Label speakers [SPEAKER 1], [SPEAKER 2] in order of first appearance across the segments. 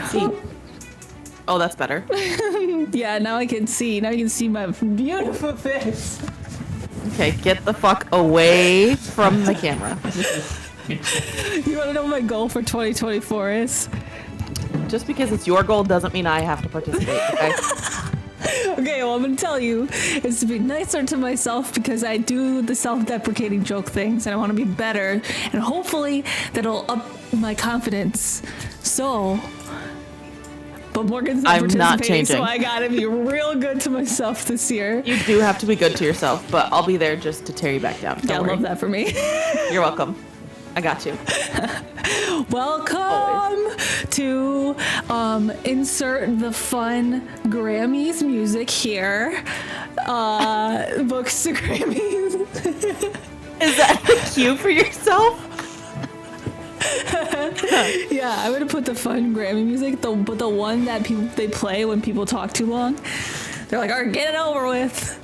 [SPEAKER 1] See. Oh, that's better.
[SPEAKER 2] Yeah, now I can see. Now you can see my beautiful face.
[SPEAKER 1] Okay, get the fuck away from the camera.
[SPEAKER 2] You want to know what my goal for 2024 is?
[SPEAKER 1] Just because it's your goal doesn't mean I have to participate, okay?
[SPEAKER 2] Okay, well, I'm going to tell you is to be nicer to myself because I do the self-deprecating joke things and I want to be better and hopefully that'll up my confidence. So, but Morgan's not
[SPEAKER 1] I'm not
[SPEAKER 2] participating,
[SPEAKER 1] changing.
[SPEAKER 2] so I got to be real good to myself this year.
[SPEAKER 1] You do have to be good to yourself, but I'll be there just to tear you back down.
[SPEAKER 2] Yeah, I
[SPEAKER 1] Don't
[SPEAKER 2] love
[SPEAKER 1] worry.
[SPEAKER 2] that for me.
[SPEAKER 1] You're welcome. I got you.
[SPEAKER 2] Welcome to insert the fun Grammys music here. Bookstagrammys.
[SPEAKER 1] Is that the cue for yourself?
[SPEAKER 2] Yeah, I'm gonna put the fun Grammy music, but the one that they play when people talk too long. They're like, "All right, get it over with."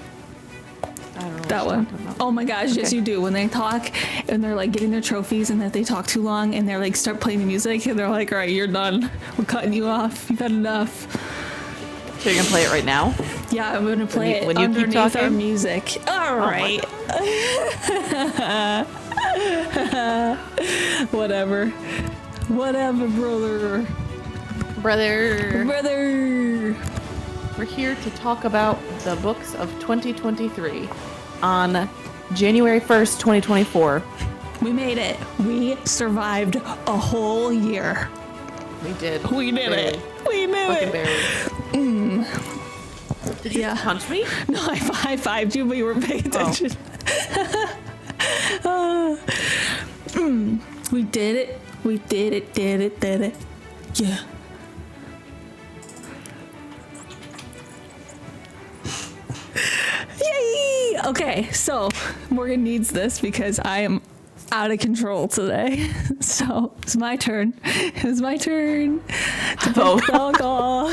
[SPEAKER 1] I don't know
[SPEAKER 2] That
[SPEAKER 1] what
[SPEAKER 2] one.
[SPEAKER 1] you're talking about.
[SPEAKER 2] Oh my gosh, yes
[SPEAKER 1] Okay.
[SPEAKER 2] you do. When they talk and they're like getting their trophies and that they talk too long and they're like start playing the music and they're like, all right, you're done. We're cutting you off. You've had enough.
[SPEAKER 1] So you're gonna play it right now?
[SPEAKER 2] Yeah, I'm gonna play it
[SPEAKER 1] when you keep
[SPEAKER 2] underneath our
[SPEAKER 1] talking?
[SPEAKER 2] music. All right. Whatever. Whatever, brother.
[SPEAKER 1] Brother.
[SPEAKER 2] Brother.
[SPEAKER 1] We're here to talk about the books of 2023 on January 1st, 2024.
[SPEAKER 2] We made it. We survived a whole year.
[SPEAKER 1] We did.
[SPEAKER 2] We did
[SPEAKER 1] Barely.
[SPEAKER 2] it. We knew
[SPEAKER 1] Fucking
[SPEAKER 2] it.
[SPEAKER 1] barely. Did you
[SPEAKER 2] Yeah.
[SPEAKER 1] punch me?
[SPEAKER 2] No, I high-fived you, but you weren't paying attention. We did it. We did it, did it. Yeah. Yay! Okay, so Morgan needs this because I am out of control today. So it's my turn. It's my turn to pick alcohol.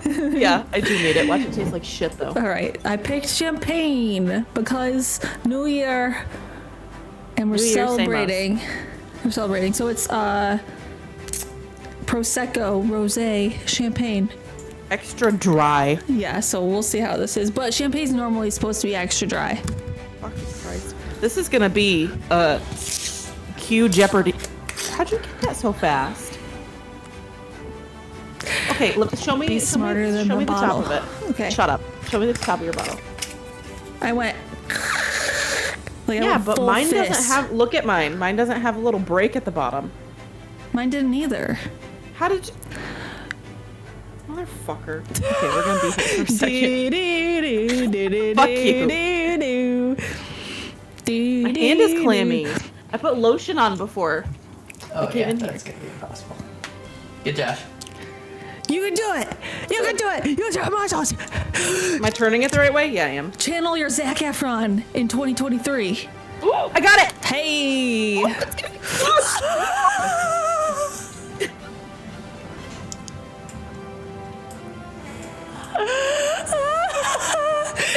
[SPEAKER 1] Yeah, I do need it. Watch it taste like shit, though.
[SPEAKER 2] All right, I picked champagne because New Year, and we're
[SPEAKER 1] New Year, same us.
[SPEAKER 2] celebrating. We're celebrating. So it's Prosecco, rosé, champagne.
[SPEAKER 1] Extra dry.
[SPEAKER 2] Yeah, so we'll see how this is. But champagne's normally supposed to be extra dry.
[SPEAKER 1] Fucking Christ. This is gonna be a Q Jeopardy. How'd you get that so fast? Okay, show me.
[SPEAKER 2] Be smarter than
[SPEAKER 1] show
[SPEAKER 2] the
[SPEAKER 1] me
[SPEAKER 2] bottle.
[SPEAKER 1] the top of it.
[SPEAKER 2] Okay.
[SPEAKER 1] Shut up. Show me the top of your bottle.
[SPEAKER 2] I went. Like I
[SPEAKER 1] Yeah,
[SPEAKER 2] went
[SPEAKER 1] but
[SPEAKER 2] full
[SPEAKER 1] mine
[SPEAKER 2] fist.
[SPEAKER 1] doesn't have. Look at mine. Mine doesn't have a little break at the bottom.
[SPEAKER 2] Mine didn't either.
[SPEAKER 1] How did you? Motherfucker. Okay, we're gonna be here for a second. Fuck you. My hand is clammy. I put lotion on before.
[SPEAKER 3] Oh
[SPEAKER 1] came
[SPEAKER 3] yeah,
[SPEAKER 1] in here.
[SPEAKER 3] that's gonna be impossible. Good Josh.
[SPEAKER 2] You can do it. You can do it. You can do it, my sauce.
[SPEAKER 1] Am I turning it the right way? Yeah, I am.
[SPEAKER 2] Channel your Zac Efron in 2023.
[SPEAKER 1] Ooh, I got it.
[SPEAKER 2] Hey.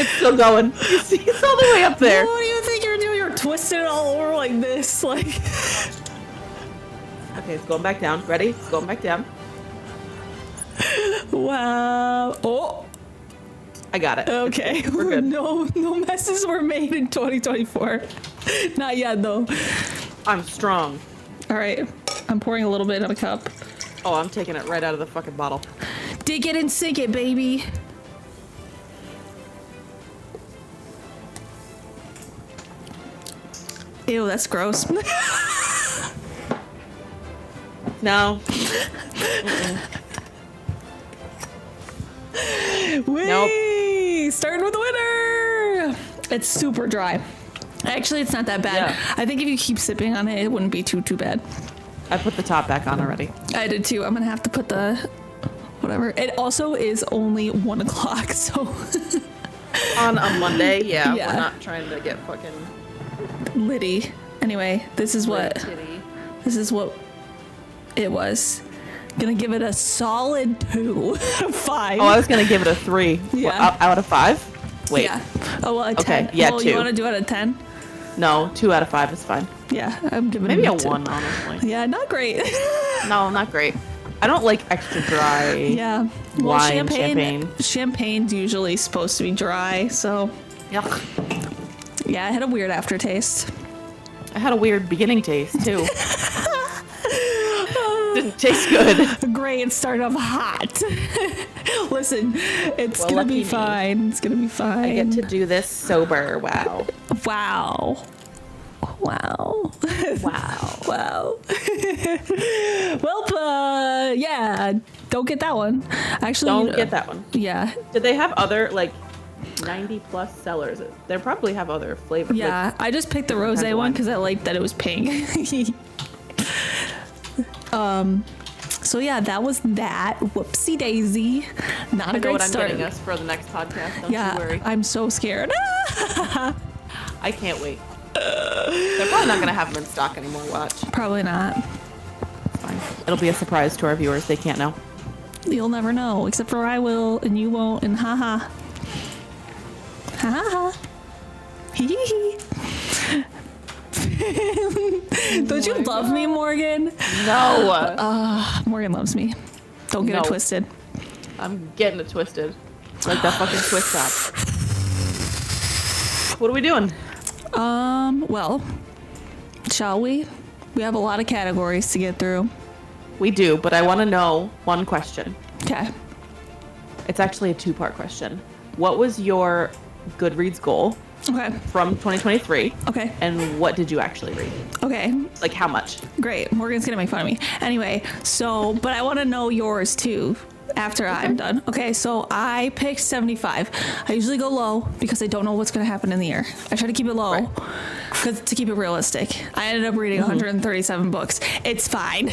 [SPEAKER 1] It's still going. You see, it's all the way up there.
[SPEAKER 2] What do you think you're doing? You're twisting it all over like this, like.
[SPEAKER 1] Okay, it's going back down. Ready? It's going back down.
[SPEAKER 2] Wow. Oh.
[SPEAKER 1] I got it.
[SPEAKER 2] Okay.
[SPEAKER 1] We're good.
[SPEAKER 2] No messes were made in 2024. Not yet, though.
[SPEAKER 1] I'm strong.
[SPEAKER 2] All right. I'm pouring a little bit in a cup.
[SPEAKER 1] Oh, I'm taking it right out of the fucking bottle.
[SPEAKER 2] Dig it and sink it, baby. Ew, that's gross.
[SPEAKER 1] No.
[SPEAKER 2] Whee! Starting with the winner! It's super dry. Actually, it's not that bad.
[SPEAKER 1] Yeah.
[SPEAKER 2] I think if you keep sipping on it, it wouldn't be too bad.
[SPEAKER 1] I put the top back on already.
[SPEAKER 2] I did too. I'm gonna have to put the whatever. It also is only 1 o'clock, so
[SPEAKER 1] On a Monday, yeah.
[SPEAKER 2] Yeah.
[SPEAKER 1] We're not trying to get fucking
[SPEAKER 2] Liddy. Anyway, this is what
[SPEAKER 1] titty.
[SPEAKER 2] it was. Gonna give it a solid 2 5.
[SPEAKER 1] Oh, I was gonna give it a 3.
[SPEAKER 2] Yeah.
[SPEAKER 1] What, out of 5? Wait.
[SPEAKER 2] Yeah. Oh well, a 10.
[SPEAKER 1] Okay, yeah,
[SPEAKER 2] well,
[SPEAKER 1] 2.
[SPEAKER 2] You want to do it at 10?
[SPEAKER 1] No, 2 out of 5 is fine.
[SPEAKER 2] Yeah, I'm giving
[SPEAKER 1] Maybe
[SPEAKER 2] it
[SPEAKER 1] a
[SPEAKER 2] two.
[SPEAKER 1] 1, honestly.
[SPEAKER 2] Yeah, not great.
[SPEAKER 1] No, not great. I don't like extra dry.
[SPEAKER 2] Yeah. Well,
[SPEAKER 1] Wine, champagne.
[SPEAKER 2] Champagne's usually supposed to be dry, so
[SPEAKER 1] Yuck.
[SPEAKER 2] yeah, it had a weird aftertaste.
[SPEAKER 1] I had a weird beginning taste too. Didn't taste good.
[SPEAKER 2] Great, it started off hot. Listen, it's
[SPEAKER 1] Well,
[SPEAKER 2] gonna be
[SPEAKER 1] lucky me.
[SPEAKER 2] fine. It's gonna be fine.
[SPEAKER 1] I get to do this sober. Wow.
[SPEAKER 2] Wow. Wow.
[SPEAKER 1] Wow.
[SPEAKER 2] Wow. Well, yeah, don't get that one. Actually,
[SPEAKER 1] Don't get that one.
[SPEAKER 2] Yeah.
[SPEAKER 1] Did they have other, like, 90 plus sellers? They probably have other flavors.
[SPEAKER 2] Yeah, I just picked the rose one because I liked that it was pink. So yeah, that was that. Whoopsie daisy. Not
[SPEAKER 1] I
[SPEAKER 2] a
[SPEAKER 1] know
[SPEAKER 2] great
[SPEAKER 1] what I'm
[SPEAKER 2] start.
[SPEAKER 1] getting us for the next podcast. Don't
[SPEAKER 2] Yeah,
[SPEAKER 1] you worry.
[SPEAKER 2] I'm so scared.
[SPEAKER 1] I can't wait. They're probably not going to have them in stock anymore. Watch.
[SPEAKER 2] Probably not.
[SPEAKER 1] It's fine. It'll be a surprise to our viewers. They can't know.
[SPEAKER 2] You'll never know, except for I will, and you won't, and haha. Ha ha ha. Hee hee hee. Don't you love me, Morgan?
[SPEAKER 1] No.
[SPEAKER 2] Morgan loves me. Don't get it
[SPEAKER 1] No.
[SPEAKER 2] twisted.
[SPEAKER 1] I'm getting it twisted. Like that fucking twist top. What are we doing?
[SPEAKER 2] Well, shall we? We have a lot of categories to get through.
[SPEAKER 1] We do, but I want to know one question.
[SPEAKER 2] Okay.
[SPEAKER 1] It's actually a two-part question. What was your Goodreads goal
[SPEAKER 2] Okay.
[SPEAKER 1] from 2023?
[SPEAKER 2] Okay.
[SPEAKER 1] And what did you actually read?
[SPEAKER 2] Okay.
[SPEAKER 1] Like how much?
[SPEAKER 2] Great. Morgan's gonna make fun of me. Anyway, so, but I want to know yours too after I'm done. Okay, so I picked 75. I usually go low because I don't know what's gonna happen in the year. I try to keep it low
[SPEAKER 1] Right.
[SPEAKER 2] because to keep it realistic. I ended up reading 137 books. It's fine.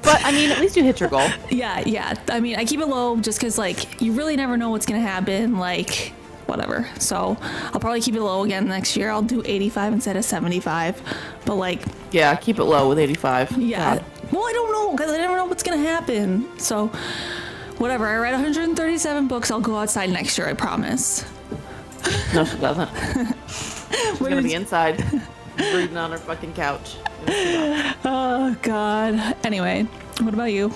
[SPEAKER 1] But I mean, at least you hit your goal.
[SPEAKER 2] Yeah. I mean, I keep it low just because, like, you really never know what's gonna happen. Like, whatever. So I'll probably keep it low again next year. I'll do 85 instead of 75. But like,
[SPEAKER 1] Yeah, keep it low with 85.
[SPEAKER 2] yeah.
[SPEAKER 1] God.
[SPEAKER 2] Well, I don't know because I never know what's gonna happen. So, whatever. I read 137 books. I'll go outside next year. I promise.
[SPEAKER 1] No, she doesn't. She's gonna be inside, breathing on her fucking couch.
[SPEAKER 2] Oh God. Anyway, what about you?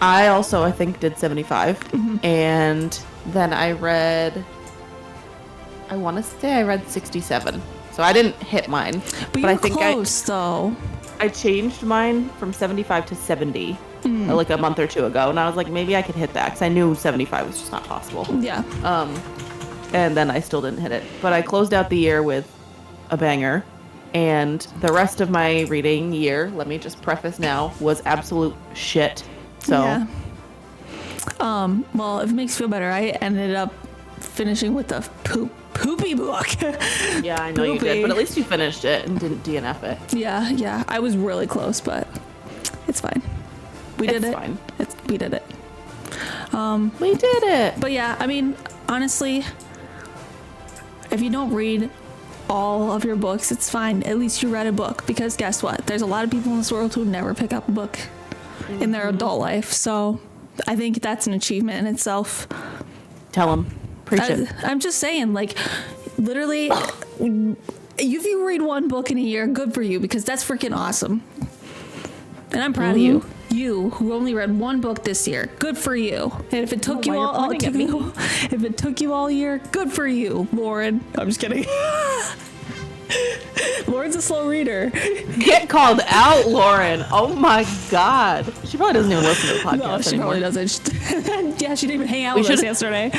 [SPEAKER 1] I also, I think, did 75. And then I want to say I read 67. So I didn't hit mine.
[SPEAKER 2] But you're
[SPEAKER 1] I think
[SPEAKER 2] close, though.
[SPEAKER 1] I changed mine from 75 to 70 like a month or two ago. And I was like, maybe I could hit that because I knew 75 was just not possible.
[SPEAKER 2] Yeah.
[SPEAKER 1] And then I still didn't hit it. But I closed out the year with a banger. And the rest of my reading year, let me just preface now, was absolute shit. So,
[SPEAKER 2] Yeah. Well, if it makes you feel better, I ended up finishing with a poopy book.
[SPEAKER 1] yeah, I know you
[SPEAKER 2] Poopy.
[SPEAKER 1] did. But at least you finished it and didn't DNF it.
[SPEAKER 2] Yeah. I was really close, but it's fine. We did
[SPEAKER 1] It's
[SPEAKER 2] it.
[SPEAKER 1] fine.
[SPEAKER 2] We did it.
[SPEAKER 1] We did it.
[SPEAKER 2] But yeah, I mean, honestly, if you don't read all of your books, it's fine. At least you read a book, because guess what? There's a lot of people in this world who never pick up a book in their adult life. So I think that's an achievement in itself.
[SPEAKER 1] Tell them. Preach it.
[SPEAKER 2] I'm just saying, like, literally, if you read one book in a year, good for you, because that's freaking awesome. And I'm proud of you. You who only read one book this year, good for you. And if it took you all, if it took you all year, good for you, Lauren. I'm just kidding. Lauren's a slow reader.
[SPEAKER 1] Get called out, Lauren. Oh my God. She probably doesn't even listen to the podcast
[SPEAKER 2] No, she
[SPEAKER 1] anymore.
[SPEAKER 2] probably doesn't. Yeah, she didn't even hang out
[SPEAKER 1] We
[SPEAKER 2] with us
[SPEAKER 1] should-
[SPEAKER 2] yesterday.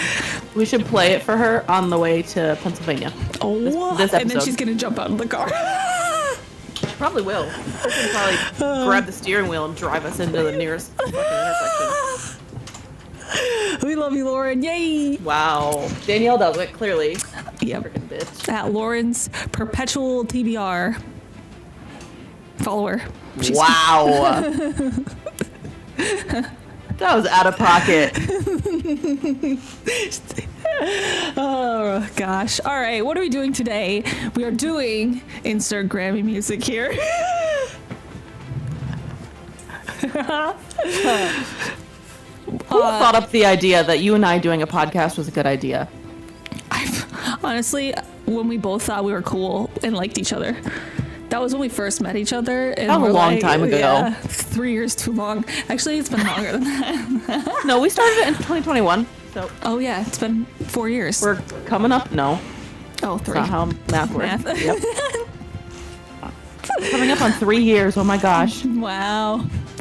[SPEAKER 1] We should play it for her on the way to Pennsylvania.
[SPEAKER 2] Oh,
[SPEAKER 1] this
[SPEAKER 2] and then
[SPEAKER 1] episode.
[SPEAKER 2] she's gonna jump out of the car.
[SPEAKER 1] She probably will. She can probably grab the steering wheel and drive us into the nearest fucking intersection.
[SPEAKER 2] We love you, Lauren. Yay!
[SPEAKER 1] Wow. Danielle does it, clearly.
[SPEAKER 2] Yep.
[SPEAKER 1] Freaking bitch.
[SPEAKER 2] At Lauren's perpetual TBR follower.
[SPEAKER 1] Wow. That was out of pocket.
[SPEAKER 2] Oh gosh. All right, what are we doing today? We are doing insert Grammy music here.
[SPEAKER 1] Who thought up the idea that you and I doing a podcast was a good idea?
[SPEAKER 2] Honestly, when we both thought we were cool and liked each other, That was when we first met each other. And
[SPEAKER 1] That was a
[SPEAKER 2] we're
[SPEAKER 1] long time ago.
[SPEAKER 2] Yeah, 3 years too long. Actually, it's been longer than that.
[SPEAKER 1] No, we started it in 2021. So
[SPEAKER 2] Oh yeah, it's been 4 years.
[SPEAKER 1] we're coming up. No,
[SPEAKER 2] oh,
[SPEAKER 1] that's
[SPEAKER 2] 3.
[SPEAKER 1] not how math works.
[SPEAKER 2] Math.
[SPEAKER 1] Yep. Coming up on 3 years. Oh my gosh.
[SPEAKER 2] Wow.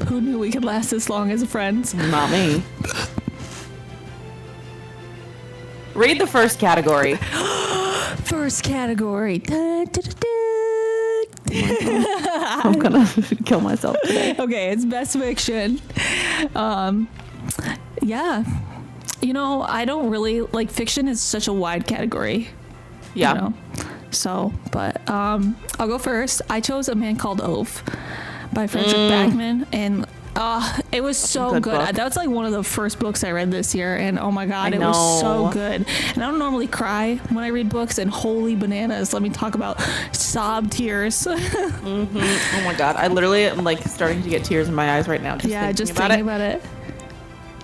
[SPEAKER 2] Who knew we could last this long as friends?
[SPEAKER 1] Not me. Read the first category.
[SPEAKER 2] First category. Da, da, da, da.
[SPEAKER 1] I'm gonna kill myself today.
[SPEAKER 2] Okay, it's best fiction. Yeah. You know, I don't really like fiction is such a wide category.
[SPEAKER 1] Yeah.
[SPEAKER 2] You know? So, but I'll go first. I chose A Man Called Ove by Frederick Backman, and it was so
[SPEAKER 1] Good
[SPEAKER 2] good.
[SPEAKER 1] book.
[SPEAKER 2] That was like one of the first books I read this year, and oh my god,
[SPEAKER 1] I
[SPEAKER 2] it was so
[SPEAKER 1] know.
[SPEAKER 2] good. And I don't normally cry when I read books, and holy bananas, let me talk about sob tears.
[SPEAKER 1] Oh my god. I literally am like starting to get tears in my eyes right now.
[SPEAKER 2] Just
[SPEAKER 1] about
[SPEAKER 2] thinking
[SPEAKER 1] it.
[SPEAKER 2] about it.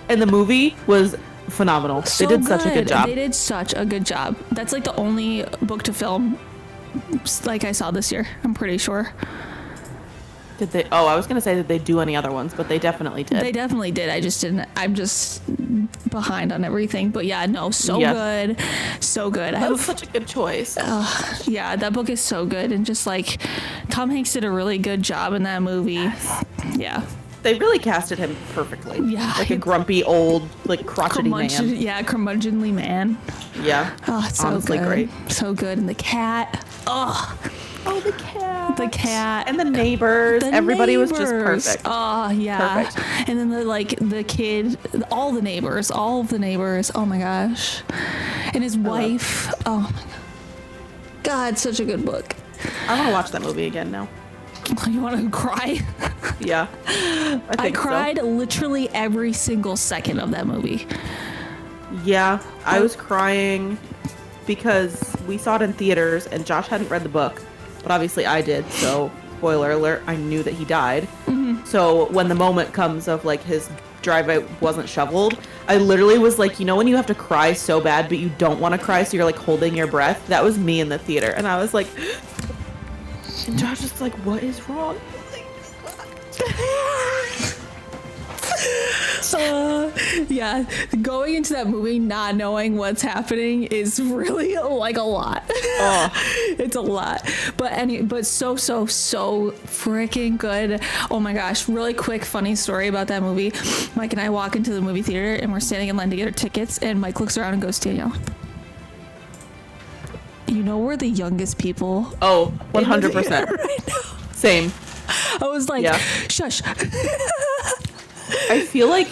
[SPEAKER 1] And the movie was phenomenal.
[SPEAKER 2] So
[SPEAKER 1] they did such a good job.
[SPEAKER 2] They did such a good job. That's like the only book to film like I saw this year. I'm pretty sure.
[SPEAKER 1] Did they? Oh, I was gonna say that they do any other ones, but they definitely did.
[SPEAKER 2] They definitely did. I just didn't. I'm just behind on everything. But yeah, no, so good, so good.
[SPEAKER 1] That was such a good choice.
[SPEAKER 2] Yeah, that book is so good, and just like Tom Hanks did a really good job in that movie.
[SPEAKER 1] Yes.
[SPEAKER 2] Yeah.
[SPEAKER 1] They really casted him perfectly.
[SPEAKER 2] Yeah.
[SPEAKER 1] Like a grumpy old, like crotchety man.
[SPEAKER 2] Yeah, curmudgeonly man.
[SPEAKER 1] Yeah.
[SPEAKER 2] Oh, it's so
[SPEAKER 1] Honestly
[SPEAKER 2] good.
[SPEAKER 1] great.
[SPEAKER 2] So good. And the cat. Oh,
[SPEAKER 1] Oh, the cat.
[SPEAKER 2] the cat.
[SPEAKER 1] And the neighbors.
[SPEAKER 2] The
[SPEAKER 1] Everybody was just
[SPEAKER 2] neighbors.
[SPEAKER 1] perfect.
[SPEAKER 2] Oh yeah.
[SPEAKER 1] Perfect.
[SPEAKER 2] And then the kid, all of the neighbors. Oh my gosh. And his wife. Oh my god. Such a good book.
[SPEAKER 1] I want to watch that movie again now.
[SPEAKER 2] You want to cry?
[SPEAKER 1] Yeah.
[SPEAKER 2] I cried literally every single second of that movie.
[SPEAKER 1] Yeah. I was crying because we saw it in theaters and Josh hadn't read the book, but obviously I did. So, spoiler alert, I knew that he died.
[SPEAKER 2] Mm-hmm.
[SPEAKER 1] So when the moment comes of like his drive-out wasn't shoveled, I literally was like, you know when you have to cry so bad but you don't want to cry, so you're like holding your breath? That was me in the theater. And I was like, and Josh was like, what is wrong?
[SPEAKER 2] Yeah, going into that movie not knowing what's happening is really like a lot.
[SPEAKER 1] Oh.
[SPEAKER 2] It's a lot, but so freaking good. Oh my gosh, really quick funny story about that movie. Mike and I walk into the movie theater and we're standing in line to get our tickets, and Mike looks around and goes, Danielle, you know we're the youngest people.
[SPEAKER 1] Oh,
[SPEAKER 2] in the
[SPEAKER 1] 100%.
[SPEAKER 2] theater right now.
[SPEAKER 1] Same.
[SPEAKER 2] I was like,
[SPEAKER 1] Yeah.
[SPEAKER 2] shush.
[SPEAKER 1] I feel like,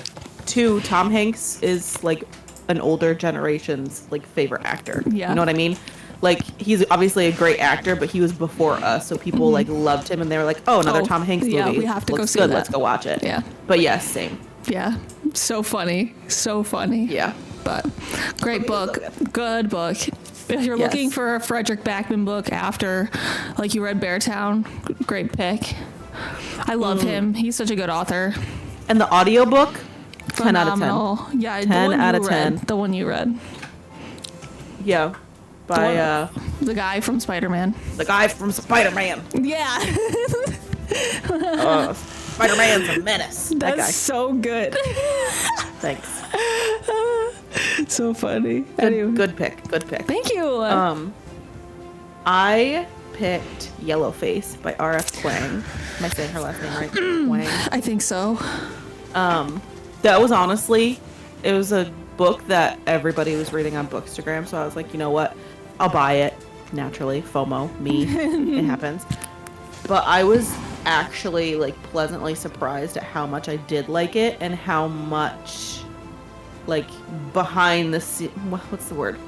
[SPEAKER 1] too, Tom Hanks is like an older generation's like favorite actor.
[SPEAKER 2] Yeah.
[SPEAKER 1] You know what I mean? Like, he's obviously a great actor, but he was before us, so people like loved him, and they were like, "Oh, another Tom Hanks movie.
[SPEAKER 2] yeah, we have to go
[SPEAKER 1] Looks
[SPEAKER 2] see
[SPEAKER 1] good.
[SPEAKER 2] that."
[SPEAKER 1] Let's go watch it."
[SPEAKER 2] Yeah.
[SPEAKER 1] But yes, same.
[SPEAKER 2] Yeah, so funny.
[SPEAKER 1] Yeah.
[SPEAKER 2] But great book, good book. If you're
[SPEAKER 1] Yes.
[SPEAKER 2] looking for a Frederick Backman book after, like, you read Beartown, great pick. I love him. He's such a good author.
[SPEAKER 1] And the audiobook, 10 out of 10.
[SPEAKER 2] Phenomenal. Yeah,
[SPEAKER 1] 10
[SPEAKER 2] the one
[SPEAKER 1] out
[SPEAKER 2] you
[SPEAKER 1] of
[SPEAKER 2] read,
[SPEAKER 1] 10.
[SPEAKER 2] The one you read.
[SPEAKER 1] Yeah. By
[SPEAKER 2] The guy from Spider-Man.
[SPEAKER 1] the guy from Spider-Man.
[SPEAKER 2] Yeah,
[SPEAKER 1] Spider-Man's a menace. That guy.
[SPEAKER 2] that's so good.
[SPEAKER 1] Thanks.
[SPEAKER 2] So funny. Anyway.
[SPEAKER 1] Good pick. Good pick.
[SPEAKER 2] Thank you.
[SPEAKER 1] I picked Yellowface by R.F. Kuang. Am I saying her last name right? Kuang.
[SPEAKER 2] I think so.
[SPEAKER 1] That was honestly, it was a book that everybody was reading on Bookstagram, so I was like, you know what? I'll buy it. Naturally, FOMO, me. It happens. But I was actually like pleasantly surprised at how much I did like it and how much like behind the what's the word?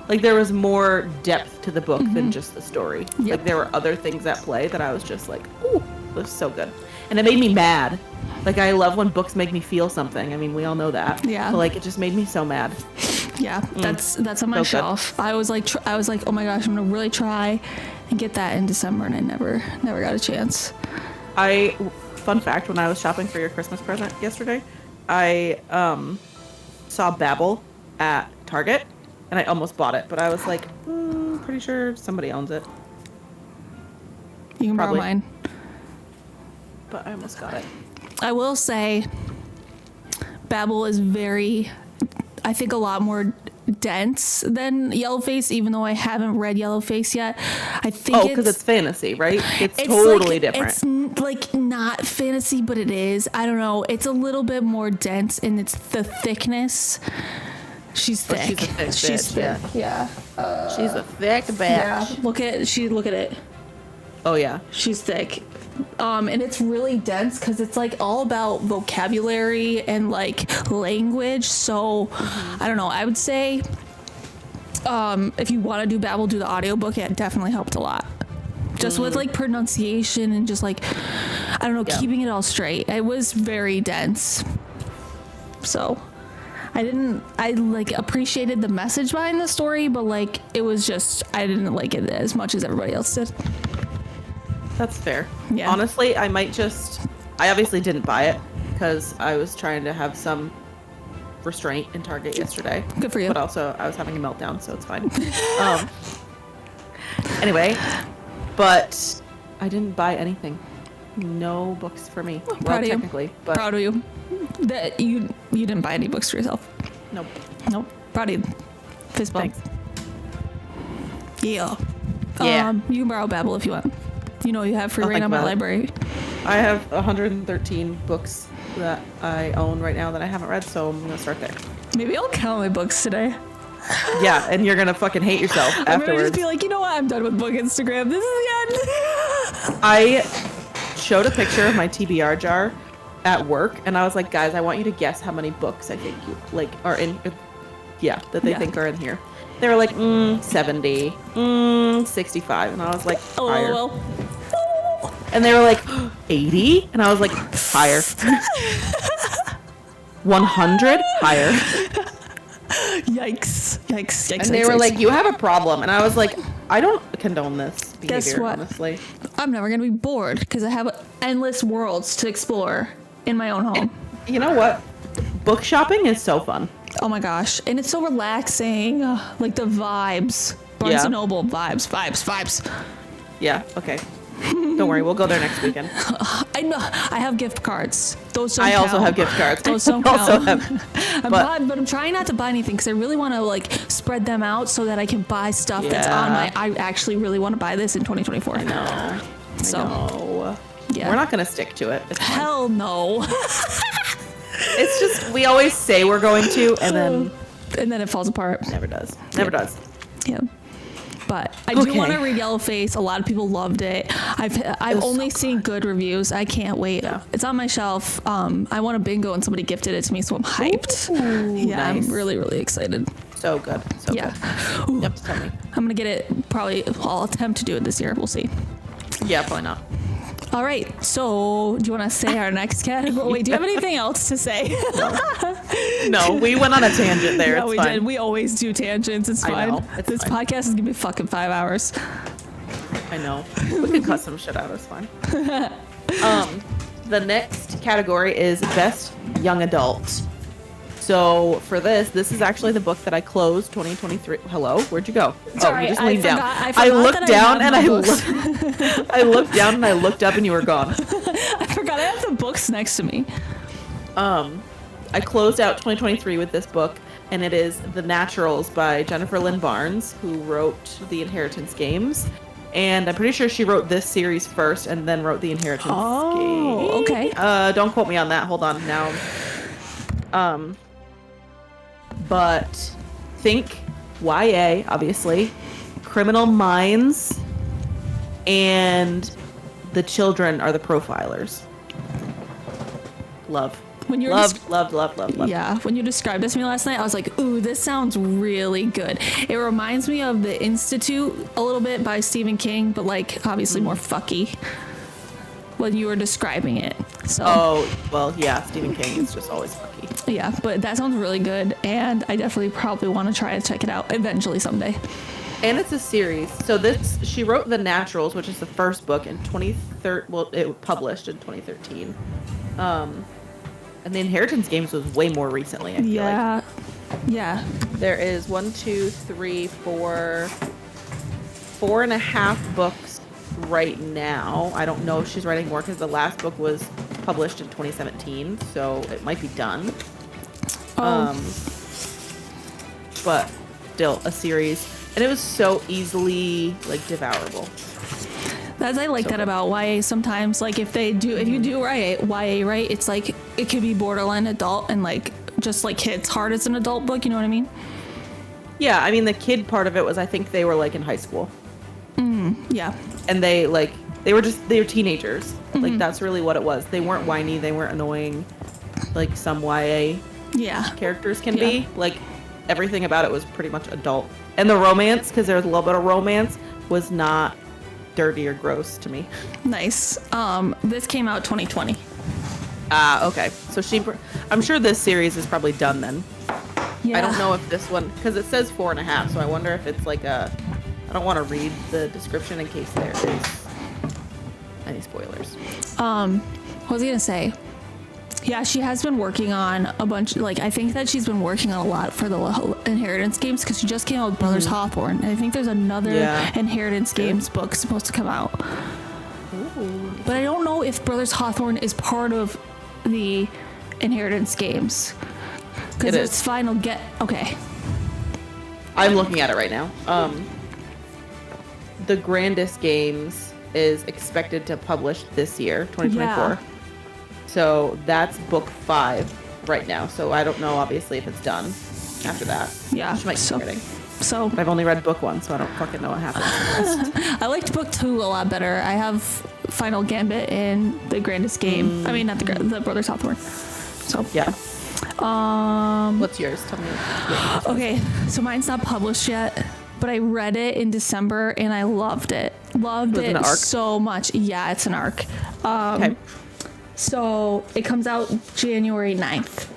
[SPEAKER 1] Like there was more depth to the book than just the story.
[SPEAKER 2] Yep.
[SPEAKER 1] Like there were other things at play that I was just like, ooh, this is so good. And it made me mad. Like I love when books make me feel something. I mean, we all know that.
[SPEAKER 2] Yeah.
[SPEAKER 1] But like it just made me so mad.
[SPEAKER 2] Yeah, that's on my
[SPEAKER 1] So good.
[SPEAKER 2] shelf. I was like, oh my gosh, I'm gonna really try and get that in December, and I never got a chance.
[SPEAKER 1] Fun fact, when I was shopping for your Christmas present yesterday, I saw Babel at Target, and I almost bought it, but I was like, pretty sure somebody owns it.
[SPEAKER 2] You can borrow
[SPEAKER 1] Probably.
[SPEAKER 2] mine.
[SPEAKER 1] But I almost got it.
[SPEAKER 2] I will say, Babel is I think a lot more dense than Yellowface, even though I haven't read Yellowface yet. I think
[SPEAKER 1] because it's fantasy, right? It's
[SPEAKER 2] it's
[SPEAKER 1] totally
[SPEAKER 2] like,
[SPEAKER 1] different.
[SPEAKER 2] It's like not fantasy, but it is. I don't know. It's a little bit more dense in its the thickness. She's
[SPEAKER 1] But
[SPEAKER 2] thick.
[SPEAKER 1] she's a thick
[SPEAKER 2] She's
[SPEAKER 1] bitch,
[SPEAKER 2] thick. Yeah.
[SPEAKER 1] She's a thick bitch.
[SPEAKER 2] Yeah. Look at it.
[SPEAKER 1] Oh yeah.
[SPEAKER 2] She's thick. And it's really dense because it's like all about vocabulary and like language. So I don't know. I would say if you want to do Babel, do the audiobook. It definitely helped a lot. Just with like pronunciation and just like, I don't know, keeping it all straight. It was very dense. So I like appreciated the message behind the story, but like it was just, I didn't like it as much as everybody else did.
[SPEAKER 1] That's fair.
[SPEAKER 2] Yeah.
[SPEAKER 1] Honestly, I obviously didn't buy it because I was trying to have some restraint in Target yesterday.
[SPEAKER 2] Good for you.
[SPEAKER 1] But also, I was having a meltdown, so it's fine. Anyway, but I didn't buy anything. No books for me.
[SPEAKER 2] Proud
[SPEAKER 1] Well,
[SPEAKER 2] of you.
[SPEAKER 1] technically, but
[SPEAKER 2] Proud of you that you didn't buy any books for yourself.
[SPEAKER 1] nope.
[SPEAKER 2] Nope. Proud of you. Fist bump.
[SPEAKER 1] Thanks.
[SPEAKER 2] Yeah.
[SPEAKER 1] Yeah.
[SPEAKER 2] You can borrow Babel if you want. You know you have free
[SPEAKER 1] I'll
[SPEAKER 2] reign
[SPEAKER 1] think
[SPEAKER 2] on my
[SPEAKER 1] about it.
[SPEAKER 2] library.
[SPEAKER 1] I have 113 books that I own right now that I haven't read, so I'm gonna start there.
[SPEAKER 2] Maybe I'll count my books today.
[SPEAKER 1] Yeah, and you're gonna fucking hate yourself
[SPEAKER 2] I'm gonna
[SPEAKER 1] afterwards.
[SPEAKER 2] just be like, you know what? I'm done with Book Instagram. This is the end.
[SPEAKER 1] I showed a picture of my TBR jar at work, and I was like, guys, I want you to guess how many books I think you like are in. That they
[SPEAKER 2] Yeah.
[SPEAKER 1] think are in here. They were like, 70, 65, and I was like, higher.
[SPEAKER 2] LOL.
[SPEAKER 1] And they were like, 80, and I was like, higher. 100, higher.
[SPEAKER 2] Yikes. Yikes.
[SPEAKER 1] And they were like, you have a problem, and I was like, I don't condone this behavior.
[SPEAKER 2] Guess what?
[SPEAKER 1] Honestly.
[SPEAKER 2] I'm never gonna be bored because I have endless worlds to explore in my own home.
[SPEAKER 1] You know what? Book shopping is so fun.
[SPEAKER 2] Oh my gosh. And it's so relaxing. Like the vibes. Barnes
[SPEAKER 1] Yeah.
[SPEAKER 2] and Noble vibes.
[SPEAKER 1] Yeah. Okay. Don't worry, we'll go there next weekend.
[SPEAKER 2] I know. I have gift cards. Those don't
[SPEAKER 1] I
[SPEAKER 2] count.
[SPEAKER 1] also have gift cards.
[SPEAKER 2] Those don't
[SPEAKER 1] I also
[SPEAKER 2] count.
[SPEAKER 1] have,
[SPEAKER 2] But I'm trying not to buy anything because I really want to like spread them out so that I can buy stuff that's on
[SPEAKER 1] Yeah.
[SPEAKER 2] I actually really want to buy this in 2024.
[SPEAKER 1] I know.
[SPEAKER 2] So,
[SPEAKER 1] I know.
[SPEAKER 2] yeah.
[SPEAKER 1] We're not gonna stick to it. It's fine.
[SPEAKER 2] Hell no.
[SPEAKER 1] It's just we always say we're going to, and then
[SPEAKER 2] And then it falls apart.
[SPEAKER 1] never does. Never does.
[SPEAKER 2] Yeah. But I do
[SPEAKER 1] Okay.
[SPEAKER 2] want to read Yellowface. A lot of people loved it. I've
[SPEAKER 1] was
[SPEAKER 2] only
[SPEAKER 1] so
[SPEAKER 2] seen good reviews. I can't wait.
[SPEAKER 1] Yeah.
[SPEAKER 2] It's on my shelf. I want a bingo and somebody gifted it to me, so I'm hyped. Yeah,
[SPEAKER 1] nice.
[SPEAKER 2] I'm really, really excited.
[SPEAKER 1] So good. So
[SPEAKER 2] Yeah.
[SPEAKER 1] good.
[SPEAKER 2] Ooh.
[SPEAKER 1] You have to tell me.
[SPEAKER 2] I'm gonna get it probably. I'll attempt to do it this year. We'll see.
[SPEAKER 1] Yeah, probably not.
[SPEAKER 2] All right. So, do you want to say our next category? Wait, do you have anything else to say?
[SPEAKER 1] No, we went on a tangent there.
[SPEAKER 2] Yeah,
[SPEAKER 1] It's
[SPEAKER 2] we
[SPEAKER 1] fine.
[SPEAKER 2] did. We always do tangents. It's
[SPEAKER 1] I
[SPEAKER 2] fine.
[SPEAKER 1] know. It's
[SPEAKER 2] This
[SPEAKER 1] fine.
[SPEAKER 2] podcast is gonna be fucking 5 hours.
[SPEAKER 1] I know. We can cut some shit out. It's fine. The next category is Best Young Adult. So for this is actually the book that I closed 2023. Hello, where'd you go?
[SPEAKER 2] Sorry,
[SPEAKER 1] you just
[SPEAKER 2] I
[SPEAKER 1] leaned down.
[SPEAKER 2] forgot- I
[SPEAKER 1] I
[SPEAKER 2] forgot
[SPEAKER 1] looked
[SPEAKER 2] that I
[SPEAKER 1] down
[SPEAKER 2] had
[SPEAKER 1] and
[SPEAKER 2] my
[SPEAKER 1] I
[SPEAKER 2] books.
[SPEAKER 1] looked. I looked down and I looked up and you were gone.
[SPEAKER 2] I forgot I have the books next to me.
[SPEAKER 1] I closed out 2023 with this book, and it is The Naturals by Jennifer Lynn Barnes, who wrote The Inheritance Games. And I'm pretty sure she wrote this series first and then wrote The Inheritance Games.
[SPEAKER 2] Oh, okay.
[SPEAKER 1] Don't quote me on that. Hold on now. But think YA, obviously, Criminal Minds, and the children are the profilers. Love.
[SPEAKER 2] When you were
[SPEAKER 1] Love.
[SPEAKER 2] Yeah, when you described this to me last night, I was like, ooh, this sounds really good. It reminds me of The Institute a little bit by Stephen King, but like obviously more fucky when you were describing it. So
[SPEAKER 1] Oh, well, yeah, Stephen King is just always fucky.
[SPEAKER 2] yeah, but that sounds really good, and I definitely probably want to try to check it out eventually someday.
[SPEAKER 1] And it's a series. So she wrote The Naturals, which is the first book in 2013. Well, it was published in 2013. And The Inheritance Games was way more recently, I feel like.
[SPEAKER 2] Yeah.
[SPEAKER 1] There is 4.5 books right now. I don't know if she's writing more because the last book was published in 2017, so it might be done. But still a series, and it was so easily like devourable.
[SPEAKER 2] As I like that about YA sometimes. Like if you do YA right, it's like it could be borderline adult and like just like hits hard as an adult book. You know what I mean?
[SPEAKER 1] Yeah, I mean the kid part of it was I think they were like in high school.
[SPEAKER 2] Yeah.
[SPEAKER 1] And they were teenagers. Like that's really what it was. They weren't whiny. They weren't annoying, like some YA characters can be. Like everything about it was pretty much adult. And the romance, because there was a little bit of romance, was not dirty or gross to me.
[SPEAKER 2] Nice. This came out 2020.
[SPEAKER 1] Okay. So I'm sure this series is probably done then.
[SPEAKER 2] Yeah.
[SPEAKER 1] I don't know if this one, because it says 4.5, so I wonder if it's like I don't want to read the description in case there is any spoilers.
[SPEAKER 2] What was I gonna say? Yeah, she has been working on a bunch. Like, I think that she's been working on a lot for the Inheritance games because she just came out with Brothers Hawthorne. And I think there's another Inheritance games book supposed to come out.
[SPEAKER 1] Ooh.
[SPEAKER 2] But I don't know if Brothers Hawthorne is part of the Inheritance games because it's final. Okay.
[SPEAKER 1] I'm looking at it right now. The Grandest Games is expected to publish this year, 2024.
[SPEAKER 2] Yeah.
[SPEAKER 1] So that's book 5 right now. So I don't know, obviously, if it's done after that.
[SPEAKER 2] Yeah.
[SPEAKER 1] Which might be forgetting.
[SPEAKER 2] So
[SPEAKER 1] But I've only read book 1, so I don't fucking know what happens.
[SPEAKER 2] I liked book 2 a lot better. I have Final Gambit in the Grandest Game. I mean, not the Brothers Hawthorne. So
[SPEAKER 1] Yeah. What's yours? Tell me.
[SPEAKER 2] Okay, so mine's not published yet, but I read it in December and I loved it. Loved
[SPEAKER 1] Was it
[SPEAKER 2] it
[SPEAKER 1] an arc?
[SPEAKER 2] so much. Yeah, it's an arc.
[SPEAKER 1] Okay.
[SPEAKER 2] So it comes out January 9th.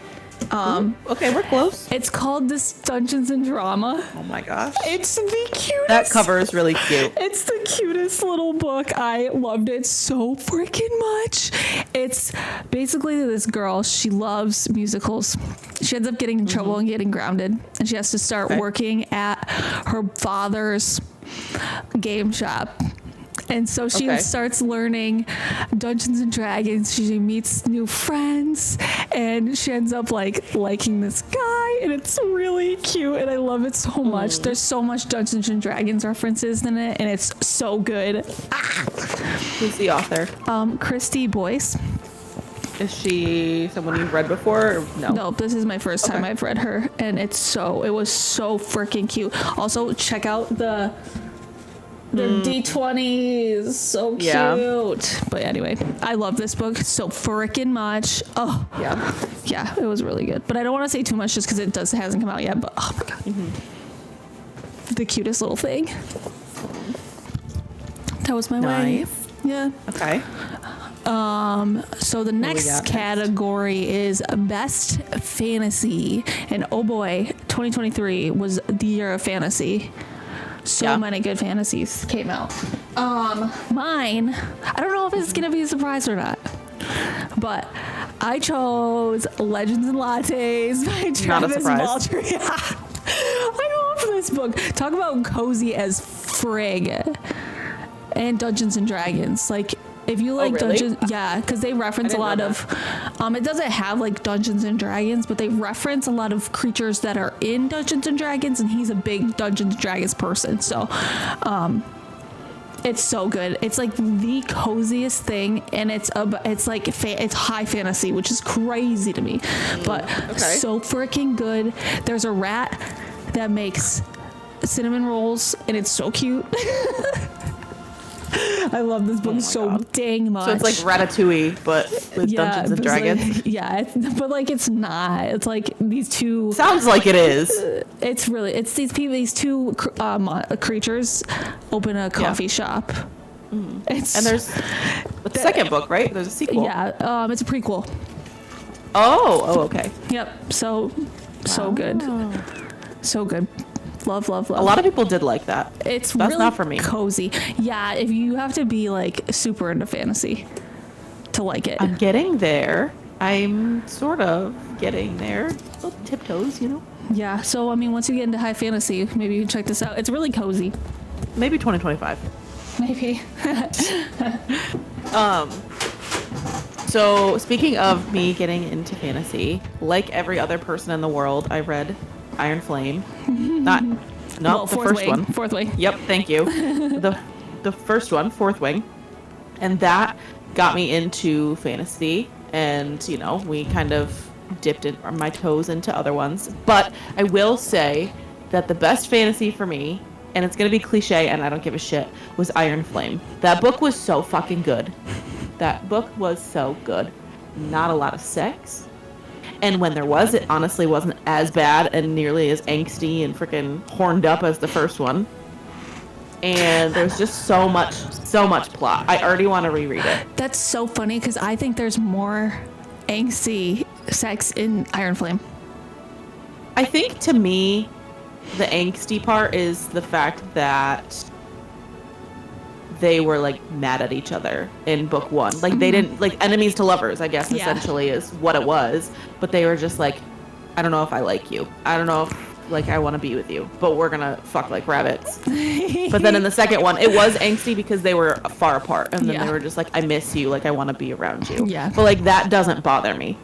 [SPEAKER 1] Okay, we're close.
[SPEAKER 2] It's called This Dungeons and Drama.
[SPEAKER 1] Oh my gosh.
[SPEAKER 2] It's the cutest.
[SPEAKER 1] That cover is really cute.
[SPEAKER 2] It's the cutest little book. I loved it so freaking much. It's basically this girl. She loves musicals. She ends up getting in trouble and getting grounded. And she has to start working at her father's game shop. And so she starts learning Dungeons and Dragons. She meets new friends and she ends up like liking this guy, and it's really cute and I love it so much. There's so much Dungeons and Dragons references in it and it's so good.
[SPEAKER 1] Who's the author?
[SPEAKER 2] Christy Boyce.
[SPEAKER 1] Is she someone you've read before? Or no.
[SPEAKER 2] No, this is my first time I've read her, and it was so freaking cute. Also, check out the D20s, so cute.
[SPEAKER 1] Yeah.
[SPEAKER 2] But anyway, I love this book so freaking much. Oh yeah, it was really good. But I don't want to say too much just because it hasn't come out yet. But oh my god, the cutest little thing. That was my way. Yeah.
[SPEAKER 1] Okay.
[SPEAKER 2] So the next category is Best Fantasy, and oh boy, 2023 was the year of fantasy. So many good fantasies came out. Mine, I don't know if it's gonna be a surprise or not, but I chose Legends and Lattes by Travis Baldree. I love this book. Talk about cozy as frig. And Dungeons and Dragons. Like, if you like Dungeons, because they reference a lot of, it doesn't have like Dungeons and Dragons, but they reference a lot of creatures that are in Dungeons and Dragons, and he's a big Dungeons and Dragons person. So, it's so good. It's like the coziest thing, and it's high fantasy, which is crazy to me, but so freaking good. There's a rat that makes cinnamon rolls, and it's so cute. I love this book so dang much.
[SPEAKER 1] So it's like Ratatouille, but with Dungeons and Dragons.
[SPEAKER 2] But like it's not. It's like these two.
[SPEAKER 1] Sounds like it is.
[SPEAKER 2] It's these two creatures open a coffee shop.
[SPEAKER 1] And there's the second book, right? There's a sequel.
[SPEAKER 2] Yeah, it's a prequel.
[SPEAKER 1] Oh, okay.
[SPEAKER 2] Yep. So good. So good. Love. A
[SPEAKER 1] lot of people did like that.
[SPEAKER 2] That's
[SPEAKER 1] really not for me.
[SPEAKER 2] Cozy. Yeah, if you have to be like super into fantasy to like it.
[SPEAKER 1] I'm getting there. I'm sort of getting there. Little tiptoes, you know?
[SPEAKER 2] Yeah, so I mean, once you get into high fantasy, maybe you can check this out. It's really cozy.
[SPEAKER 1] Maybe 2025.
[SPEAKER 2] Maybe.
[SPEAKER 1] So speaking of me getting into fantasy, like every other person in the world, I read Iron Flame. Not
[SPEAKER 2] Well,
[SPEAKER 1] the first one.
[SPEAKER 2] Fourth Wing.
[SPEAKER 1] Yep, thank you. The first one, Fourth Wing. And that got me into fantasy, and you know, we kind of dipped my toes into other ones. But I will say that the best fantasy for me, and it's gonna be cliche and I don't give a shit, was Iron Flame. That book was so fucking good. That book was so good. Not a lot of sex. And when there was, it honestly wasn't as bad and nearly as angsty and freaking horned up as the first one. And there's just so much plot. I already want to reread it.
[SPEAKER 2] That's so funny because I think there's more angsty sex in Iron Flame.
[SPEAKER 1] I think to me, the angsty part is the fact that they were like mad at each other in book one. Like they didn't, like enemies to lovers, I guess, essentially is what it was. But they were just like, I don't know if I like you. I don't know if like I want to be with you, but we're gonna fuck like rabbits. But then in the second one, it was angsty because they were far apart, and then they were just like, I miss you, like I want to be around you.
[SPEAKER 2] Yeah.
[SPEAKER 1] But like that doesn't bother me.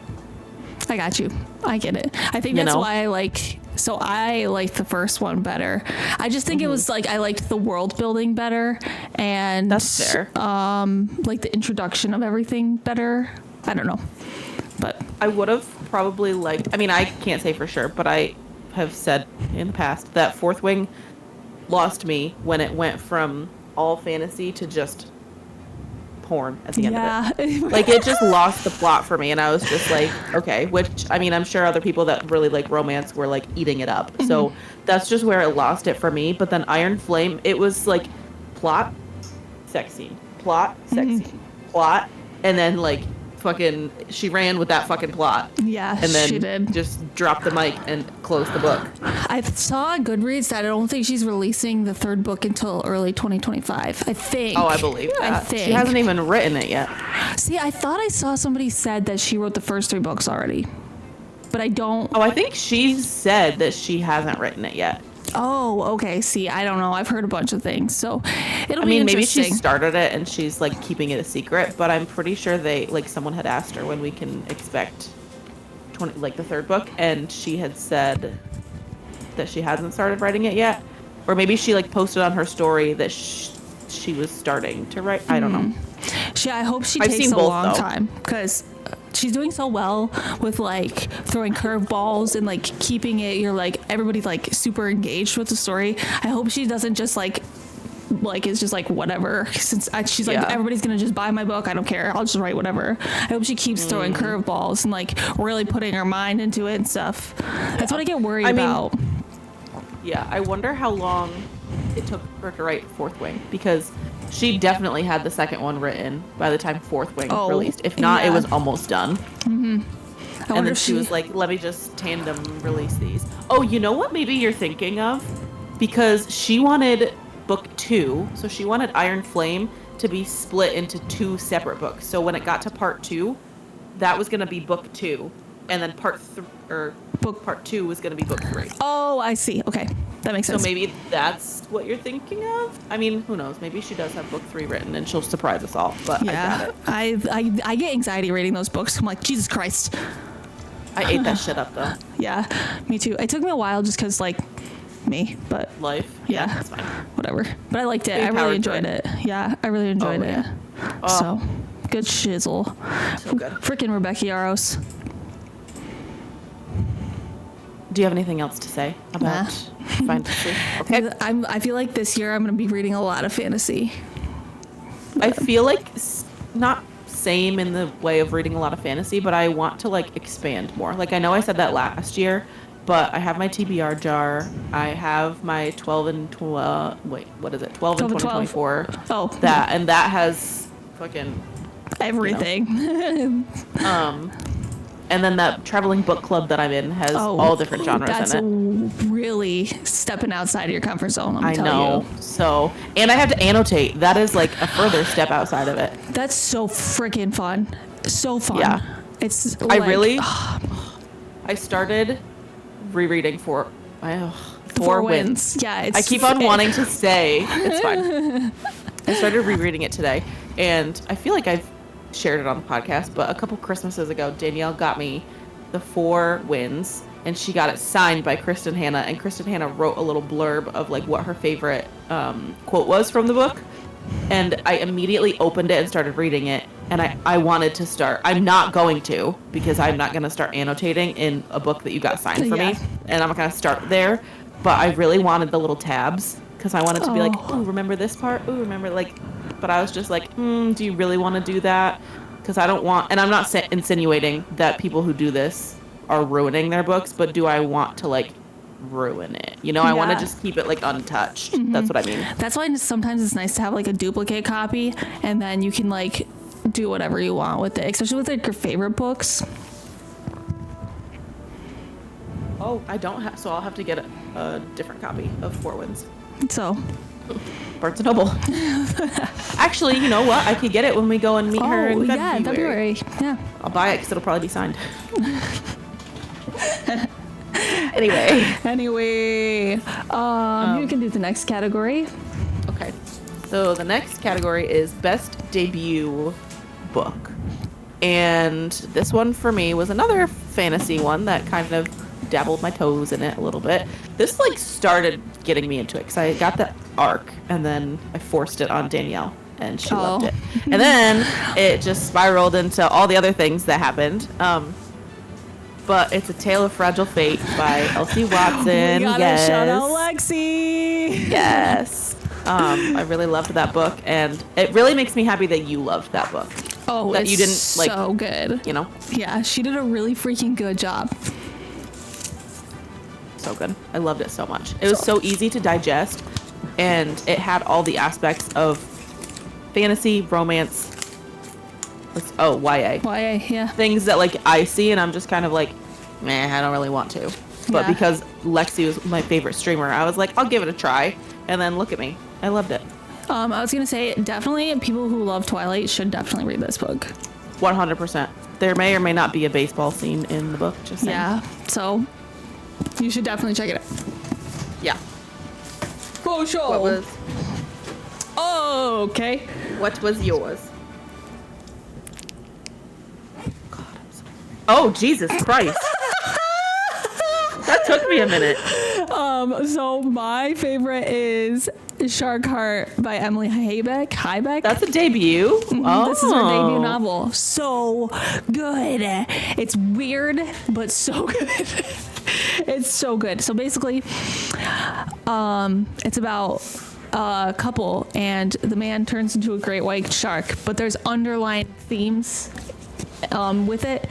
[SPEAKER 2] I got you. I get it. I think that's why I like the first one better. I just think it was like I liked the world building better, and
[SPEAKER 1] that's fair.
[SPEAKER 2] Like the introduction of everything better. I don't know, but
[SPEAKER 1] I would have probably liked. I mean, I can't say for sure, but I have said in the past that Fourth Wing lost me when it went from all fantasy to just porn at the end of it. Like it just lost the plot for me, and I was just like, okay, which I mean, I'm sure other people that really like romance were like eating it up. So that's just where it lost it for me. But then Iron Flame, it was like plot, sex scene, plot, sex scene, plot, and then like fucking she ran with that fucking plot.
[SPEAKER 2] Yeah,
[SPEAKER 1] and then
[SPEAKER 2] she did.
[SPEAKER 1] Just dropped the mic and closed the book.
[SPEAKER 2] I saw on Goodreads that I don't think she's releasing the third book until early 2025. I think.
[SPEAKER 1] Oh, I believe that.
[SPEAKER 2] I think.
[SPEAKER 1] She hasn't even written it yet.
[SPEAKER 2] See, I thought I saw somebody said that she wrote the first 3 books already, but I don't.
[SPEAKER 1] Oh, I think she said that she hasn't written it yet.
[SPEAKER 2] Oh, okay. See, I don't know. I've heard a bunch of things, so it'll be
[SPEAKER 1] maybe
[SPEAKER 2] interesting.
[SPEAKER 1] she started it and she's like keeping it a secret, but I'm pretty sure someone had asked her when we can expect the third book, and she had said that she hasn't started writing it yet, or maybe she like posted on her story that she was starting to write. I don't know.
[SPEAKER 2] I hope she
[SPEAKER 1] I've
[SPEAKER 2] takes
[SPEAKER 1] seen
[SPEAKER 2] a
[SPEAKER 1] both,
[SPEAKER 2] long
[SPEAKER 1] though.
[SPEAKER 2] time because she's doing so well with like throwing curveballs and like keeping it. You're like everybody like super engaged with the story. I hope she doesn't just like it's just like whatever. Since she's like everybody's gonna just buy my book. I don't care. I'll just write whatever. I hope she keeps throwing curveballs and like really putting her mind into it and stuff. That's what I get worried about.
[SPEAKER 1] Yeah, I wonder how long it took her to write Fourth Wing, because she definitely had the second one written by the time Fourth Wing released. If not, it was almost done.
[SPEAKER 2] And
[SPEAKER 1] then she was like, let me just tandem release these. Oh, you know what maybe you're thinking of? Because she wanted book 2, so she wanted Iron Flame to be split into 2 separate books. So when it got to part 2, that was going to be book 2. And then part 2 was going to be book 3.
[SPEAKER 2] Oh, I see. Okay. That makes sense.
[SPEAKER 1] So maybe that's what you're thinking of? I mean, who knows? Maybe she does have book 3 written and she'll surprise us all. But I doubt it.
[SPEAKER 2] I get anxiety reading those books. I'm like, Jesus Christ.
[SPEAKER 1] I ate that shit up, though.
[SPEAKER 2] Yeah, me too. It took me a while just because, like, me, but...
[SPEAKER 1] Life?
[SPEAKER 2] Yeah.
[SPEAKER 1] That's fine.
[SPEAKER 2] Whatever. But I liked it. I really enjoyed it. Yeah, I really enjoyed it.
[SPEAKER 1] Oh.
[SPEAKER 2] So, good shizzle.
[SPEAKER 1] So good.
[SPEAKER 2] Freaking Rebecca Yarros.
[SPEAKER 1] Do you have anything else to say about fantasy? Okay.
[SPEAKER 2] I feel like this year I'm going to be reading a lot of fantasy.
[SPEAKER 1] I feel like not same in the way of reading a lot of fantasy, but I want to like expand more. Like I know I said that last year, but I have my TBR jar. I have my 12 and 12. Wait, what is it? 12 and 2024.
[SPEAKER 2] Oh,
[SPEAKER 1] that has fucking
[SPEAKER 2] everything.
[SPEAKER 1] You know. And then that traveling book club that I'm in has all different genres in it.
[SPEAKER 2] That's really stepping outside of your comfort zone.
[SPEAKER 1] I know. So, and I have to annotate. That is like a further step outside of it.
[SPEAKER 2] That's so freaking fun. So fun.
[SPEAKER 1] Yeah.
[SPEAKER 2] It's like,
[SPEAKER 1] I started rereading Four Winds.
[SPEAKER 2] Yeah.
[SPEAKER 1] I keep on wanting to say it's fine. I started rereading it today, and I feel like I've shared it on the podcast, but a couple Christmases ago, Danielle got me The Four Winds, and she got it signed by Kristen Hanna, and Kristen Hanna wrote a little blurb of like what her favorite quote was from the book, and I immediately opened it and started reading it, and I wanted to start. I'm not going to, because I'm not going to start annotating in a book that you got signed for me, and I'm not going to start there, but I really wanted the little tabs, because I wanted to be like, oh, remember this part? Oh, remember, like, but I was just like, do you really want to do that? Because I don't want, and I'm not insinuating that people who do this are ruining their books, but do I want to, like, ruin it? You know, I want to just keep it, like, untouched. That's what I mean.
[SPEAKER 2] That's why sometimes it's nice to have, like, a duplicate copy, and then you can, like, do whatever you want with it, especially with, like, your favorite books.
[SPEAKER 1] Oh, I don't have, so I'll have to get a different copy of Four Winds.
[SPEAKER 2] So...
[SPEAKER 1] Barnes & Noble. Actually, you know what? I could get it when we go and meet her in February.
[SPEAKER 2] Yeah, in February. Yeah.
[SPEAKER 1] I'll buy it because it'll probably be signed. Anyway.
[SPEAKER 2] You can do the next category.
[SPEAKER 1] Okay. So the next category is Best Debut Book. And this one for me was another fantasy one that kind of dabbled my toes in it a little bit. This like started getting me into it because I got the arc and then I forced it on Danielle and she loved it. And then it just spiraled into all the other things that happened. But it's A Tale of Fragile Fate by Elsie Watson.
[SPEAKER 2] We gotta shout out Lexi.
[SPEAKER 1] Yes. I really loved that book, and it really makes me happy that you loved that book.
[SPEAKER 2] Oh,
[SPEAKER 1] that
[SPEAKER 2] it's
[SPEAKER 1] you didn't like.
[SPEAKER 2] So good.
[SPEAKER 1] You know.
[SPEAKER 2] Yeah, she did a really freaking good job.
[SPEAKER 1] So good. I loved it so much. It was so easy to digest, and it had all the aspects of fantasy, romance. YA.
[SPEAKER 2] YA, yeah.
[SPEAKER 1] Things that like I see, and I'm just kind of like, I don't really want to. But because Lexi was my favorite streamer, I was like, I'll give it a try. And then look at me. I loved it.
[SPEAKER 2] I was going to say, definitely people who love Twilight should definitely read this book.
[SPEAKER 1] 100%. There may or may not be a baseball scene in the book, just saying.
[SPEAKER 2] Yeah, so you should definitely check it out.
[SPEAKER 1] Yeah.
[SPEAKER 2] For sure.
[SPEAKER 1] What was...
[SPEAKER 2] Oh, okay.
[SPEAKER 1] What was yours? God, I'm so... Oh, Jesus Christ. That took me a minute.
[SPEAKER 2] So my favorite is Shark Heart by Emily Heibeck.
[SPEAKER 1] That's a debut? Oh.
[SPEAKER 2] This is her debut novel. So good. It's weird, but so good. It's so good. So basically, it's about a couple, and the man turns into a great white shark, but there's underlying themes with it.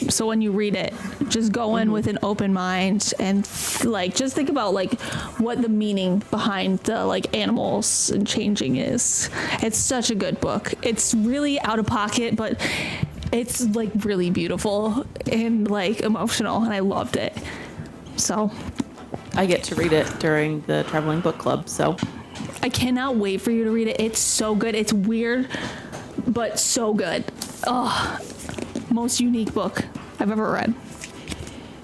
[SPEAKER 2] So when you read it, just go in with an open mind and like just think about like what the meaning behind the like animals and changing is. It's such a good book. It's really out of pocket, but it's like really beautiful and like emotional, and I loved it. So
[SPEAKER 1] I get to read it during the traveling book club, so
[SPEAKER 2] I cannot wait for you to read it. It's so good. It's weird, but so good. Oh, most unique book I've ever read.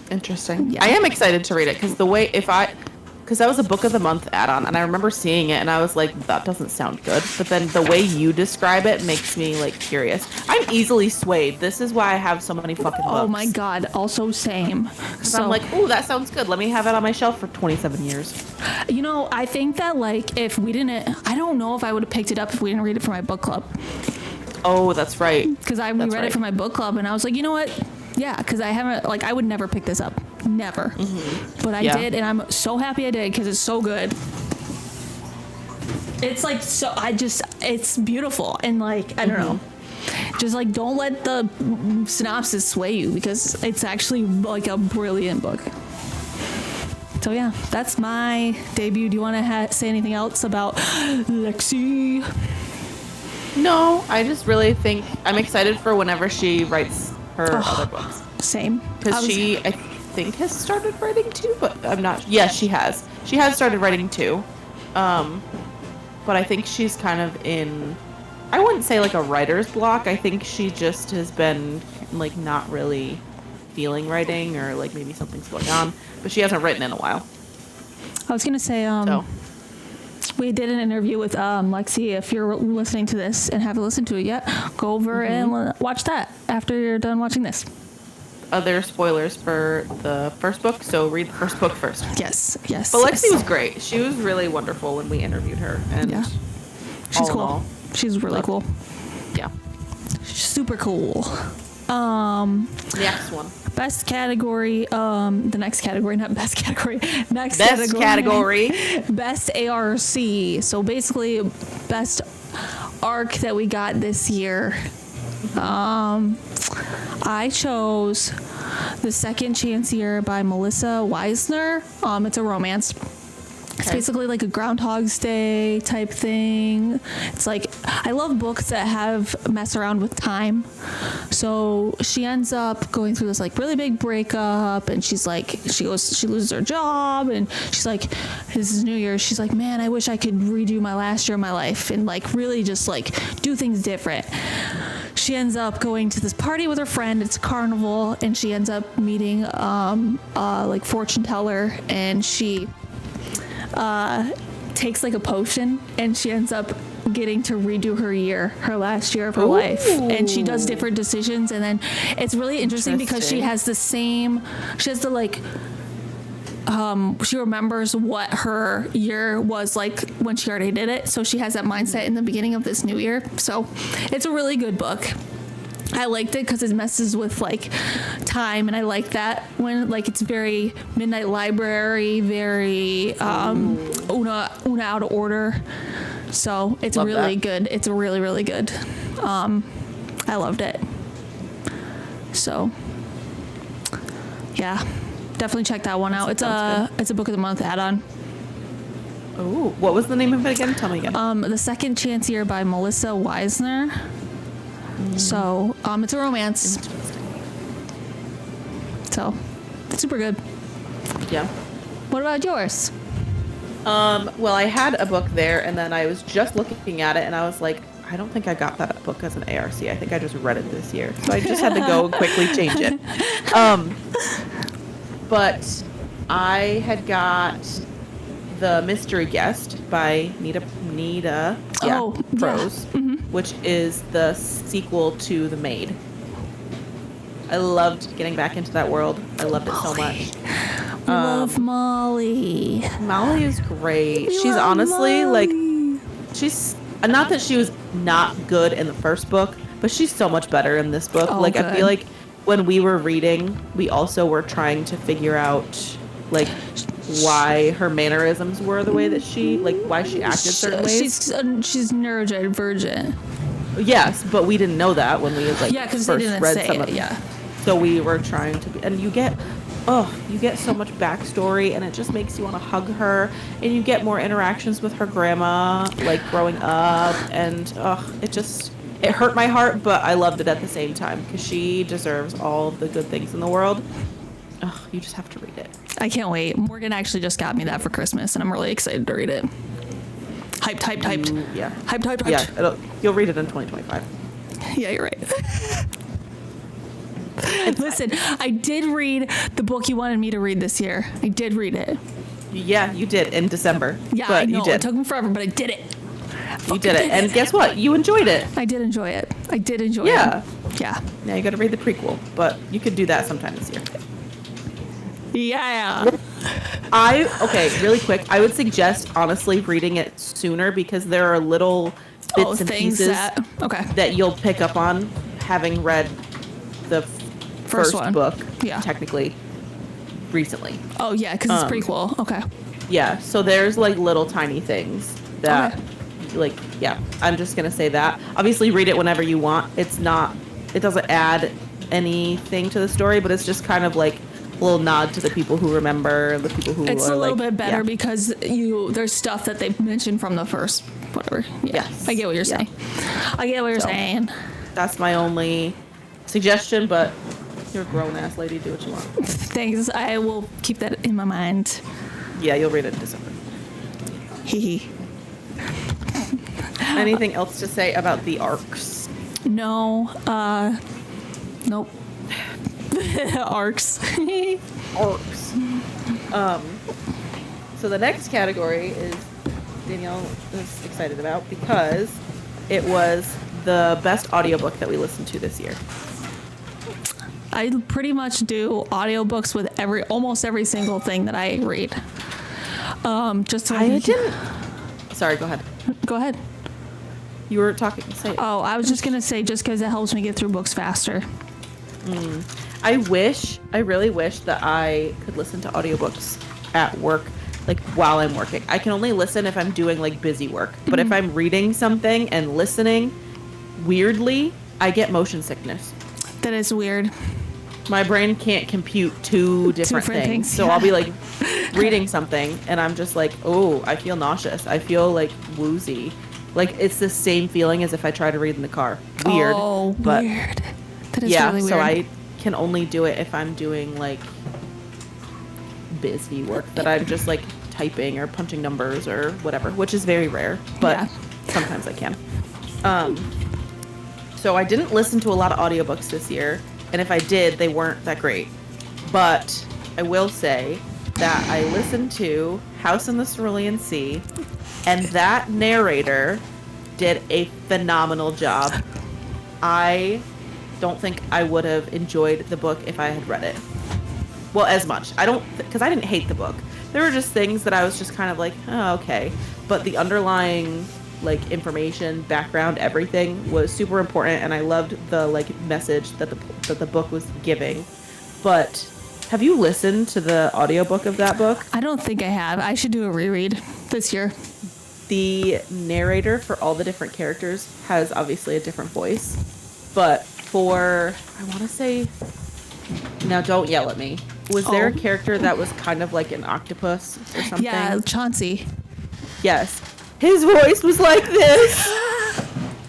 [SPEAKER 1] Interesting. Yeah. I am excited to read it because because that was a book of the month add-on, and I remember seeing it and I was like, that doesn't sound good. But then the way you describe it makes me like curious. I'm easily swayed. This is why I have so many fucking books.
[SPEAKER 2] Oh my God. Also same.
[SPEAKER 1] So I'm like, oh, that sounds good. Let me have it on my shelf for 27 years.
[SPEAKER 2] You know, I think that like if we didn't, I don't know if I would have picked it up if we didn't read it for my book club.
[SPEAKER 1] Oh, that's right.
[SPEAKER 2] Because I read it for my book club, and I was like, you know what? Yeah, because I haven't, like, I would never pick this up. Never. Mm-hmm. But I did, and I'm so happy I did because it's so good. It's like, it's beautiful. And, like, I don't know. Just, like, don't let the synopsis sway you because it's actually, like, a brilliant book. So, yeah, that's my debut. Do you want to say anything else about Lexi?
[SPEAKER 1] No, I just really think I'm excited for whenever she writes her other books.
[SPEAKER 2] Same.
[SPEAKER 1] Because I think, has started writing too, but I'm not. Yes, she has. She has started writing too. But I think she's kind of in, I wouldn't say like a writer's block. I think she just has been like not really feeling writing, or like maybe something's going on. But she hasn't written in a while.
[SPEAKER 2] I was going to say, We did an interview with Lexi. If you're listening to this and haven't listened to it yet, go over and watch that after you're done watching this.
[SPEAKER 1] Other spoilers for the first book, so read the first book first.
[SPEAKER 2] Yes, yes.
[SPEAKER 1] But Lexi
[SPEAKER 2] yes.
[SPEAKER 1] was great. She was really wonderful when we interviewed her. And
[SPEAKER 2] Yeah. She's
[SPEAKER 1] all in
[SPEAKER 2] cool.
[SPEAKER 1] all,
[SPEAKER 2] She's really cool.
[SPEAKER 1] yeah.
[SPEAKER 2] Super cool.
[SPEAKER 1] Next one.
[SPEAKER 2] Best category, the next category, not best category. Next
[SPEAKER 1] Best category.
[SPEAKER 2] Best ARC. So basically, best arc that we got this year. I chose The Second Chance Year by Melissa Weisner. It's a romance. It's basically like a Groundhog's Day type thing. It's like, I love books that have mess around with time. So she ends up going through this like really big breakup, and she loses her job, and she's like, this is New Year's. She's like, man, I wish I could redo my last year of my life and like really just like do things different. She ends up going to this party with her friend. It's a carnival, and she ends up meeting like fortune teller, and she takes like a potion, and she ends up getting to redo her last year of her life, and she does different decisions, and then it's really interesting because she has the like she remembers what her year was like when she already did it, so she has that mindset in the beginning of this new year. So it's a really good book. I liked it because it messes with like time, and I like that when like it's very Midnight Library, very Una Out of Order. So it's
[SPEAKER 1] Love
[SPEAKER 2] really
[SPEAKER 1] that.
[SPEAKER 2] good. It's really, really good. I loved it. So yeah, definitely check that one out. It's a book of the month add-on.
[SPEAKER 1] Oh, what was the name of it again? Tell me again.
[SPEAKER 2] The Second Chance Year by Melissa Weisner. So, it's a romance. So, it's super good.
[SPEAKER 1] Yeah.
[SPEAKER 2] What about yours?
[SPEAKER 1] Well, I had a book there, and then I was just looking at it, and I was like, I don't think I got that book as an ARC. I think I just read it this year. So I just had to go and quickly change it. But I had got The Mystery Guest by Nita Prose, which is the sequel to The Maid. I loved getting back into that world. I loved it so much.
[SPEAKER 2] We love Molly.
[SPEAKER 1] Molly is great.
[SPEAKER 2] We
[SPEAKER 1] She's
[SPEAKER 2] love
[SPEAKER 1] honestly like,
[SPEAKER 2] Molly.
[SPEAKER 1] she's not that she was not good in the first book, but she's so much better in this book.
[SPEAKER 2] Oh,
[SPEAKER 1] like,
[SPEAKER 2] good.
[SPEAKER 1] I feel like when we were reading, we also were trying to figure out like why her mannerisms were the way that she, like, why she acted certain ways.
[SPEAKER 2] She's neurodivergent.
[SPEAKER 1] Yes, but we didn't know that when we like
[SPEAKER 2] Yeah, because
[SPEAKER 1] first
[SPEAKER 2] they didn't
[SPEAKER 1] read
[SPEAKER 2] say
[SPEAKER 1] some
[SPEAKER 2] it.
[SPEAKER 1] of
[SPEAKER 2] Yeah.
[SPEAKER 1] So we were trying to be, and you get so much backstory, and it just makes you want to hug her, and you get more interactions with her grandma, like growing up, and it hurt my heart, but I loved it at the same time because she deserves all of the good things in the world. You just have to read it.
[SPEAKER 2] I can't wait. Morgan actually just got me that for Christmas, and I'm really excited to read it. Hyped.
[SPEAKER 1] Yeah.
[SPEAKER 2] Hyped.
[SPEAKER 1] Yeah, you'll read it in 2025.
[SPEAKER 2] Yeah, you're right. Listen, I did read the book you wanted me to read this year. I did read it.
[SPEAKER 1] Yeah, you did in December.
[SPEAKER 2] Yeah,
[SPEAKER 1] but
[SPEAKER 2] I know.
[SPEAKER 1] You did.
[SPEAKER 2] It took me forever, but I did it.
[SPEAKER 1] You did it. And guess what? You enjoyed it.
[SPEAKER 2] I did enjoy it.
[SPEAKER 1] Yeah.
[SPEAKER 2] Yeah.
[SPEAKER 1] Now you got to read the prequel, but you could do that sometime this year.
[SPEAKER 2] Yeah.
[SPEAKER 1] Really quick, I would suggest honestly reading it sooner because there are little bits and pieces that you'll pick up on having read the first book, technically, recently.
[SPEAKER 2] Oh, yeah, because it's prequel. Okay.
[SPEAKER 1] Yeah, so there's like little tiny things that, like, yeah, I'm just going to say that. Obviously, read it whenever you want. It doesn't add anything to the story, but it's just kind of like a little nod to the people who remember, the people who
[SPEAKER 2] it's
[SPEAKER 1] are
[SPEAKER 2] a little
[SPEAKER 1] like,
[SPEAKER 2] bit better because there's stuff that they've mentioned from the first, whatever. Yeah,
[SPEAKER 1] yes.
[SPEAKER 2] I get what you're saying. I get what you're saying.
[SPEAKER 1] That's my only suggestion, but you're a grown-ass lady. Do what you want.
[SPEAKER 2] Thanks. I will keep that in my mind.
[SPEAKER 1] Yeah, you'll read it in December.
[SPEAKER 2] Hee.
[SPEAKER 1] Anything else to say about the arcs?
[SPEAKER 2] No. Nope. Arcs.
[SPEAKER 1] Arcs. So the next category is Danielle is excited about because it was the best audiobook that we listened to this year.
[SPEAKER 2] I pretty much do audiobooks with almost every single thing that I read. Just so
[SPEAKER 1] I didn't. Sorry, go ahead.
[SPEAKER 2] Go ahead.
[SPEAKER 1] You were talking. Say it.
[SPEAKER 2] Oh, I was just gonna say just because it helps me get through books faster.
[SPEAKER 1] I really wish that I could listen to audiobooks at work, like while I'm working. I can only listen if I'm doing like busy work. But if I'm reading something and listening, weirdly, I get motion sickness.
[SPEAKER 2] That is weird.
[SPEAKER 1] My brain can't compute two different things. So I'll be like reading something and I'm just like, oh, I feel nauseous. I feel like woozy. Like it's the same feeling as if I try to read in the car. Weird.
[SPEAKER 2] Oh,
[SPEAKER 1] but
[SPEAKER 2] weird. That is
[SPEAKER 1] yeah,
[SPEAKER 2] really weird.
[SPEAKER 1] so I can only do it if I'm doing like busy work that I'm just like typing or punching numbers or whatever, which is very rare, but sometimes I can. So I didn't listen to a lot of audiobooks this year, and if I did, they weren't that great. But I will say that I listened to House in the Cerulean Sea, and that narrator did a phenomenal job. I don't think I would have enjoyed the book if I had read it. Well, as much. Because I didn't hate the book. There were just things that I was just kind of like, oh, okay. But the underlying like information, background, everything was super important, and I loved the like message that the book was giving. But have you listened to the audiobook of that book?
[SPEAKER 2] I don't think I have. I should do a reread this year.
[SPEAKER 1] The narrator for all the different characters has obviously a different voice, but for, I want to say, now don't yell at me, was there a character that was kind of like an octopus or something?
[SPEAKER 2] Yeah, Chauncey.
[SPEAKER 1] Yes. His voice was like this.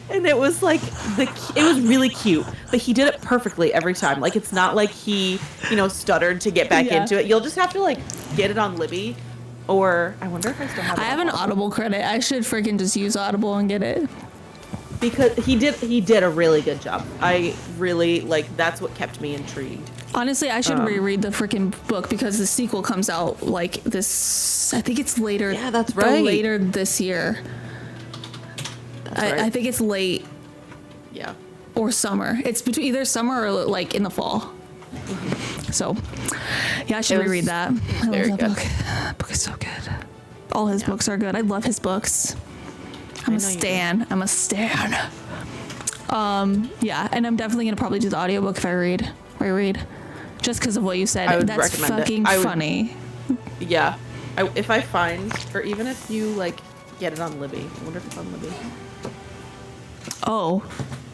[SPEAKER 1] And it was like, it was really cute, but he did it perfectly every time. Like, it's not like he, stuttered to get back into it. You'll just have to like get it on Libby, or I wonder if I still have it.
[SPEAKER 2] I have an Audible credit. I should freaking just use Audible and get it.
[SPEAKER 1] Because he did a really good job. I really, that's what kept me intrigued.
[SPEAKER 2] Honestly, I should reread the freaking book because the sequel comes out like this. I think it's later.
[SPEAKER 1] Yeah, that's right.
[SPEAKER 2] Later this year.
[SPEAKER 1] That's right.
[SPEAKER 2] I think it's late.
[SPEAKER 1] Yeah.
[SPEAKER 2] Or summer. It's between either summer or like in the fall. Mm-hmm. So, yeah, I should reread that. I love that book. That book is so good. All his books are good. I love his books. I'm a stan. Yeah, and I'm definitely gonna probably do the audiobook if I reread. Just because of what you said.
[SPEAKER 1] I would
[SPEAKER 2] That's
[SPEAKER 1] recommend
[SPEAKER 2] fucking funny.
[SPEAKER 1] Yeah. If I find, or even if you get it on Libby. I wonder if it's on Libby.
[SPEAKER 2] Oh,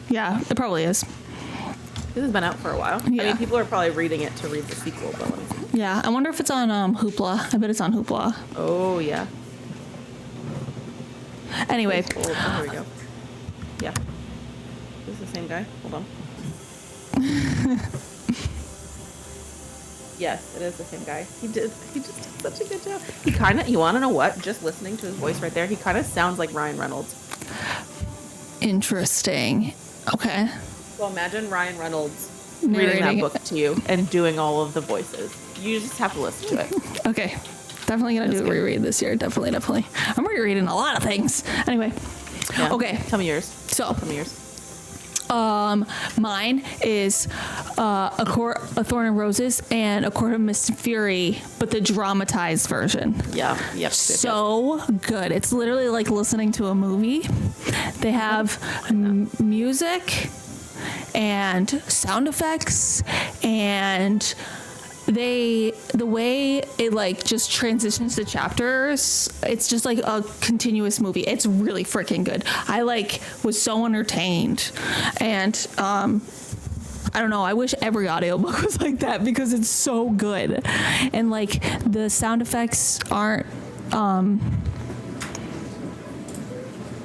[SPEAKER 2] yeah, it probably is.
[SPEAKER 1] This has been out for a while.
[SPEAKER 2] Yeah.
[SPEAKER 1] I mean, people are probably reading it to read the sequel, but let me see.
[SPEAKER 2] Yeah, I wonder if it's on Hoopla. I bet it's on Hoopla.
[SPEAKER 1] Oh, yeah.
[SPEAKER 2] Anyway.
[SPEAKER 1] Oh, here we go. Yeah. Is this the same guy? Hold on. Yes, it is the same guy. He just did such a good job. You want to know what? Just listening to his voice right there, he kind of sounds like Ryan Reynolds.
[SPEAKER 2] Interesting. Okay.
[SPEAKER 1] Well, imagine Ryan Reynolds
[SPEAKER 2] Narrating
[SPEAKER 1] reading that book to you and doing all of the voices. You just have to listen to it.
[SPEAKER 2] Okay. Definitely gonna do a reread this year. Definitely. I'm rereading a lot of things. Anyway.
[SPEAKER 1] Yeah.
[SPEAKER 2] Okay.
[SPEAKER 1] Tell me yours.
[SPEAKER 2] So.
[SPEAKER 1] Tell me yours.
[SPEAKER 2] Mine is a Thorn and Roses and A Court of Mist and Fury, but the dramatized version.
[SPEAKER 1] Yeah. Yep.
[SPEAKER 2] So good. It's literally like listening to a movie. They have music and sound effects, and the way it just transitions to chapters, it's just like a continuous movie. It's really freaking good. I was so entertained, and I don't know, I wish every audiobook was like that because it's so good. And the sound effects aren't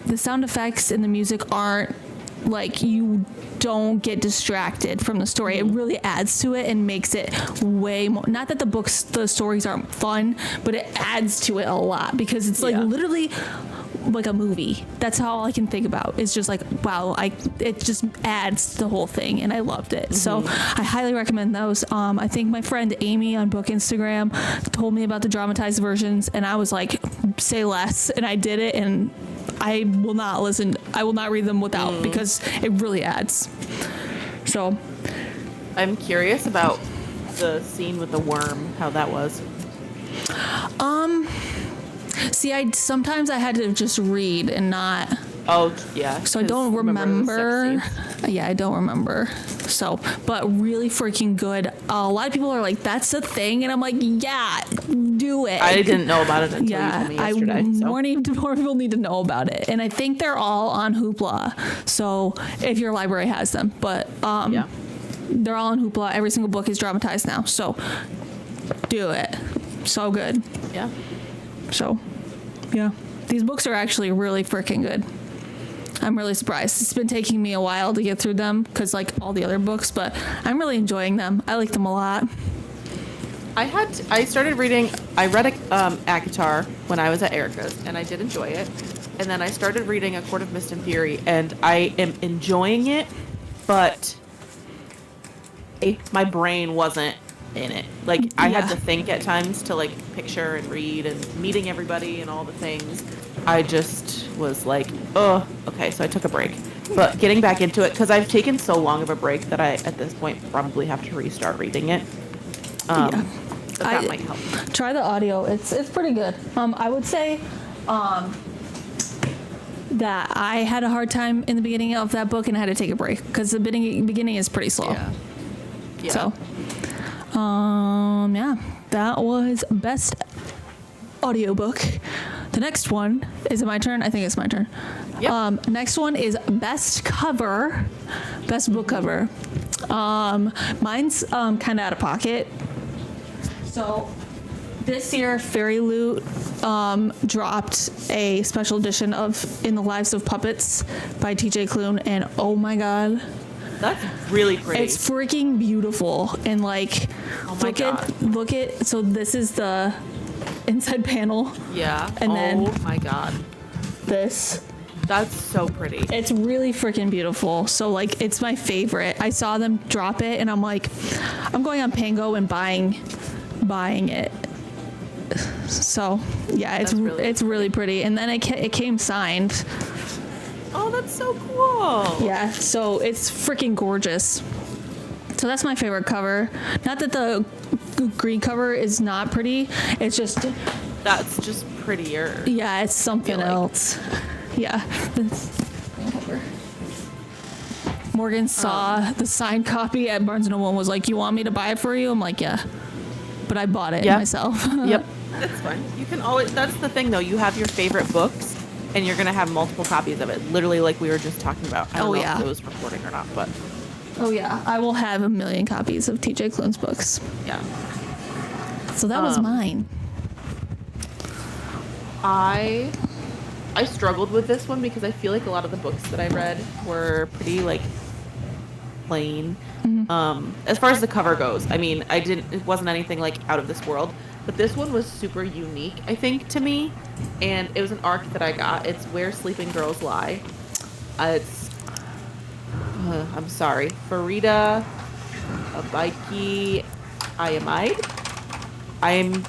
[SPEAKER 2] the sound effects and the music aren't you don't get distracted from the story. It really adds to it and makes it way more, not that the stories aren't fun, but it adds to it a lot because it's literally like a movie. That's all I can think about. It's just like, wow, it just adds to the whole thing, and I loved it. So I highly recommend those. I think my friend Amy on Book Instagram told me about the dramatized versions, and I was like, say less, and I did it, and I will not read them without because it really adds. So
[SPEAKER 1] I'm curious about the scene with the worm, how that was.
[SPEAKER 2] See, sometimes I had to just read and not.
[SPEAKER 1] Oh, yeah.
[SPEAKER 2] So I don't remember. Yeah, I don't remember. So, but really freaking good. A lot of people are like, that's a thing. And I'm like, yeah, do it.
[SPEAKER 1] I didn't know about it until you told me yesterday.
[SPEAKER 2] More people need to know about it. And I think they're all on Hoopla. So if your library has them. But they're all on Hoopla. Every single book is dramatized now. So do it. So good.
[SPEAKER 1] Yeah.
[SPEAKER 2] So, yeah. These books are actually really freaking good. I'm really surprised. It's been taking me a while to get through them because like all the other books, but I'm really enjoying them. I like them a lot.
[SPEAKER 1] I read ACOTAR when I was at Erica's, and I did enjoy it. And then I started reading A Court of Mist and Fury, and I am enjoying it, but my brain wasn't in it. Like, I had to think at times to like picture and read and meeting everybody and all the things. I just was like, oh, okay, so I took a break. But getting back into it, because I've taken so long of a break that I, at this point, probably have to restart reading it. But that might help.
[SPEAKER 2] Try the audio. It's pretty good. I would say that I had a hard time in the beginning of that book and I had to take a break because the beginning is pretty slow.
[SPEAKER 1] Yeah.
[SPEAKER 2] So, that was best audiobook. The next one, is it my turn? I think it's my turn. Yep. Next one is best cover, best book cover. Mine's kind of out of pocket. So this year, Fairy Loot dropped a special edition of In the Lives of Puppets by TJ Klune, and oh my god.
[SPEAKER 1] That's really pretty.
[SPEAKER 2] It's freaking beautiful. And like, look at, so this is the inside panel.
[SPEAKER 1] Yeah.
[SPEAKER 2] And then
[SPEAKER 1] my god.
[SPEAKER 2] This.
[SPEAKER 1] That's so pretty.
[SPEAKER 2] It's really freaking beautiful. So like, it's my favorite. I saw them drop it and I'm like, I'm going on Pango and buying it. So yeah, it's really pretty. And then it came signed.
[SPEAKER 1] Oh, that's so cool.
[SPEAKER 2] Yeah, so it's freaking gorgeous. So that's my favorite cover. Not that the green cover is not pretty. It's just...
[SPEAKER 1] That's just prettier.
[SPEAKER 2] Yeah, it's something else. Yeah. This cover. Morgan saw the signed copy at Barnes & Noble and was like, you want me to buy it for you? I'm like, yeah. But I bought it myself.
[SPEAKER 1] Yep. That's fine. You can always... That's the thing, though. You have your favorite books. And you're going to have multiple copies of it. Literally like we were just talking about. I don't know if it was recording or not, but...
[SPEAKER 2] Oh, yeah. I will have 1 million copies of TJ Klune's books.
[SPEAKER 1] Yeah.
[SPEAKER 2] So that was mine.
[SPEAKER 1] I struggled with this one because I feel like a lot of the books that I read were pretty, like, plain. Mm-hmm. As far as the cover goes, I mean, it wasn't anything, like, out of this world. But this one was super unique, I think, to me. And it was an arc that I got. It's Where Sleeping Girls Lie. I'm sorry. Farida Abaiki Ayamide? I'm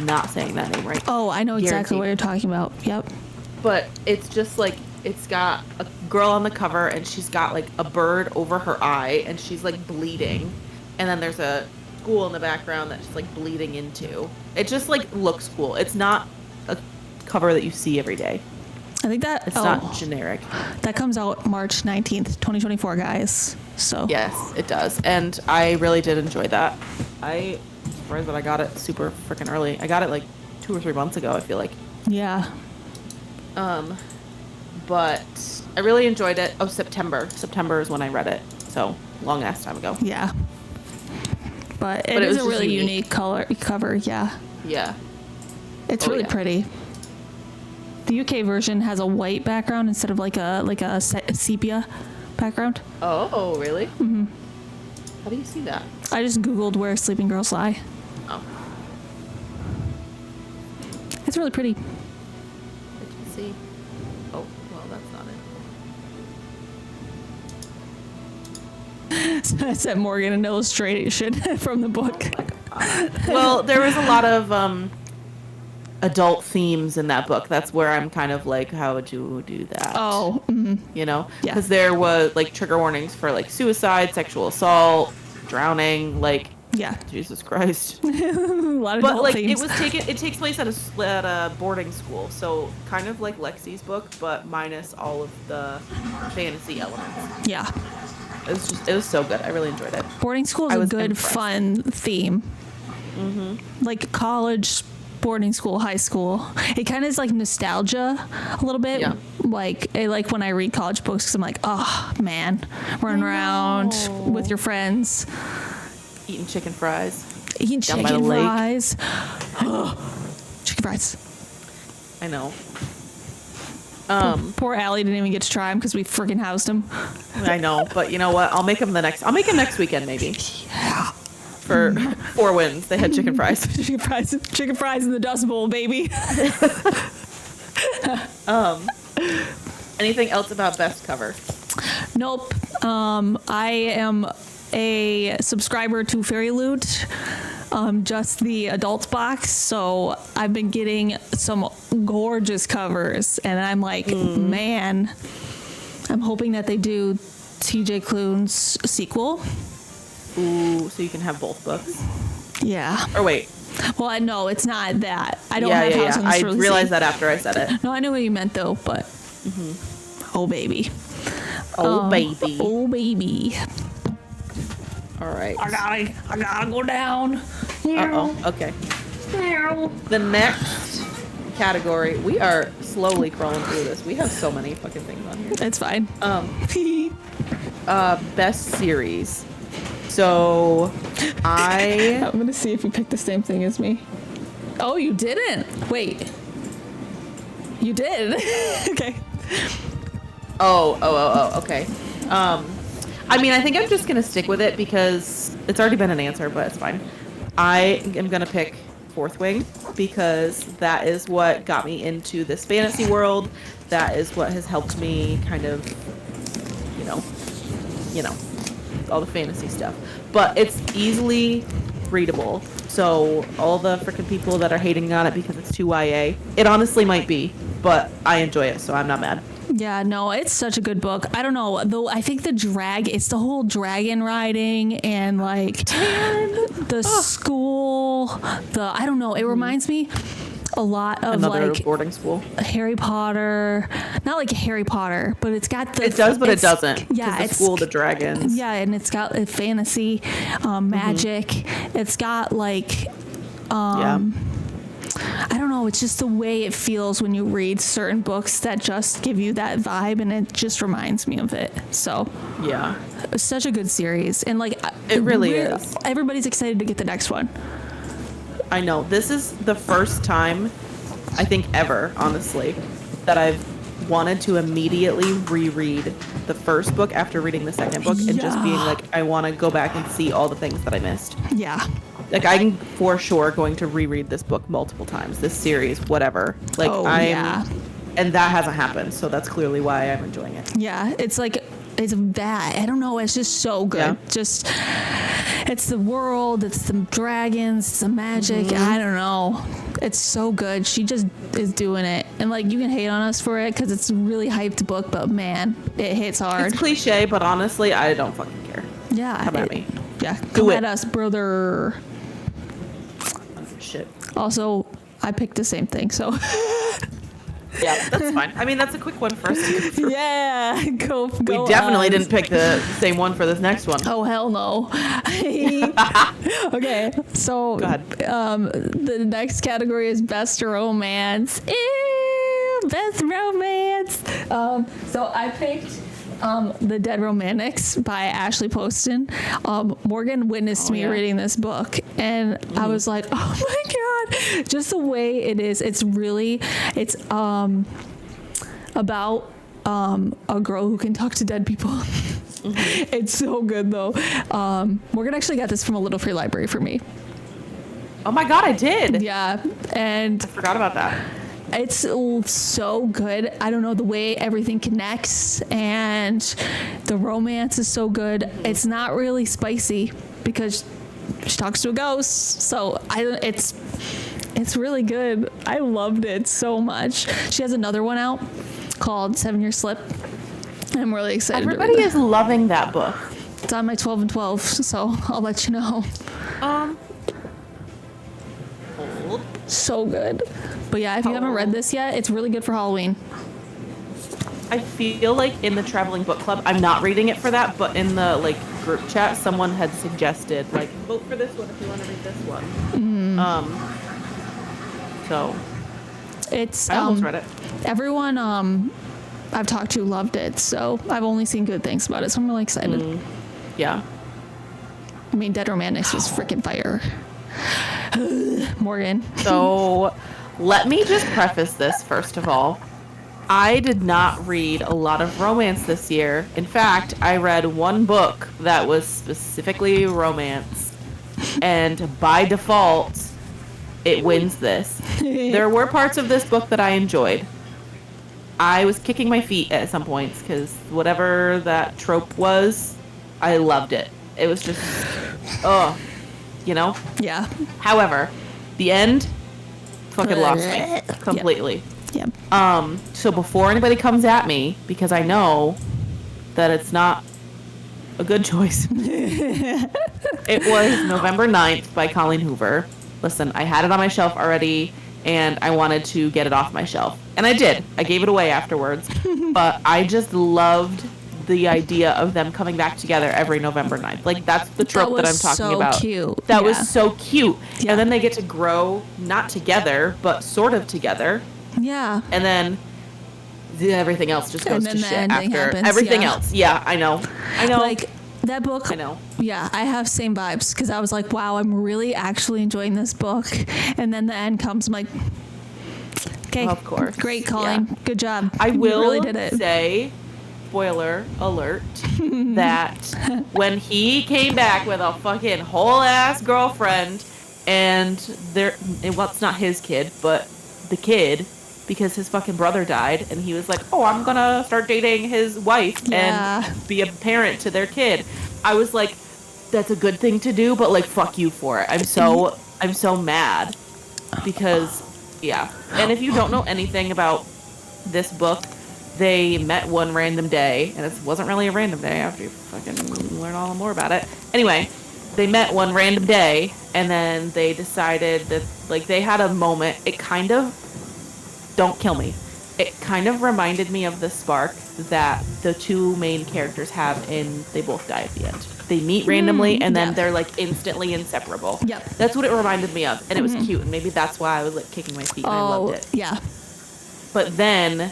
[SPEAKER 1] not saying that name right.
[SPEAKER 2] Oh, I know exactly what you're talking about. Yep.
[SPEAKER 1] But it's just like, it's got a girl on the cover and she's got like a bird over her eye and she's like bleeding. And then there's a school in the background that she's like bleeding into. It just like looks cool. It's not a cover that you see every day.
[SPEAKER 2] I think that
[SPEAKER 1] it's not generic.
[SPEAKER 2] That comes out March 19th, 2024, guys. So
[SPEAKER 1] yes, it does. And I really did enjoy that. I was surprised that I got it super freaking early. I got it like 2 or 3 months ago, I feel like.
[SPEAKER 2] Yeah.
[SPEAKER 1] But I really enjoyed it. Oh, September. September is when I read it. So long ass time ago.
[SPEAKER 2] Yeah. But it is a really unique cover, yeah.
[SPEAKER 1] Yeah.
[SPEAKER 2] It's really pretty. The UK version has a white background instead of like a sepia background.
[SPEAKER 1] Oh, really?
[SPEAKER 2] Mm-hmm.
[SPEAKER 1] How do you see that?
[SPEAKER 2] I just Googled Where Sleeping Girls Lie.
[SPEAKER 1] Oh.
[SPEAKER 2] It's really pretty.
[SPEAKER 1] I can see. that's not it.
[SPEAKER 2] So I sent Morgan an illustration from the book.
[SPEAKER 1] Well, there was a lot of adult themes in that book. That's where I'm kind of like, how would you do that?
[SPEAKER 2] Oh,
[SPEAKER 1] You know?
[SPEAKER 2] Yeah.
[SPEAKER 1] Because there was like trigger warnings for like suicide, sexual assault, drowning, like
[SPEAKER 2] yeah.
[SPEAKER 1] Jesus Christ.
[SPEAKER 2] A lot of
[SPEAKER 1] But
[SPEAKER 2] adult
[SPEAKER 1] like
[SPEAKER 2] themes.
[SPEAKER 1] it takes place at a boarding school, so kind of like Lexi's book, but minus all of the fantasy elements.
[SPEAKER 2] Yeah.
[SPEAKER 1] It was so good. I really enjoyed it.
[SPEAKER 2] Boarding school is
[SPEAKER 1] I
[SPEAKER 2] a
[SPEAKER 1] was
[SPEAKER 2] good,
[SPEAKER 1] impressed.
[SPEAKER 2] fun theme. Like college, boarding school, high school. It kind of is like nostalgia a little bit.
[SPEAKER 1] Yeah.
[SPEAKER 2] Like I like when I read college books because I'm like, oh man, running around with your friends,
[SPEAKER 1] Eating chicken fries.
[SPEAKER 2] eating
[SPEAKER 1] Down by
[SPEAKER 2] chicken
[SPEAKER 1] the lake.
[SPEAKER 2] fries. Chicken fries.
[SPEAKER 1] I know.
[SPEAKER 2] Poor Allie didn't even get to try them because we freaking housed him.
[SPEAKER 1] I know, but you know what? I'll make them next weekend maybe.
[SPEAKER 2] Yeah.
[SPEAKER 1] For 4 wins. They had chicken fries.
[SPEAKER 2] Chicken fries in the Dust Bowl, baby.
[SPEAKER 1] Anything else about best cover?
[SPEAKER 2] Nope. I am a subscriber to Fairy Loot, just the adults box. So I've been getting some gorgeous covers, and I'm like, man, I'm hoping that they do TJ Klune's sequel.
[SPEAKER 1] Ooh, so you can have both books.
[SPEAKER 2] Yeah.
[SPEAKER 1] Or wait.
[SPEAKER 2] Well, no, it's not that. I don't
[SPEAKER 1] Yeah,
[SPEAKER 2] have
[SPEAKER 1] yeah,
[SPEAKER 2] House on
[SPEAKER 1] yeah.
[SPEAKER 2] the
[SPEAKER 1] I
[SPEAKER 2] Cerulean
[SPEAKER 1] realized
[SPEAKER 2] Sea.
[SPEAKER 1] that after I said it.
[SPEAKER 2] No, I knew what you meant though, but oh baby,
[SPEAKER 1] Oh, baby.
[SPEAKER 2] oh baby.
[SPEAKER 1] All right.
[SPEAKER 2] I gotta go down.
[SPEAKER 1] Uh-oh. Okay. The next category, we are slowly crawling through this. We have so many fucking things on here.
[SPEAKER 2] It's fine.
[SPEAKER 1] Best series. So,
[SPEAKER 2] I'm gonna see if you picked the same thing as me. Oh, you didn't. Wait. You did. Okay.
[SPEAKER 1] Okay. I mean, I think I'm just gonna stick with it because it's already been an answer, but it's fine. I am gonna pick Fourth Wing because that is what got me into this fantasy world. That is what has helped me kind of, you know, all the fantasy stuff. But it's easily readable. So all the freaking people that are hating on it because it's too YA, it honestly might be, but I enjoy it, so I'm not mad.
[SPEAKER 2] Yeah, no, it's such a good book. I don't know, though. I think it's the whole dragon riding and like the school. I don't know. It reminds me a lot of
[SPEAKER 1] Another
[SPEAKER 2] like
[SPEAKER 1] boarding school.
[SPEAKER 2] Harry Potter. Not like Harry Potter, but it's got the.
[SPEAKER 1] It does, but it doesn't.
[SPEAKER 2] Yeah,
[SPEAKER 1] 'Cause the school of the dragons.
[SPEAKER 2] Yeah, and it's got fantasy, magic. It's got like.
[SPEAKER 1] Yeah.
[SPEAKER 2] I don't know. It's just the way it feels when you read certain books that just give you that vibe, and it just reminds me of it. So,
[SPEAKER 1] Yeah.
[SPEAKER 2] it's such a good series, and like
[SPEAKER 1] It really is.
[SPEAKER 2] Everybody's excited to get the next one.
[SPEAKER 1] I know. This is the first time, I think ever, honestly, that I've wanted to immediately reread the first book after reading the second book and just being like, I want to go back and see all the things that I missed.
[SPEAKER 2] Yeah.
[SPEAKER 1] Like, I'm for sure going to reread this book multiple times, this series, whatever. Like,
[SPEAKER 2] yeah.
[SPEAKER 1] And that hasn't happened, so that's clearly why I'm enjoying it.
[SPEAKER 2] Yeah, it's like it's that. I don't know. It's just so good.
[SPEAKER 1] Yeah.
[SPEAKER 2] Just it's the world. It's the dragons. It's the magic. I don't know. It's so good. She just is doing it, and like you can hate on us for it because it's a really hyped book, but man, it hits hard.
[SPEAKER 1] It's cliche, but honestly, I don't fucking care.
[SPEAKER 2] Yeah.
[SPEAKER 1] Come at me.
[SPEAKER 2] Yeah.
[SPEAKER 1] Do
[SPEAKER 2] Come
[SPEAKER 1] it.
[SPEAKER 2] at us, brother.
[SPEAKER 1] Shit.
[SPEAKER 2] Also, I picked the same thing, so
[SPEAKER 1] Yeah, that's fine. I mean, that's a quick one for us to go through.
[SPEAKER 2] yeah, go.
[SPEAKER 1] We definitely didn't pick the same one for this next one.
[SPEAKER 2] Oh hell no. Okay, so
[SPEAKER 1] Go ahead.
[SPEAKER 2] The next category is best romance. Ew, best romance. So I picked The Dead Romantics by Ashley Poston. Morgan witnessed me reading this book, and I was like, oh my god, just the way it is. It's about a girl who can talk to dead people. It's so good though. Morgan actually got this from a Little Free Library for me.
[SPEAKER 1] Oh my god, I did.
[SPEAKER 2] Yeah, and
[SPEAKER 1] I forgot about that.
[SPEAKER 2] it's so good. I don't know, the way everything connects and the romance is so good. It's not really spicy because she talks to a ghost, so it's really good. I loved it so much. She has another one out called 7 Year Slip. I'm really excited.
[SPEAKER 1] Everybody is loving that book.
[SPEAKER 2] It's on my 12 and 12, so I'll let you know.
[SPEAKER 1] Hold.
[SPEAKER 2] So good. But yeah, if you haven't read this yet, it's really good for Halloween.
[SPEAKER 1] I feel like in the traveling book club, I'm not reading it for that, but in the like group chat, someone had suggested like vote for this one if you want to read this one. So
[SPEAKER 2] It's
[SPEAKER 1] I almost read it.
[SPEAKER 2] everyone I've talked to loved it, so I've only seen good things about it, so I'm really excited.
[SPEAKER 1] Yeah.
[SPEAKER 2] I mean, Dead Romantics was freaking fire. Morgan.
[SPEAKER 1] So let me just preface this first of all. I did not read a lot of romance this year. In fact, I read one book that was specifically romance. And by default, it wins this. There were parts of this book that I enjoyed. I was kicking my feet at some points because whatever that trope was, I loved it. It was just, you know?
[SPEAKER 2] Yeah.
[SPEAKER 1] However, the end fucking lost me completely.
[SPEAKER 2] Yeah.
[SPEAKER 1] So before anybody comes at me, because I know that it's not a good choice, it was November 9th by Colleen Hoover. Listen, I had it on my shelf already, and I wanted to get it off my shelf. And I did. I gave it away afterwards. But I just loved the idea of them coming back together every November 9th. Like, that's the trope that I'm talking about.
[SPEAKER 2] Cute.
[SPEAKER 1] That was so cute.
[SPEAKER 2] Yeah.
[SPEAKER 1] And then they get to grow, not together, but sort of together.
[SPEAKER 2] Yeah.
[SPEAKER 1] And then everything else just goes to
[SPEAKER 2] the
[SPEAKER 1] shit
[SPEAKER 2] ending
[SPEAKER 1] after
[SPEAKER 2] happens,
[SPEAKER 1] everything
[SPEAKER 2] yeah.
[SPEAKER 1] else. Yeah, I know.
[SPEAKER 2] Like, that book,
[SPEAKER 1] I know.
[SPEAKER 2] yeah, I have same vibes because I was like, wow, I'm really actually enjoying this book. And then the end comes, I'm like, okay,
[SPEAKER 1] Of course.
[SPEAKER 2] great, Colleen.
[SPEAKER 1] Yeah.
[SPEAKER 2] Good job.
[SPEAKER 1] I
[SPEAKER 2] You
[SPEAKER 1] will
[SPEAKER 2] really did it.
[SPEAKER 1] say, spoiler alert, that when he came back with a fucking whole ass girlfriend, and it's not his kid, but the kid, because his fucking brother died, and he was like, oh, I'm gonna start dating his wife and be a parent to their kid. I was like, that's a good thing to do, but like, fuck you for it. I'm so mad because, yeah. And if you don't know anything about this book, they met one random day, and it wasn't really a random day after you fucking learn all more about it. Anyway, they met one random day, and then they decided that, like, they had a moment. It kind of, don't kill me, it kind of reminded me of the spark that the two main characters have in They Both Die at the End. They meet randomly, and then they're, like, instantly inseparable.
[SPEAKER 2] Yep.
[SPEAKER 1] That's what it reminded me of, and it was cute, and maybe that's why I was, like, kicking my feet, and I loved it.
[SPEAKER 2] Yeah.
[SPEAKER 1] But then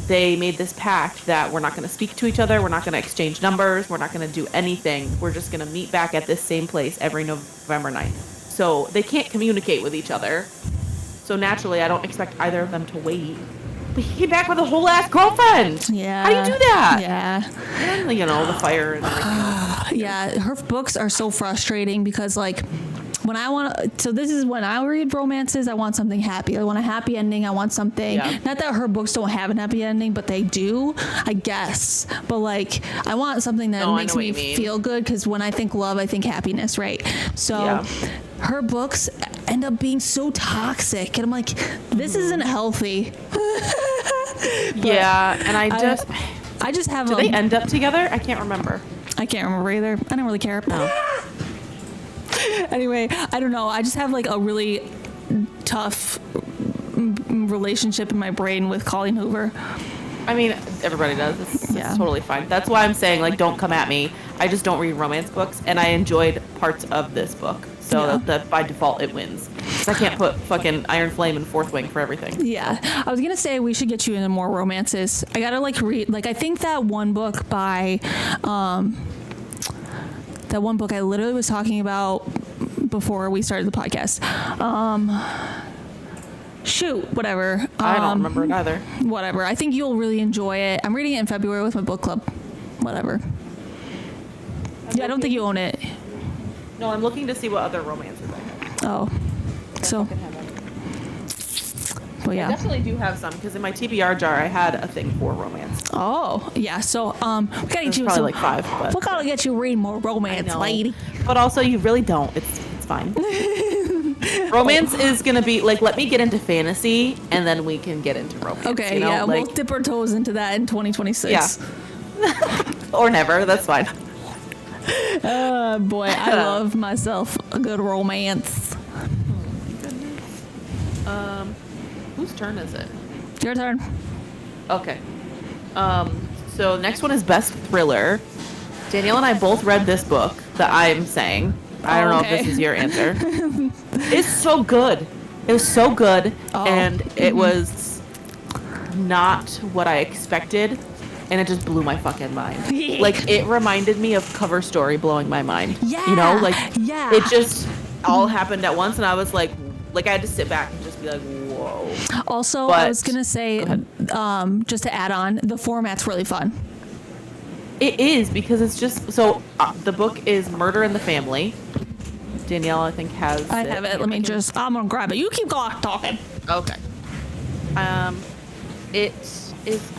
[SPEAKER 1] they made this pact that we're not going to speak to each other, we're not going to exchange numbers, we're not going to do anything. We're just going to meet back at this same place every November 9th. So they can't communicate with each other. So naturally, I don't expect either of them to wait. But he came back with a whole ass girlfriend.
[SPEAKER 2] Yeah.
[SPEAKER 1] How do you do that?
[SPEAKER 2] Yeah.
[SPEAKER 1] And, you know, the fire and everything else.
[SPEAKER 2] Yeah. Her books are so frustrating because, like, this is when I read romances, I want something happy. I want a happy ending. I want something, not that her books don't have an happy ending, but they do, I guess. But like, I want something that makes me feel good. Cause when I think love, I think happiness. Right. So her books end up being so toxic. And I'm like, this isn't healthy.
[SPEAKER 1] Yeah. And I
[SPEAKER 2] just have,
[SPEAKER 1] do they end up together? I can't remember.
[SPEAKER 2] I can't remember either. I don't really care.
[SPEAKER 1] No.
[SPEAKER 2] Anyway, I don't know. I just have like a really tough relationship in my brain with Colleen Hoover.
[SPEAKER 1] I mean, everybody does. It's totally fine. That's why I'm saying, like, don't come at me. I just don't read romance books, and I enjoyed parts of this book. So that by default, it wins. Because I can't put fucking Iron Flame and Fourth Wing for everything.
[SPEAKER 2] Yeah. I was going to say we should get you into more romances. I got to, like, read. Like, I think that one book by... that one book I literally was talking about before we started the podcast. Whatever.
[SPEAKER 1] I don't remember it either.
[SPEAKER 2] Whatever. I think you'll really enjoy it. I'm reading it in February with my book club. Whatever. I don't think you own it.
[SPEAKER 1] No, I'm looking to see what other romances I have.
[SPEAKER 2] Oh. So. But
[SPEAKER 1] I
[SPEAKER 2] yeah.
[SPEAKER 1] definitely do have some because in my TBR jar I had a thing for romance.
[SPEAKER 2] Oh, yeah. So, we gotta get
[SPEAKER 1] There's
[SPEAKER 2] you
[SPEAKER 1] probably
[SPEAKER 2] some.
[SPEAKER 1] like 5, but
[SPEAKER 2] We gotta get you reading more romance,
[SPEAKER 1] know.
[SPEAKER 2] lady.
[SPEAKER 1] But also, you really don't. It's fine. Romance is gonna be like, let me get into fantasy, and then we can get into romance.
[SPEAKER 2] Okay,
[SPEAKER 1] you know?
[SPEAKER 2] yeah,
[SPEAKER 1] like,
[SPEAKER 2] we'll dip our toes into that in 2026.
[SPEAKER 1] Yeah. Or never. That's fine.
[SPEAKER 2] Boy, I love myself a good romance.
[SPEAKER 1] Whose turn is it?
[SPEAKER 2] Your turn.
[SPEAKER 1] Okay. So next one is best thriller. Danielle and I both read this book that I'm saying. I don't know if this is your answer. It's so good. It was so good, and it was not what I expected, and it just blew my fucking mind. Like, it reminded me of Cover Story blowing my mind.
[SPEAKER 2] Yeah.
[SPEAKER 1] You know, like,
[SPEAKER 2] yeah.
[SPEAKER 1] it just all happened at once, and I was like I had to sit back and just be like, whoa.
[SPEAKER 2] Also,
[SPEAKER 1] But-
[SPEAKER 2] I was gonna say, just to add on, the format's really fun.
[SPEAKER 1] It is, because it's just, so the book is Murder in the Family. Danielle, I think, has
[SPEAKER 2] I have it. Let me just, I'm gonna grab it. You keep talking.
[SPEAKER 1] Okay. It is,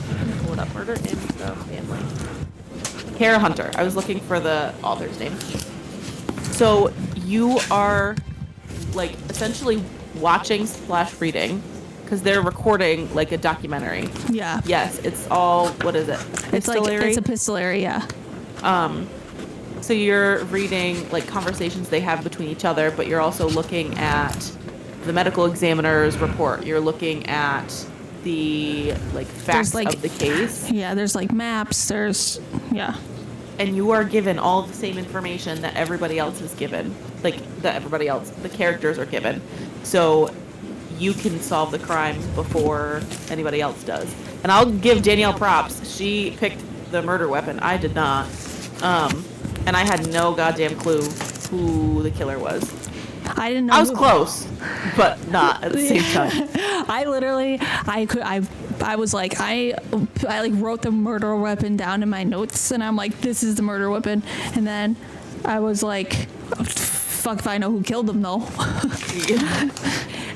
[SPEAKER 1] I'm gonna pull it up, Murder in the Family. Kara Hunter. I was looking for the author's name. So you are, like, essentially watching / reading, because they're recording, like, a documentary.
[SPEAKER 2] Yeah.
[SPEAKER 1] Yes, it's all, what is it?
[SPEAKER 2] It's like,
[SPEAKER 1] Epistolary?
[SPEAKER 2] it's epistolary, yeah.
[SPEAKER 1] So you're reading, like, conversations they have between each other, but you're also looking at the medical examiner's report. You're looking at the, like, facts
[SPEAKER 2] like-
[SPEAKER 1] of the case.
[SPEAKER 2] Yeah, there's like maps, yeah.
[SPEAKER 1] And you are given all the same information that everybody else is given. Like, the characters are given. So you can solve the crime before anybody else does. And I'll give Danielle props. She picked the murder weapon. I did not. And I had no goddamn clue who the killer was.
[SPEAKER 2] I didn't know.
[SPEAKER 1] I was close, but not at the same time.
[SPEAKER 2] I was like, I like wrote the murder weapon down in my notes, and I'm like, this is the murder weapon. And then I was like, fuck if I know who killed him though.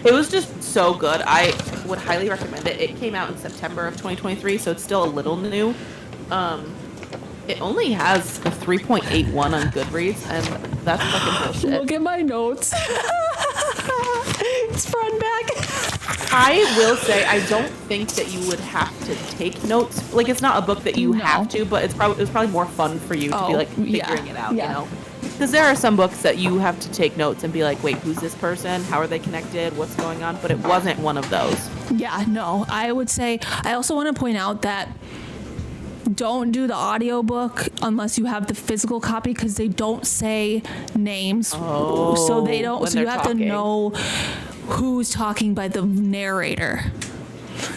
[SPEAKER 1] It was just so good. I would highly recommend it. It came out in September of 2023, so it's still a little new. It only has a 3.81 on Goodreads, and that's fucking bullshit.
[SPEAKER 2] Look at my notes. It's front back.
[SPEAKER 1] I will say, I don't think that you would have to take notes. Like, it's not a book that you have to, but it was probably more fun for you to be, like, figuring it out, you know? Because there are some books that you have to take notes and be like, wait, who's this person? How are they connected? What's going on? But it wasn't one of those.
[SPEAKER 2] Yeah, no. I would say, I also want to point out that don't do the audiobook unless you have the physical copy, because they don't say names. So they don't, so you have to know who's talking by the narrator.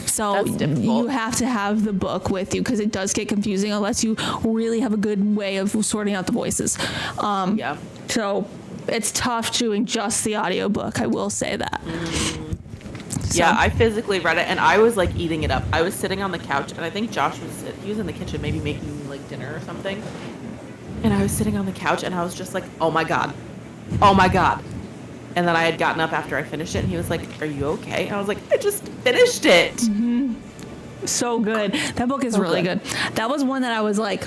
[SPEAKER 2] So you have to have the book with you, because it does get confusing unless you really have a good way of sorting out the voices.
[SPEAKER 1] Yeah.
[SPEAKER 2] So it's tough doing just the audiobook, I will say that.
[SPEAKER 1] Yeah, I physically read it, and I was, like, eating it up. I was sitting on the couch, and I think Josh was in the kitchen maybe making, like, dinner or something. And I was sitting on the couch, and I was just like, oh my god. Oh my god. And then I had gotten up after I finished it, and he was like, are you okay? And I was like, I just finished it.
[SPEAKER 2] Mm-hmm. So good. That book is really good. That was one that I was like,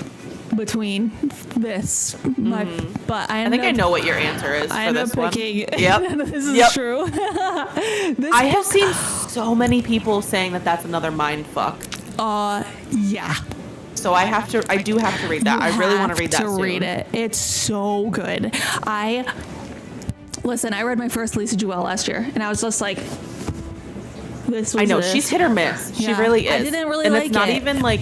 [SPEAKER 2] between this, but I
[SPEAKER 1] think I know what your answer is for this one.
[SPEAKER 2] picking.
[SPEAKER 1] Yep.
[SPEAKER 2] This is true.
[SPEAKER 1] I have seen so many people saying that that's another mind fuck.
[SPEAKER 2] Yeah.
[SPEAKER 1] So I do have to read that. I really want to read that soon.
[SPEAKER 2] Read it. It's so good. Listen, I read my first Lisa Jewell last year, and I was just like, this was
[SPEAKER 1] I know,
[SPEAKER 2] this.
[SPEAKER 1] she's hit or miss. She
[SPEAKER 2] Yeah.
[SPEAKER 1] really is.
[SPEAKER 2] I didn't really
[SPEAKER 1] and
[SPEAKER 2] like
[SPEAKER 1] it's not
[SPEAKER 2] it.
[SPEAKER 1] even like,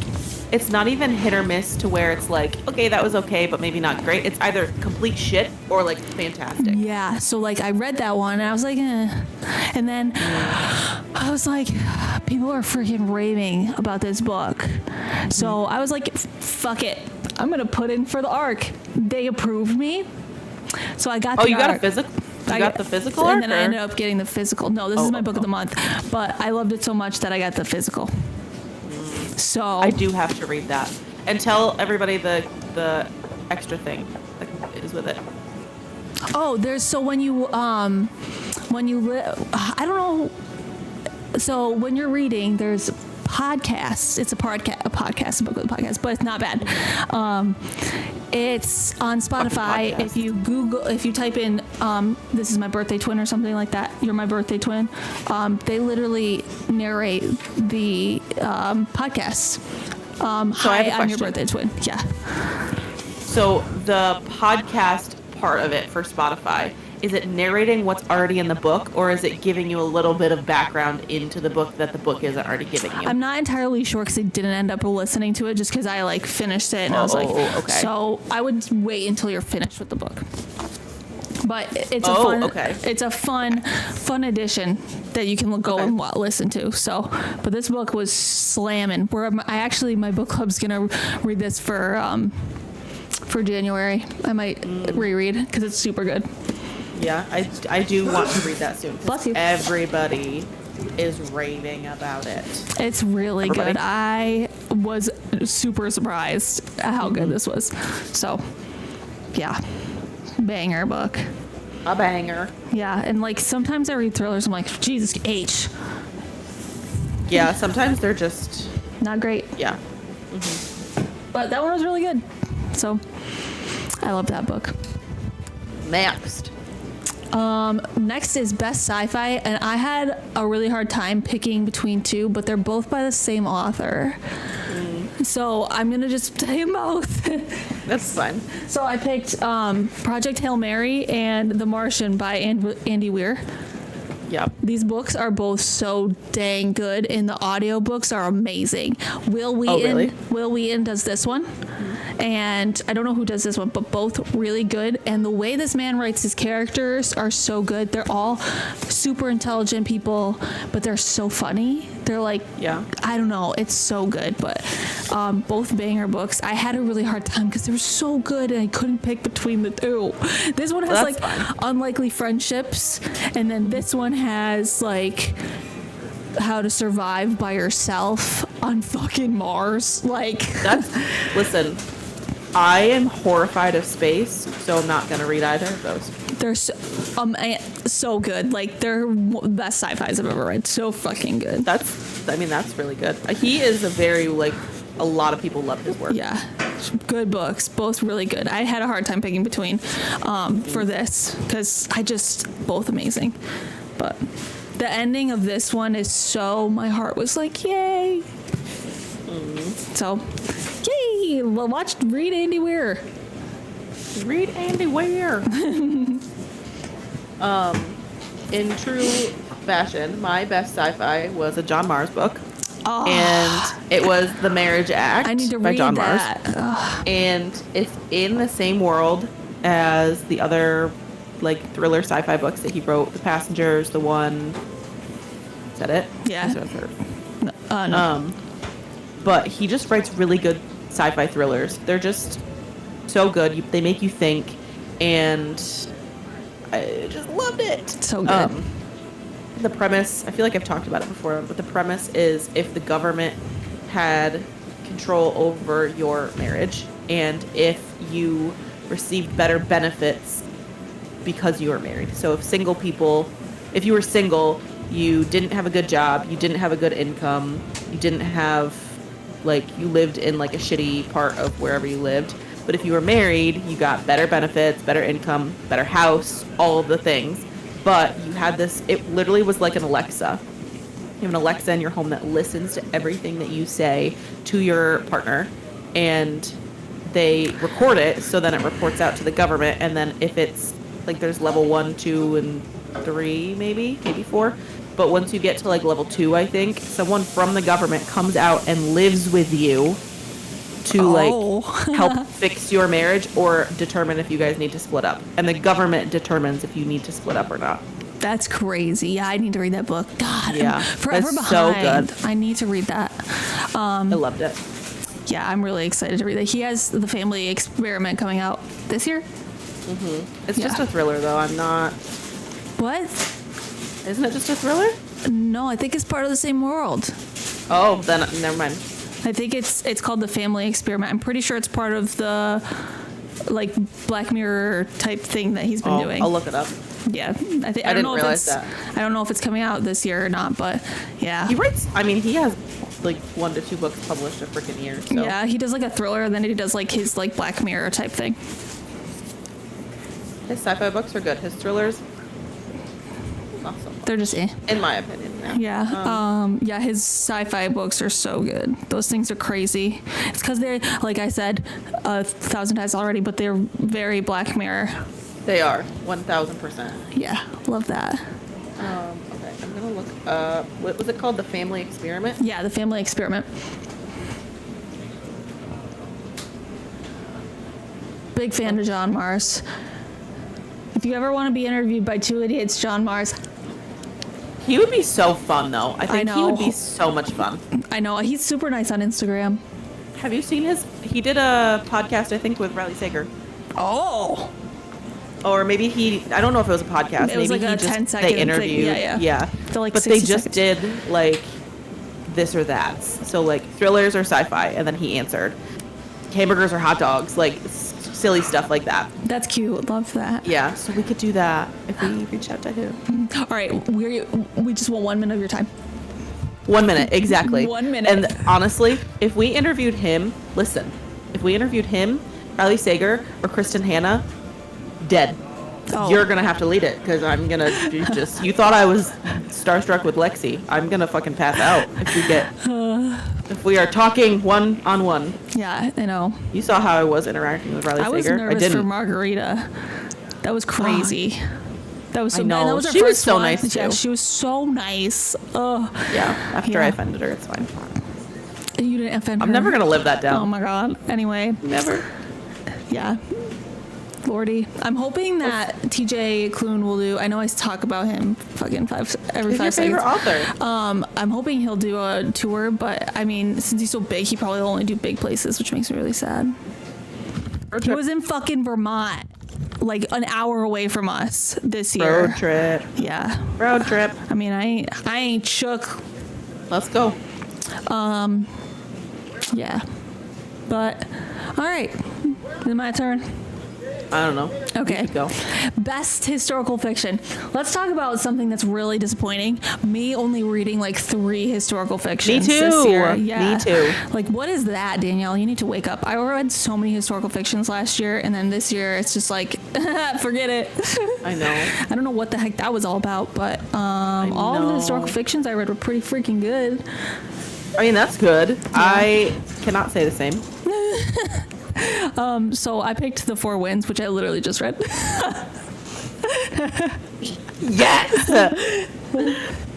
[SPEAKER 1] it's not even hit or miss to where it's like, okay, that was okay, but maybe not great. It's either complete shit or like fantastic.
[SPEAKER 2] Yeah, so like I read that one and I was like, eh. And then I was like, people are freaking raving about this book. So I was like, fuck it. I'm going to put in for the ARC. They approved me. So I got the
[SPEAKER 1] you got a
[SPEAKER 2] ARC.
[SPEAKER 1] physical? You got the physical
[SPEAKER 2] And then I
[SPEAKER 1] or?
[SPEAKER 2] ended up getting the physical. No, this is my book of the month. But I loved it so much that I got the physical. So
[SPEAKER 1] I do have to read that. And tell everybody the extra thing that is with it.
[SPEAKER 2] Oh, there's so when you I don't know So when you're reading, there's podcasts. It's a book with a podcast, but it's not bad. It's on Spotify. If you type in "This is my birthday twin" or something like that, "You're my birthday twin," they literally narrate the podcast. Hi, I'm your birthday twin. Yeah.
[SPEAKER 1] So the podcast part of it for Spotify, is it narrating what's already in the book, or is it giving you a little bit of background into the book that the book isn't already giving you?
[SPEAKER 2] I'm not entirely sure because I didn't end up listening to it just because I like finished it and I was like,
[SPEAKER 1] okay.
[SPEAKER 2] So I would wait until you're finished with the book. But it's it's a fun edition that you can go and listen to. So, but this book was slamming. My book club's gonna read this for January. I might reread because it's super good.
[SPEAKER 1] Yeah, I do want to read that soon.
[SPEAKER 2] Bless you.
[SPEAKER 1] Everybody is raving about it.
[SPEAKER 2] It's really good. I was super surprised at how good this was. So, yeah. Banger book.
[SPEAKER 1] A banger.
[SPEAKER 2] Yeah, and like sometimes I read thrillers, I'm like, Jesus H.
[SPEAKER 1] Yeah, sometimes they're just
[SPEAKER 2] not great.
[SPEAKER 1] Yeah.
[SPEAKER 2] But that one was really good. So, I love that book.
[SPEAKER 1] Next.
[SPEAKER 2] Next is Best Sci-Fi, and I had a really hard time picking between two, but they're both by the same author. So I'm gonna just say both.
[SPEAKER 1] That's fine.
[SPEAKER 2] So I picked Project Hail Mary and The Martian by Andy Weir.
[SPEAKER 1] Yep.
[SPEAKER 2] These books are both so dang good, and the audiobooks are amazing. Will Wheaton does this one. And I don't know who does this one, but both really good. And the way this man writes his characters are so good. They're all super intelligent people, but they're so funny. They're like, I don't know, it's so good. But both banger books. I had a really hard time because they were so good and I couldn't pick between the two. This one has unlikely friendships, and then this one has like how to survive by yourself on fucking Mars.
[SPEAKER 1] Listen, I am horrified of space, so I'm not gonna read either of those.
[SPEAKER 2] They're so good. Like, they're best sci-fis I've ever read. So fucking good.
[SPEAKER 1] That's really good. He is a lot of people love his work.
[SPEAKER 2] Yeah, good books, both really good. I had a hard time picking between for this because both amazing. But the ending of this one is my heart was like, yay. So, yay! Read Andy Weir.
[SPEAKER 1] Read Andy Weir. In true fashion, my best sci-fi was a John Mars book.
[SPEAKER 2] Oh.
[SPEAKER 1] And it was The Marriage Act by John Mars. And it's in the same world as the other thriller sci-fi books that he wrote. The Passengers, The One. Is that it?
[SPEAKER 2] Yeah.
[SPEAKER 1] No. But he just writes really good sci-fi thrillers. They're just so good. They make you think, and I just loved it.
[SPEAKER 2] So good.
[SPEAKER 1] The premise, I feel like I've talked about it before, but the premise is if the government had control over your marriage, and if you received better benefits because you were married. So if you were single, you didn't have a good job, you didn't have a good income, you didn't have, you lived in a shitty part of wherever you lived. But if you were married, you got better benefits, better income, better house, all of the things. But you had it literally was like an Alexa. You have an Alexa in your home that listens to everything that you say to your partner, and they record it, so then it reports out to the government, and then if it's, there's level 1, 2, and 3, maybe 4. But once you get to level 2, I think, someone from the government comes out and lives with you to help fix your marriage or determine if you guys need to split up. And the government determines if you need to split up or not.
[SPEAKER 2] That's crazy. Yeah, I need to read that book. God,
[SPEAKER 1] yeah,
[SPEAKER 2] I'm forever behind.
[SPEAKER 1] So good.
[SPEAKER 2] I need to read that.
[SPEAKER 1] I loved it.
[SPEAKER 2] Yeah, I'm really excited to read that. He has The Family Experiment coming out this year.
[SPEAKER 1] It's just a thriller, though. I'm not...
[SPEAKER 2] What?
[SPEAKER 1] Isn't it just a thriller?
[SPEAKER 2] No, I think it's part of the same world.
[SPEAKER 1] Oh, then never mind.
[SPEAKER 2] I think it's called The Family Experiment. I'm pretty sure it's part of the like Black Mirror type thing that he's been doing.
[SPEAKER 1] I'll look it up.
[SPEAKER 2] Yeah, I
[SPEAKER 1] didn't realize that.
[SPEAKER 2] I don't know if it's coming out this year or not, but yeah.
[SPEAKER 1] He writes. I mean, he has like 1 to 2 books published a freaking year. So.
[SPEAKER 2] Yeah, he does like a thriller, and then he does like his like Black Mirror type thing.
[SPEAKER 1] His sci-fi books are good. His thrillers, not so much.
[SPEAKER 2] They're just
[SPEAKER 1] in my opinion.
[SPEAKER 2] Yeah, his sci-fi books are so good. Those things are crazy. It's because they're, like I said 1,000 times already, but they're very Black Mirror.
[SPEAKER 1] They are 1,000%.
[SPEAKER 2] Yeah, love that.
[SPEAKER 1] Okay, I'm gonna look up. What was it called? The Family Experiment.
[SPEAKER 2] Yeah, The Family Experiment. Big fan of John Mars. If you ever want to be interviewed by two idiots, John Mars.
[SPEAKER 1] He would be so fun, though. I think he
[SPEAKER 2] know.
[SPEAKER 1] would be so much fun.
[SPEAKER 2] I know, he's super nice on Instagram.
[SPEAKER 1] Have you seen his? He did a podcast, I think, with Riley Sager.
[SPEAKER 2] Oh.
[SPEAKER 1] Or maybe I don't know if it was a podcast.
[SPEAKER 2] It was
[SPEAKER 1] maybe
[SPEAKER 2] like a 10-second
[SPEAKER 1] they interviewed.
[SPEAKER 2] thing.
[SPEAKER 1] Yeah.
[SPEAKER 2] For like
[SPEAKER 1] but they
[SPEAKER 2] 60
[SPEAKER 1] just
[SPEAKER 2] seconds.
[SPEAKER 1] did like this or that. So like thrillers or sci-fi, and then he answered hamburgers or hot dogs, like silly stuff like that.
[SPEAKER 2] That's cute. Love that.
[SPEAKER 1] Yeah. So we could do that if we reach out to him.
[SPEAKER 2] All right, we just want 1 minute of your time.
[SPEAKER 1] 1 minute, exactly.
[SPEAKER 2] 1 minute.
[SPEAKER 1] And honestly, if we interviewed him, Riley Sager or Kristen Hanna, dead.
[SPEAKER 2] Oh.
[SPEAKER 1] You're gonna have to lead it because I'm gonna just. You thought I was starstruck with Lexi. I'm gonna fucking pass out if we are talking one-on-one.
[SPEAKER 2] Yeah, I know.
[SPEAKER 1] You saw how I was interacting with Riley
[SPEAKER 2] I was
[SPEAKER 1] Sager.
[SPEAKER 2] nervous for Margarita. That was crazy. That was so
[SPEAKER 1] I know.
[SPEAKER 2] That was her
[SPEAKER 1] She was
[SPEAKER 2] first
[SPEAKER 1] so
[SPEAKER 2] one.
[SPEAKER 1] nice,
[SPEAKER 2] Yeah,
[SPEAKER 1] too.
[SPEAKER 2] she was so nice. Oh.
[SPEAKER 1] Yeah. After
[SPEAKER 2] Yeah.
[SPEAKER 1] I offended her, it's fine.
[SPEAKER 2] You didn't offend her.
[SPEAKER 1] I'm never gonna live that down.
[SPEAKER 2] Oh my god. Anyway.
[SPEAKER 1] Never.
[SPEAKER 2] Yeah. Lordy. I'm hoping that TJ Klune will do. I know I talk about him fucking every
[SPEAKER 1] Who's your
[SPEAKER 2] 5 seconds.
[SPEAKER 1] favorite author?
[SPEAKER 2] I'm hoping he'll do a tour, but I mean, since he's so big, he probably will only do big places, which makes me really sad. He was in fucking Vermont, like an hour away from us this year.
[SPEAKER 1] Road trip.
[SPEAKER 2] Yeah.
[SPEAKER 1] Road trip.
[SPEAKER 2] I mean, I ain't shook.
[SPEAKER 1] Let's go.
[SPEAKER 2] Yeah. But all right. Is it my turn?
[SPEAKER 1] I don't know.
[SPEAKER 2] Okay.
[SPEAKER 1] You could go.
[SPEAKER 2] Best historical fiction. Let's talk about something that's really disappointing. Me only reading like 3 historical fictions
[SPEAKER 1] Me too.
[SPEAKER 2] this year. Yeah.
[SPEAKER 1] Me too.
[SPEAKER 2] Like, what is that, Danielle? You need to wake up. I read so many historical fictions last year, and then this year it's just like, forget it.
[SPEAKER 1] I know.
[SPEAKER 2] I don't know what the heck that was all about, but all of the
[SPEAKER 1] know.
[SPEAKER 2] historical fictions I read were pretty freaking good.
[SPEAKER 1] I mean, that's good. Yeah. I cannot say the same.
[SPEAKER 2] So I picked The Four Winds, which I literally just read.
[SPEAKER 1] Yes!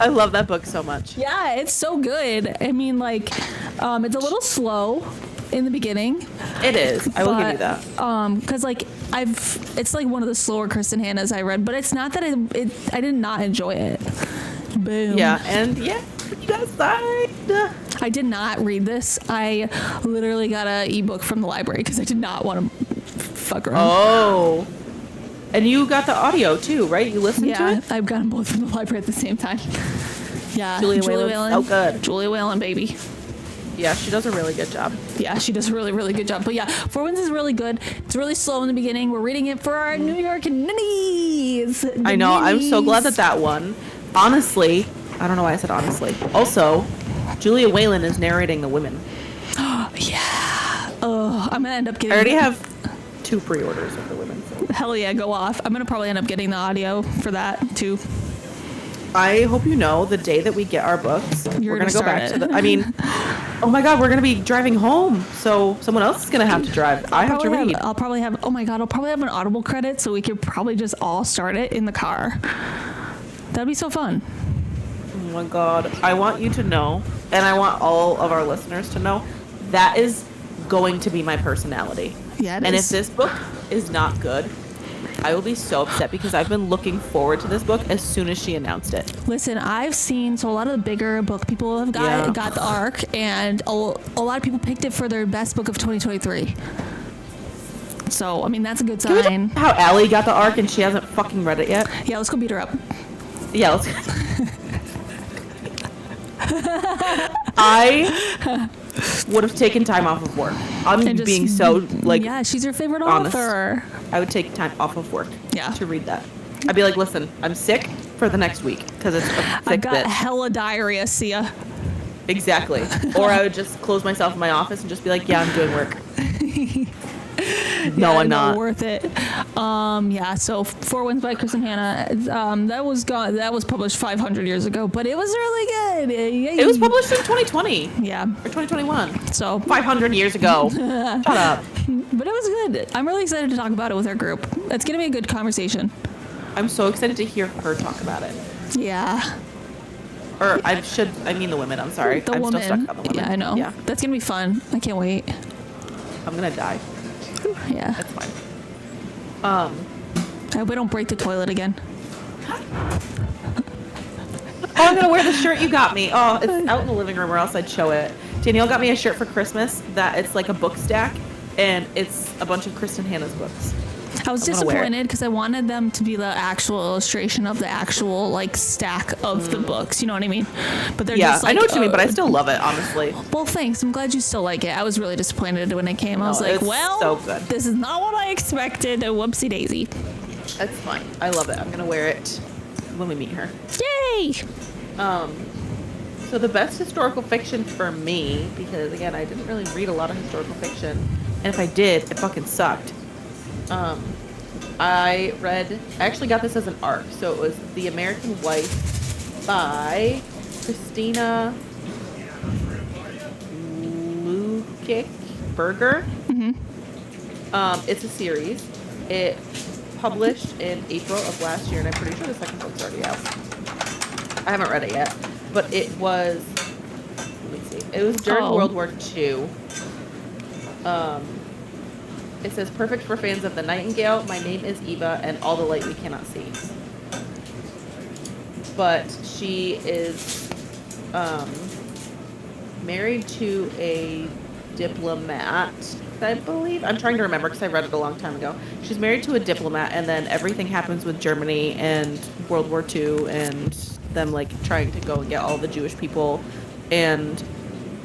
[SPEAKER 1] I love that book so much.
[SPEAKER 2] Yeah, it's so good. I mean, like, it's a little slow in the beginning.
[SPEAKER 1] It is. I will give you that.
[SPEAKER 2] Because like it's like one of the slower Kristen Hanna's I read, but it's not that I did not enjoy it. Boom.
[SPEAKER 1] Yeah, and yeah, you decide.
[SPEAKER 2] I did not read this. I literally got an ebook from the library because I did not want to fuck around.
[SPEAKER 1] Oh. And you got the audio too, right? You listened to
[SPEAKER 2] Yeah,
[SPEAKER 1] it?
[SPEAKER 2] I've gotten both from the library at the same time. Yeah,
[SPEAKER 1] Julia Whalen's so good.
[SPEAKER 2] Julia Whalen, baby.
[SPEAKER 1] Yeah, she does a really good job.
[SPEAKER 2] Yeah, she does a really, really good job. But yeah, Four Winds is really good. It's really slow in the beginning. We're reading it for our New York ninnies.
[SPEAKER 1] I know. I'm so glad that won. Honestly, I don't know why I said honestly. Also, Julia Whalen is narrating the women.
[SPEAKER 2] Yeah. Oh, I'm gonna end up getting.
[SPEAKER 1] I already have 2 pre-orders of the women. So.
[SPEAKER 2] Hell yeah, go off. I'm gonna probably end up getting the audio for that too.
[SPEAKER 1] I hope you know the day that we get our books, we're gonna go back to the. I mean, oh my God, we're gonna be driving home, so someone else is gonna have to drive. I have to read.
[SPEAKER 2] I'll probably have. Oh my God, I'll probably have an Audible credit, so we could probably just all start it in the car. That'd be so fun.
[SPEAKER 1] Oh my God, I want you to know, and I want all of our listeners to know, that is going to be my personality.
[SPEAKER 2] Yeah, it
[SPEAKER 1] and
[SPEAKER 2] is.
[SPEAKER 1] if this book is not good, I will be so upset because I've been looking forward to this book as soon as she announced it.
[SPEAKER 2] Listen, I've seen, so a lot of the bigger book people have got the ARC, and a lot of people picked it for their best book of 2023. So, I mean, that's a good sign.
[SPEAKER 1] Can we talk about how Allie got the ARC and she hasn't fucking read it yet?
[SPEAKER 2] Yeah, let's go beat her up.
[SPEAKER 1] Yeah, let's. would have taken time off of work. I'm
[SPEAKER 2] And just-
[SPEAKER 1] being so like
[SPEAKER 2] yeah, she's your favorite
[SPEAKER 1] honest.
[SPEAKER 2] author.
[SPEAKER 1] I would take time off of work
[SPEAKER 2] Yeah.
[SPEAKER 1] to read that. I'd be like, listen, I'm sick for the next week because it's a
[SPEAKER 2] I
[SPEAKER 1] sick
[SPEAKER 2] got
[SPEAKER 1] bitch.
[SPEAKER 2] hella diarrhea, Sia.
[SPEAKER 1] Exactly. Or I would just close myself in my office and just be like, yeah, I'm doing work. No,
[SPEAKER 2] Yeah,
[SPEAKER 1] I'm not.
[SPEAKER 2] Worth it. Yeah. So Four Winds by Kristen Hanna. That was published 500 years ago, but it was really good.
[SPEAKER 1] It was published in 2020
[SPEAKER 2] Yeah.
[SPEAKER 1] or 2021.
[SPEAKER 2] So,
[SPEAKER 1] 500 years ago. Shut up.
[SPEAKER 2] but it was good. I'm really excited to talk about it with our group. It's gonna be a good conversation.
[SPEAKER 1] I'm so excited to hear her talk about it.
[SPEAKER 2] Yeah.
[SPEAKER 1] Or I mean the women. I'm sorry.
[SPEAKER 2] The
[SPEAKER 1] I'm
[SPEAKER 2] woman.
[SPEAKER 1] still stuck on the women.
[SPEAKER 2] Yeah, I know.
[SPEAKER 1] Yeah.
[SPEAKER 2] That's gonna be fun. I can't wait.
[SPEAKER 1] I'm gonna die.
[SPEAKER 2] Yeah.
[SPEAKER 1] That's fine.
[SPEAKER 2] I hope I don't break the toilet again.
[SPEAKER 1] Oh, I'm gonna wear the shirt you got me. Oh, it's out in the living room, or else I'd show it. Danielle got me a shirt for Christmas that it's like a book stack, and it's a bunch of Kristen Hanna's books.
[SPEAKER 2] I was
[SPEAKER 1] I'm gonna wear it.
[SPEAKER 2] disappointed because I wanted them to be the actual illustration of the actual like stack of the books. You know what I mean? But they're
[SPEAKER 1] Yeah,
[SPEAKER 2] just like,
[SPEAKER 1] I know what you mean, but I still love it, honestly.
[SPEAKER 2] Well, thanks. I'm glad you still like it. I was really disappointed when it came. I was
[SPEAKER 1] No,
[SPEAKER 2] like,
[SPEAKER 1] it's
[SPEAKER 2] well,
[SPEAKER 1] so good.
[SPEAKER 2] this is not what I expected. Whoopsie daisy.
[SPEAKER 1] That's fine. I love it. I'm gonna wear it when we meet her.
[SPEAKER 2] Yay!
[SPEAKER 1] So the best historical fiction for me, because again, I didn't really read a lot of historical fiction, and if I did, it fucking sucked. I actually got this as an ARC, so it was The American Wife by Christina Lukic Berger. It's a series. It published in April of last year, and I'm pretty sure the second book's already out. I haven't read it yet, but it was, let me see, it was during World War II. It says, perfect for fans of The Nightingale, My Name is Eva, and All the Light We Cannot See. But she is married to a diplomat, I believe. I'm trying to remember because I read it a long time ago. She's married to a diplomat, and then everything happens with Germany and World War II and them like trying to go and get all the Jewish people. And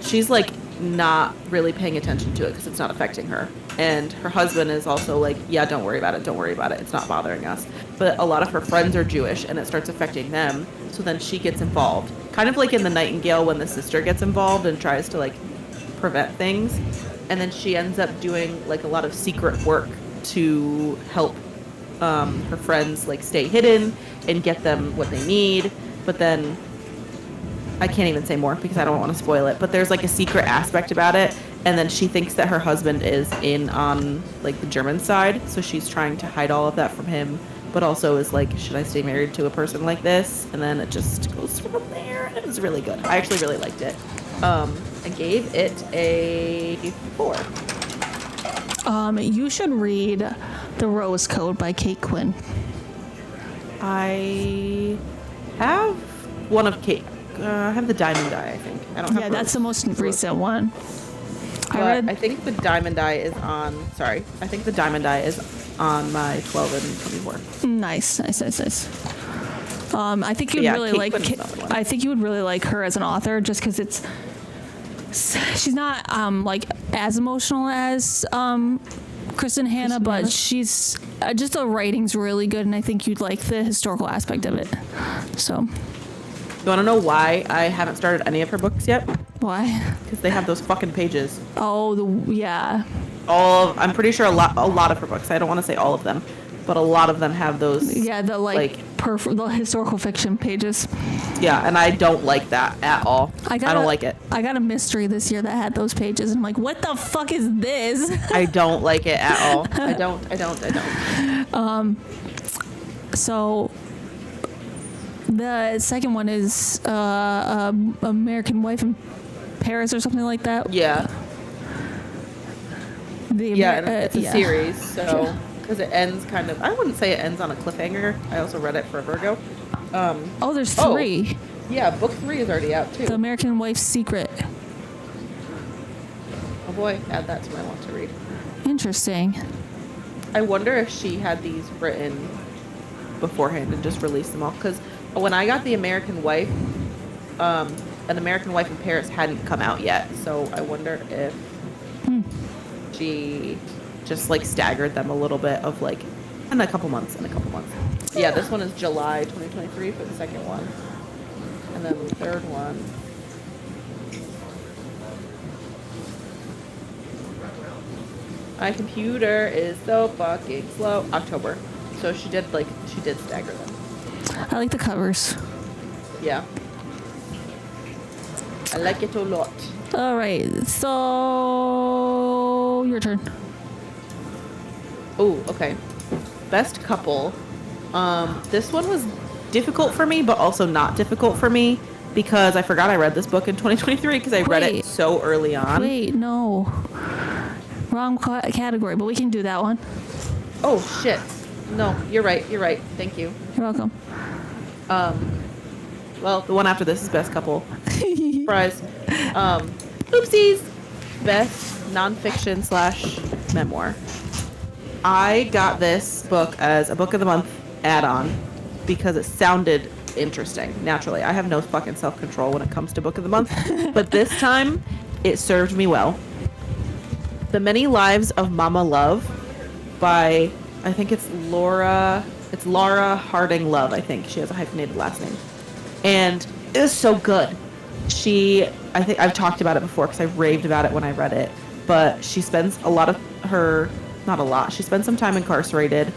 [SPEAKER 1] she's like not really paying attention to it because it's not affecting her. And her husband is also like, yeah, don't worry about it. Don't worry about it. It's not bothering us. But a lot of her friends are Jewish, and it starts affecting them. So then she gets involved. Kind of like in The Nightingale when the sister gets involved and tries to like prevent things. And then she ends up doing like a lot of secret work to help her friends like stay hidden and get them what they need. But then I can't even say more because I don't want to spoil it. But there's like a secret aspect about it. And then she thinks that her husband is in on like the German side. So she's trying to hide all of that from him. But also is like, should I stay married to a person like this? And then it just goes from there. It was really good. I actually really liked it. I gave it a 4.
[SPEAKER 2] You should read The Rose Code by Kate Quinn.
[SPEAKER 1] I have one of Kate. I have the Diamond Eye, I think. I don't have
[SPEAKER 2] Yeah, that's the most recent one.
[SPEAKER 1] But I think the Diamond Eye is on. Sorry, I think the Diamond Eye is on my 12 and 24.
[SPEAKER 2] Nice. I think you'd
[SPEAKER 1] Yeah,
[SPEAKER 2] really
[SPEAKER 1] Kate
[SPEAKER 2] like.
[SPEAKER 1] Quinn's another one.
[SPEAKER 2] I think you would really like her as an author, just because she's not like as emotional as Kristen Hanna, but she's just the writing's really good, and I think you'd like the historical aspect of it. So,
[SPEAKER 1] You want to know why I haven't started any of her books yet?
[SPEAKER 2] why?
[SPEAKER 1] Because they have those fucking pages.
[SPEAKER 2] Oh, yeah.
[SPEAKER 1] I'm pretty sure a lot of her books. I don't want to say all of them, but a lot of them have those.
[SPEAKER 2] Yeah, the the historical fiction pages.
[SPEAKER 1] Yeah, and I don't like that at all. I don't like it.
[SPEAKER 2] I got a mystery this year that had those pages, and I'm like, what the fuck is this?
[SPEAKER 1] I don't like it at all. I don't.
[SPEAKER 2] So the second one is American Wife in Paris or something like that.
[SPEAKER 1] Yeah. And it's a series, so because it ends kind of. I wouldn't say it ends on a cliffhanger. I also read it for Virgo.
[SPEAKER 2] There's 3.
[SPEAKER 1] Yeah, book 3 is already out too.
[SPEAKER 2] The American Wife's Secret.
[SPEAKER 1] Oh boy, add that to my want to read.
[SPEAKER 2] Interesting.
[SPEAKER 1] I wonder if she had these written beforehand and just released them all. Because when I got The American Wife, An American Wife in Paris hadn't come out yet, so I wonder if she just like staggered them a little bit of like in a couple months. Yeah, this one is July 2023 for the second one, and then the third one. My computer is so fucking slow. October. So she did stagger them.
[SPEAKER 2] I like the covers.
[SPEAKER 1] Yeah. I like it a lot.
[SPEAKER 2] All right, so your turn.
[SPEAKER 1] Oh, okay. Best couple. This one was difficult for me, but also not difficult for me because I forgot I read this book in 2023 because I read it so early on.
[SPEAKER 2] Wait, no. Wrong category, but we can do that one.
[SPEAKER 1] Oh, shit. No, you're right. Thank you.
[SPEAKER 2] You're welcome.
[SPEAKER 1] Well, the one after this is best couple. Surprise. Oopsies. Best nonfiction / memoir. I got this book as a book of the month add-on because it sounded interesting. Naturally, I have no fucking self-control when it comes to book of the month, but this time it served me well. The Many Lives of Mama Love by, I think it's Laura Harding Love, I think. She has a hyphenated last name. And it was so good. I think I've talked about it before because I raved about it when I read it, but she spends she spends some time incarcerated.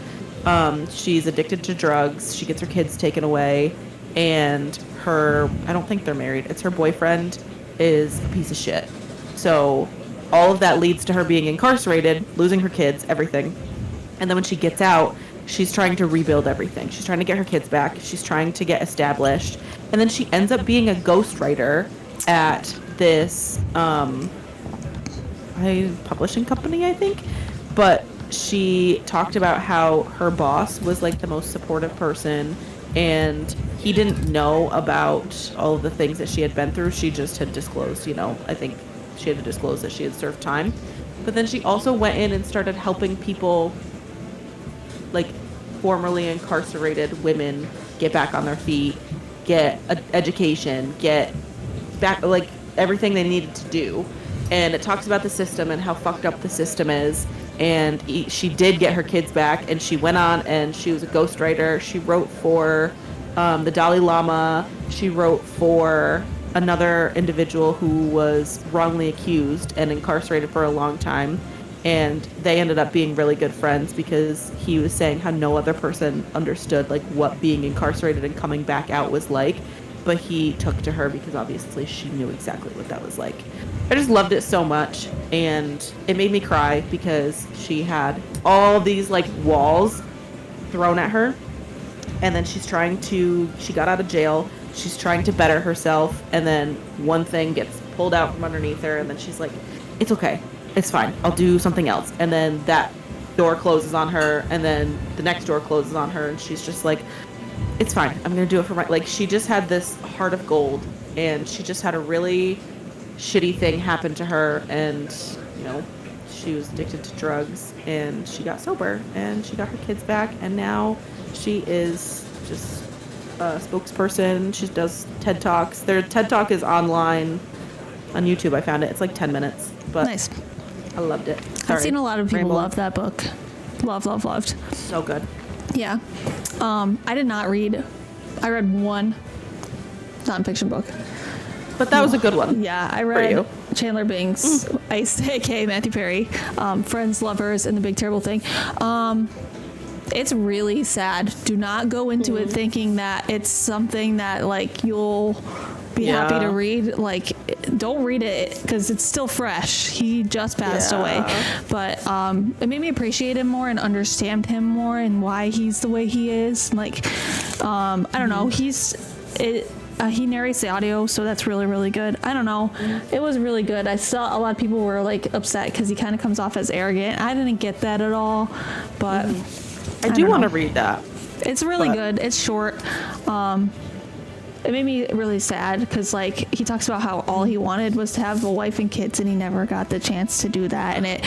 [SPEAKER 1] She's addicted to drugs. She gets her kids taken away, and I don't think they're married. It's her boyfriend is a piece of shit. So all of that leads to her being incarcerated, losing her kids, everything. And then when she gets out, she's trying to rebuild everything. She's trying to get her kids back. She's trying to get established. And then she ends up being a ghostwriter at this publishing company, I think. But she talked about how her boss was like the most supportive person, and he didn't know about all of the things that she had been through. She just had disclosed, I think she had to disclose that she had served time. But then she also went in and started helping people, like formerly incarcerated women, get back on their feet, get education, get back, like everything they needed to do. And it talks about the system and how fucked up the system is. And she did get her kids back, and she went on and she was a ghostwriter. She wrote for the Dalai Lama. She wrote for another individual who was wrongly accused and incarcerated for a long time. And they ended up being really good friends because he was saying how no other person understood like what being incarcerated and coming back out was like. But he took to her because obviously she knew exactly what that was like. I just loved it so much, and it made me cry because she had all these like walls thrown at her, and then she got out of jail, she's trying to better herself, and then one thing gets pulled out from underneath her, and then she's like, it's okay, it's fine, I'll do something else. And then that door closes on her, and then the next door closes on her, and she's just like, it's fine, I'm gonna do it for my, like, she just had this heart of gold, and she just had a really shitty thing happen to her, and she was addicted to drugs, and she got sober, and she got her kids back, and now she is just a spokesperson. She does TED Talks. Their TED Talk is online on YouTube. I found it. It's like 10 minutes, but
[SPEAKER 2] nice.
[SPEAKER 1] I loved it.
[SPEAKER 2] I've seen a lot of people love that book. Loved.
[SPEAKER 1] So good.
[SPEAKER 2] Yeah. I did not read. I read one nonfiction book.
[SPEAKER 1] But that was a good one.
[SPEAKER 2] Yeah, I read Chandler Bing's Ice, aka Matthew Perry, Friends, Lovers, and The Big Terrible Thing. It's really sad. Do not go into it thinking that it's something that like you'll be happy to read. Like, don't read it because it's still fresh. He just passed away, but it made me appreciate him more and understand him more and why he's the way he is. Like, I don't know. He narrates the audio, so that's really, really good. I don't know. It was really good. I saw a lot of people were like upset because he kind of comes off as arrogant. I didn't get that at all, but
[SPEAKER 1] I do want to read that.
[SPEAKER 2] It's really good. It's short. It made me really sad because like he talks about how all he wanted was to have a wife and kids, and he never got the chance to do that. And it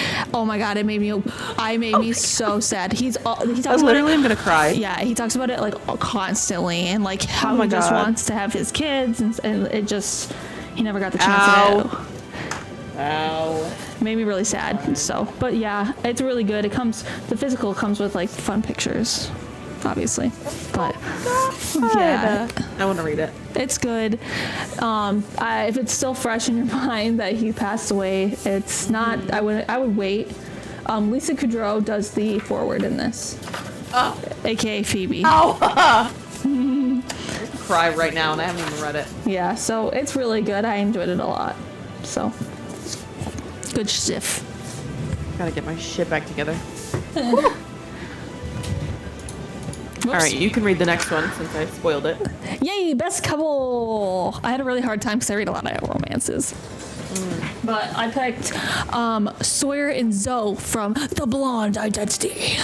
[SPEAKER 2] made me so sad. He talks
[SPEAKER 1] I literally am gonna cry.
[SPEAKER 2] Yeah, he talks about it like constantly, and like how he just wants to have his kids, and it just he never got the chance at it.
[SPEAKER 1] Ow.
[SPEAKER 2] Made me really sad. So, but yeah, it's really good. The physical comes with like fun pictures, obviously. But yeah,
[SPEAKER 1] I want to read it.
[SPEAKER 2] it's good. If it's still fresh in your mind that he passed away, it's not. I would wait. Lisa Kudrow does the foreword in this, aka Phoebe.
[SPEAKER 1] Ow. Cry right now, and I haven't even read it.
[SPEAKER 2] Yeah, so it's really good. I enjoyed it a lot. So good stuff.
[SPEAKER 1] Gotta get my shit back together.
[SPEAKER 2] Whoops.
[SPEAKER 1] All right, you can read the next one since I spoiled it.
[SPEAKER 2] Yay, best couple. I had a really hard time because I read a lot of romances. But I picked Sawyer and Zoe from The Blonde Identity.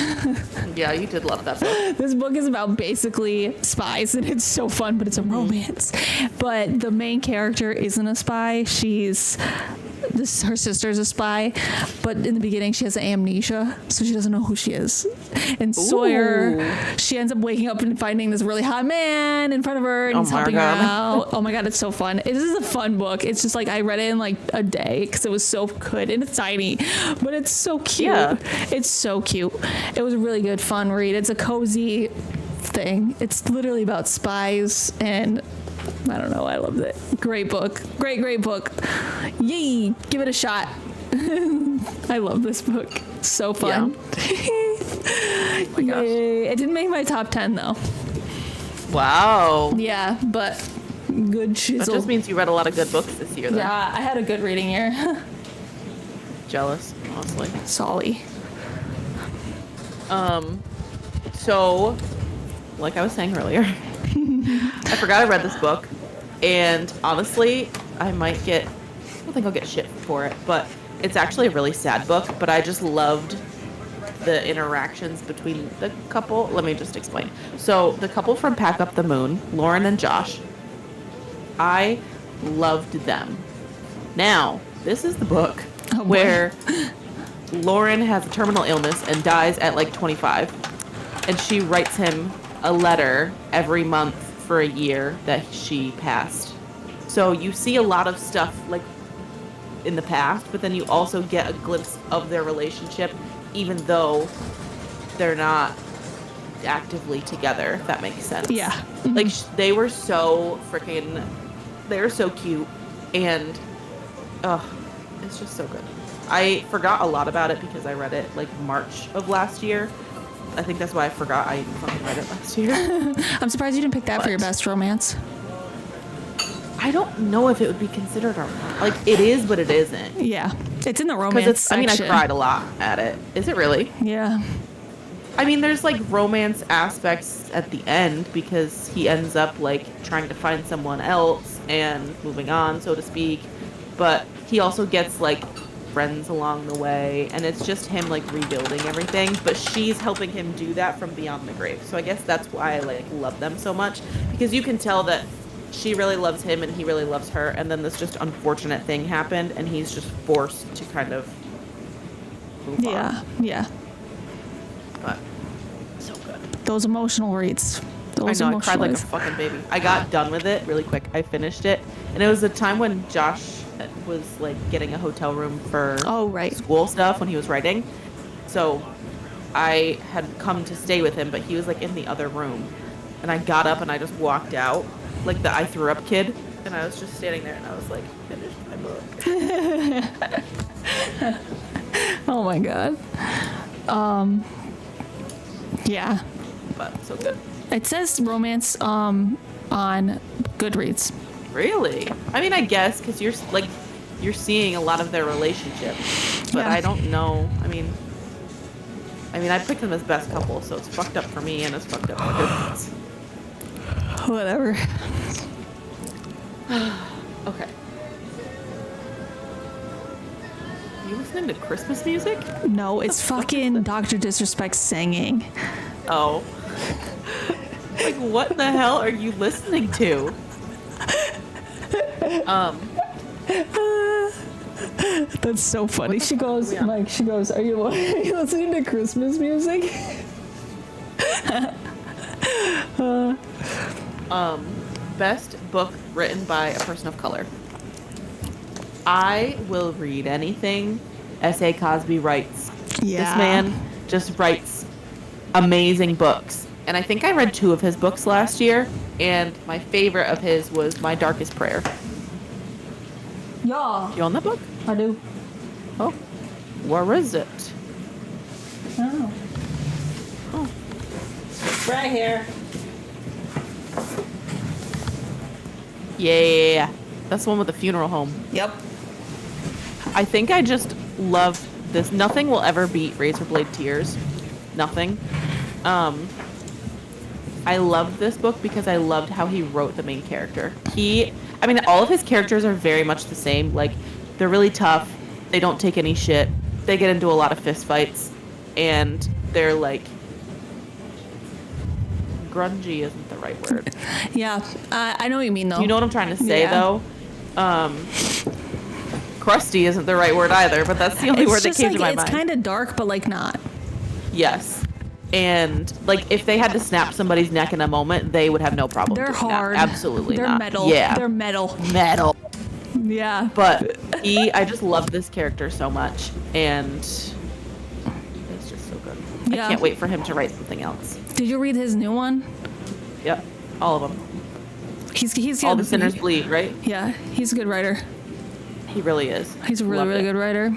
[SPEAKER 1] Yeah, you did love that book.
[SPEAKER 2] This book is about basically spies, and it's so fun, but it's a romance. But the main character isn't a spy. Her sister's a spy, but in the beginning she has amnesia, so she doesn't know who she is. And Sawyer, she ends up waking up and finding this really hot man in front of her, and he's helping her out. Oh my god, it's so fun. This is a fun book. It's just like I read it in like a day because it was so good, and it's tiny, but it's so cute.
[SPEAKER 1] Yeah.
[SPEAKER 2] It's so cute. It was a really good, fun read. It's a cozy thing. It's literally about spies, and I don't know. I loved it. Great book. Great book. Yay! Give it a shot. I love this book. So fun.
[SPEAKER 1] Yeah. Oh my gosh.
[SPEAKER 2] Yay. It didn't make my top 10 though.
[SPEAKER 1] Wow.
[SPEAKER 2] Yeah, but good
[SPEAKER 1] That
[SPEAKER 2] chisel.
[SPEAKER 1] just means you read a lot of good books this year, then.
[SPEAKER 2] Yeah, I had a good reading year.
[SPEAKER 1] Jealous, honestly.
[SPEAKER 2] Solly.
[SPEAKER 1] So, like I was saying earlier, I forgot I read this book, and honestly, I don't think I'll get shit for it, but it's actually a really sad book, but I just loved the interactions between the couple. Let me just explain. So, the couple from Pack Up the Moon, Lauren and Josh, I loved them. Now, this is the book where Lauren has a terminal illness and dies at like 25, and she writes him a letter every month for a year that she passed. So you see a lot of stuff like in the past, but then you also get a glimpse of their relationship, even though they're not actively together, if that makes sense.
[SPEAKER 2] Yeah.
[SPEAKER 1] Like they were so cute, and it's just so good. I forgot a lot about it because I read it like March of last year. I think that's why I forgot I even fucking read it last year.
[SPEAKER 2] I'm surprised you didn't pick that for your best romance.
[SPEAKER 1] I don't know if it would be considered a like it is, but it isn't.
[SPEAKER 2] Yeah. It's in the romance
[SPEAKER 1] Because
[SPEAKER 2] section.
[SPEAKER 1] I cried a lot at it. Is it really?
[SPEAKER 2] Yeah.
[SPEAKER 1] I mean, there's like romance aspects at the end because he ends up like trying to find someone else and moving on, so to speak. But he also gets like friends along the way, and it's just him like rebuilding everything, but she's helping him do that from beyond the grave. So I guess that's why I like love them so much, because you can tell that she really loves him and he really loves her, and then this just unfortunate thing happened and he's just forced to kind of move on.
[SPEAKER 2] Yeah.
[SPEAKER 1] But so good.
[SPEAKER 2] Those emotional reads.
[SPEAKER 1] I know, I cried like a fucking baby. I got done with it really quick. I finished it, and it was a time when Josh was like getting a hotel room for school stuff when he was writing. So I had come to stay with him, but he was like in the other room, and I got up and I just walked out like the I threw up kid, and I was just standing there and I was like, finish my book.
[SPEAKER 2] Oh my god. Yeah.
[SPEAKER 1] But so good.
[SPEAKER 2] It says romance on Goodreads.
[SPEAKER 1] Really? I mean, I guess because you're seeing a lot of their relationship, but
[SPEAKER 2] Yeah.
[SPEAKER 1] I don't know. I mean, I picked them as best couple, so it's fucked up for me and it's fucked up for Goodreads.
[SPEAKER 2] Whatever.
[SPEAKER 1] Okay. You listening to Christmas music?
[SPEAKER 2] No, it's fucking Dr. Disrespect singing.
[SPEAKER 1] Oh. Like, what the hell are you listening to?
[SPEAKER 2] That's so funny. She goes,
[SPEAKER 1] Yeah.
[SPEAKER 2] Mike, are you listening to Christmas music?
[SPEAKER 1] Best book written by a person of color. I will read anything S.A. Cosby writes.
[SPEAKER 2] Yeah.
[SPEAKER 1] This man just writes amazing books. And I think I read 2 of his books last year, and my favorite of his was My Darkest Prayer.
[SPEAKER 2] Yeah.
[SPEAKER 1] You own that book?
[SPEAKER 2] I do.
[SPEAKER 1] Oh. Where is it?
[SPEAKER 2] I don't know.
[SPEAKER 1] Oh.
[SPEAKER 2] Right here.
[SPEAKER 1] Yeah. That's the one with the funeral home.
[SPEAKER 2] Yep.
[SPEAKER 1] I think I just love this. Nothing will ever beat Razorblade Tears. Nothing. I loved this book because I loved how he wrote the main character. All of his characters are very much the same. Like, they're really tough. They don't take any shit. They get into a lot of fist fights. And they're, like, grungy isn't the right word.
[SPEAKER 2] Yeah. I know what you mean, though.
[SPEAKER 1] You know what I'm trying to say,
[SPEAKER 2] Yeah.
[SPEAKER 1] though? Crusty isn't the right word either, but that's the only word that came to my mind.
[SPEAKER 2] It's kind of dark, but, like, not.
[SPEAKER 1] Yes. And, like, if they had to snap somebody's neck in a moment, they would have no problem
[SPEAKER 2] They're
[SPEAKER 1] doing
[SPEAKER 2] hard.
[SPEAKER 1] that. Absolutely
[SPEAKER 2] They're
[SPEAKER 1] not.
[SPEAKER 2] metal.
[SPEAKER 1] Yeah.
[SPEAKER 2] They're metal.
[SPEAKER 1] Metal.
[SPEAKER 2] Yeah.
[SPEAKER 1] But I just love this character so much, and it's just so good.
[SPEAKER 2] Yeah.
[SPEAKER 1] I can't wait for him to write something else.
[SPEAKER 2] Did you read his new one?
[SPEAKER 1] Yep. All of them.
[SPEAKER 2] He's
[SPEAKER 1] All
[SPEAKER 2] good.
[SPEAKER 1] the Sinners Bleed, right?
[SPEAKER 2] Yeah, he's a good writer.
[SPEAKER 1] He really is.
[SPEAKER 2] He's a really,
[SPEAKER 1] Loved
[SPEAKER 2] really
[SPEAKER 1] it.
[SPEAKER 2] good writer.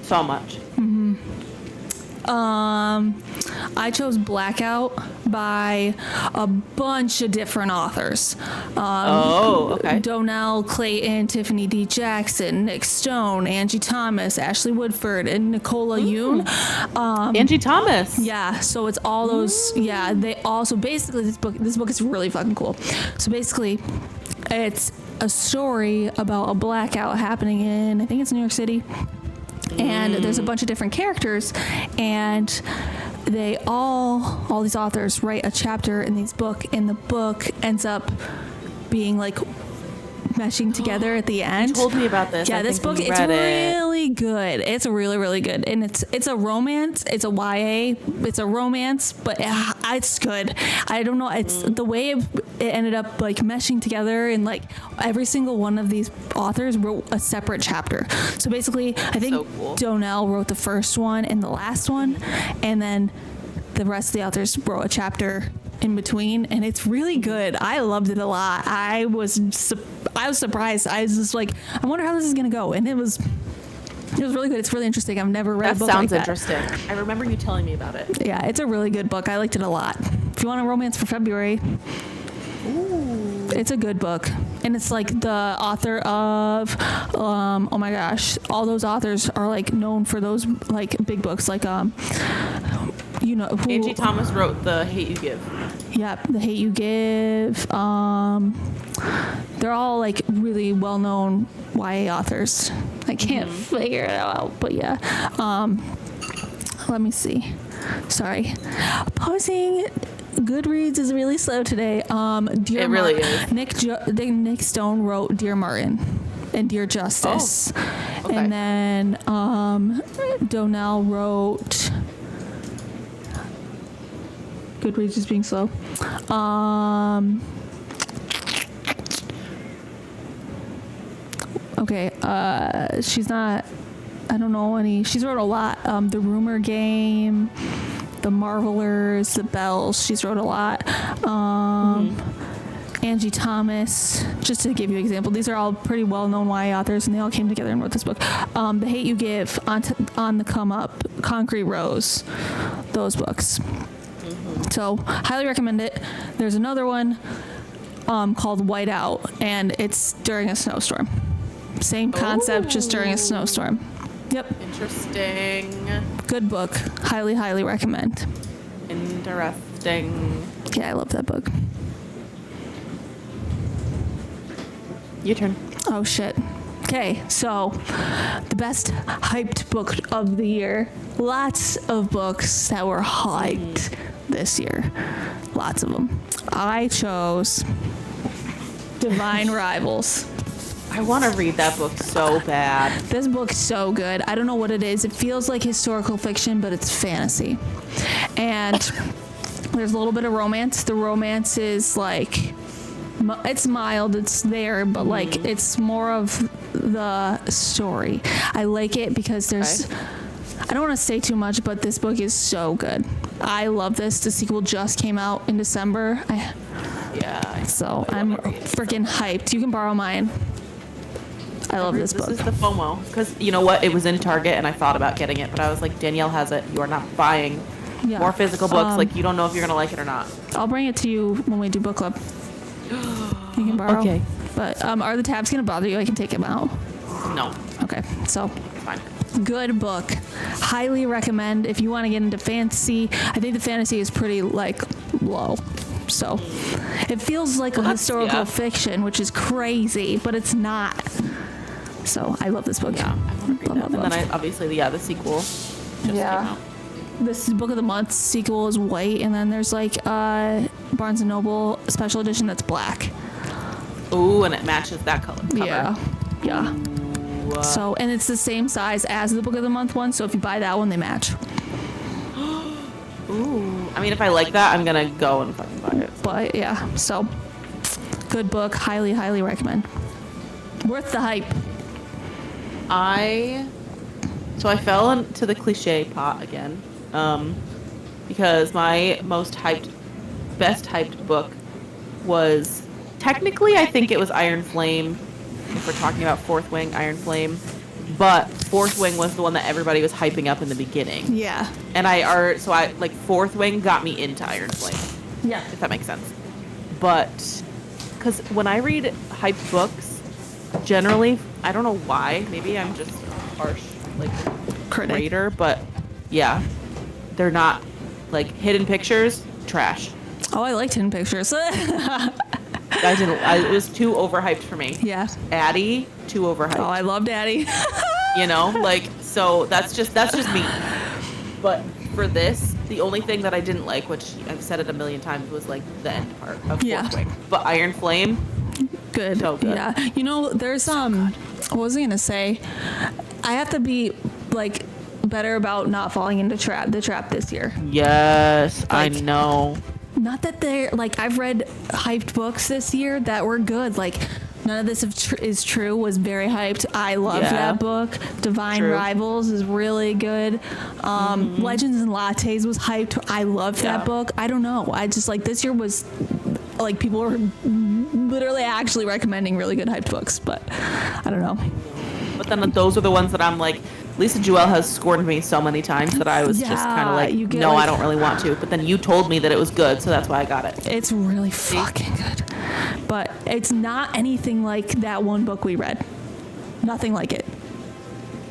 [SPEAKER 1] So much.
[SPEAKER 2] I chose Blackout by a bunch of different authors.
[SPEAKER 1] Okay.
[SPEAKER 2] Donnell Clayton, Tiffany D. Jackson, Nick Stone, Angie Thomas, Ashley Woodford, and Nicola Yoon.
[SPEAKER 1] Angie Thomas.
[SPEAKER 2] Yeah, so it's all those. Yeah, they also basically this book is really fucking cool. So basically, it's a story about a blackout happening in, I think it's New York City. And there's a bunch of different characters, and they all these authors write a chapter in this book, and the book ends up being like meshing together at the end.
[SPEAKER 1] You told me about this.
[SPEAKER 2] Yeah,
[SPEAKER 1] I
[SPEAKER 2] this
[SPEAKER 1] think
[SPEAKER 2] book,
[SPEAKER 1] we
[SPEAKER 2] it's
[SPEAKER 1] read
[SPEAKER 2] really good. It's really, really good. And it's a romance. It's a YA. It's a romance, but it's good. I don't know. It's the way it ended up like meshing together, and like every single one of these authors wrote a separate chapter. So basically, I think
[SPEAKER 1] So cool.
[SPEAKER 2] Donnell wrote the first one and the last one, and then the rest of the authors wrote a chapter in between, and it's really good. I loved it a lot. I was surprised. I was just like, I wonder how this is gonna go, and it was really good. It's really interesting. I've never read
[SPEAKER 1] That
[SPEAKER 2] a book
[SPEAKER 1] sounds
[SPEAKER 2] like that.
[SPEAKER 1] interesting. I remember you telling me about it.
[SPEAKER 2] Yeah, it's a really good book. I liked it a lot. If you want a romance for February, it's a good book. And it's like the author of oh my gosh, all those authors are like known for those like big books, like you know who,
[SPEAKER 1] Angie Thomas wrote The Hate You Give.
[SPEAKER 2] Yep, The Hate You Give. They're all like really well-known YA authors. I can't figure it out, but yeah. Let me see. Sorry. Pausing. Goodreads is really slow today. Dear
[SPEAKER 1] It really is.
[SPEAKER 2] Nick Stone wrote Dear Martin and Dear Justice.
[SPEAKER 1] Oh, okay.
[SPEAKER 2] And then Donnell wrote... Goodreads is being slow. Okay, she's not... I don't know any... She's wrote a lot. The Rumor Game... The Marvelers, The Bells. She's wrote a lot. Angie Thomas, just to give you an example. These are all pretty well-known YA authors, and they all came together and wrote this book. The Hate You Give, On the Come Up, Concrete Rose, those books. So, highly recommend it. There's another one called White Out, and it's during a snowstorm. Same concept, just during a snowstorm. Yep.
[SPEAKER 1] Interesting.
[SPEAKER 2] Good book. Highly, highly recommend.
[SPEAKER 1] Interesting.
[SPEAKER 2] Yeah, I love that book.
[SPEAKER 1] Your turn.
[SPEAKER 2] Oh, shit. Okay, so the best hyped book of the year. Lots of books that were hyped this year. Lots of them. I chose Divine Rivals.
[SPEAKER 1] I want to read that book so bad.
[SPEAKER 2] This book's so good. I don't know what it is. It feels like historical fiction, but it's fantasy. And there's a little bit of romance. The romance is like it's mild, it's there, but like it's more of the story. I like it because there's I don't want to say too much, but this book is so good. I love this. The sequel just came out in December. So I'm freaking hyped. You can borrow mine. I love this book.
[SPEAKER 1] This is the FOMO, because you know what? It was in Target and I thought about getting it, but I was like, Danielle has it. You are not buying more physical books. Like, you don't know if you're gonna like it or not.
[SPEAKER 2] I'll bring it to you when we do book club. You can borrow. Okay. But are the tabs gonna bother you? I can take them out.
[SPEAKER 1] No.
[SPEAKER 2] Okay. So.
[SPEAKER 1] Fine.
[SPEAKER 2] Good book. Highly recommend if you want to get into fantasy. I think the fantasy is pretty like low. So it feels like a historical fiction, which is crazy, but it's not. So I love this book.
[SPEAKER 1] Yeah, I want to read that. And then obviously the sequel just came out.
[SPEAKER 2] This Book of the Month sequel is white, and then there's like Barnes & Noble special edition that's black.
[SPEAKER 1] Ooh, and it matches that color cover.
[SPEAKER 2] Yeah. So, and it's the same size as the Book of the Month one, so if you buy that one, they match.
[SPEAKER 1] Ooh. I mean, if I like that, I'm going to go and fucking buy it.
[SPEAKER 2] But, yeah. So, good book. Highly, highly recommend. Worth the hype.
[SPEAKER 1] I fell into the cliche pot again. Because my best hyped book was, technically, I think it was Iron Flame. If we're talking about Fourth Wing, Iron Flame. But Fourth Wing was the one that everybody was hyping up in the beginning.
[SPEAKER 2] Yeah.
[SPEAKER 1] And Fourth Wing got me into Iron Flame. Yeah. If that makes sense. But, because when I read hyped books, generally, I don't know why, maybe I'm just a harsh, reader, but yeah, they're not, hidden pictures, trash.
[SPEAKER 2] Oh, I liked Hidden Pictures.
[SPEAKER 1] It was too overhyped for me.
[SPEAKER 2] Yeah.
[SPEAKER 1] Addie, too overhyped.
[SPEAKER 2] Oh, I loved Addie.
[SPEAKER 1] So that's just me. But for this, the only thing that I didn't like, which I've said it a million times, was the end part of Fourth Wing. But Iron Flame,
[SPEAKER 2] good.
[SPEAKER 1] So good.
[SPEAKER 2] Yeah. There's what was I gonna say? I have to be better about not falling into the trap this year.
[SPEAKER 1] Yes, I know.
[SPEAKER 2] Not that they're I've read hyped books this year that were good. None of This Is True was very hyped. I loved that book. Divine Rivals is really good. Legends and Lattes was hyped. I loved that book. I don't know. I just this year was people were literally actually recommending really good hyped books, but I don't know.
[SPEAKER 1] But then those are the ones that I'm Lisa Jewell has scorned me so many times that I was just kind of no, I don't really want to. But then you told me that it was good, so that's why I got it.
[SPEAKER 2] It's really fucking good. But it's not anything like that one book we read. Nothing like it.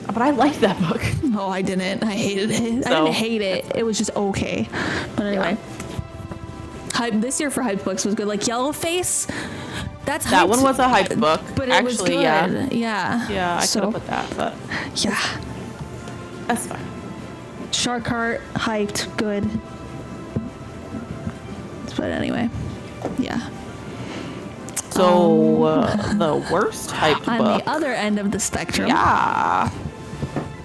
[SPEAKER 1] But I liked that book.
[SPEAKER 2] No, I didn't. I hated it. I didn't hate it. It was just okay. But anyway. Hype this year for hype books was good. Yellowface. That's hyped.
[SPEAKER 1] That one was a hyped book.
[SPEAKER 2] But it was good. Yeah.
[SPEAKER 1] Yeah, I could have put that, but
[SPEAKER 2] yeah.
[SPEAKER 1] That's fine.
[SPEAKER 2] Shark Heart, hyped, good. But anyway, yeah.
[SPEAKER 1] So, the worst hyped book.
[SPEAKER 2] On the other end of the spectrum.
[SPEAKER 1] Yeah.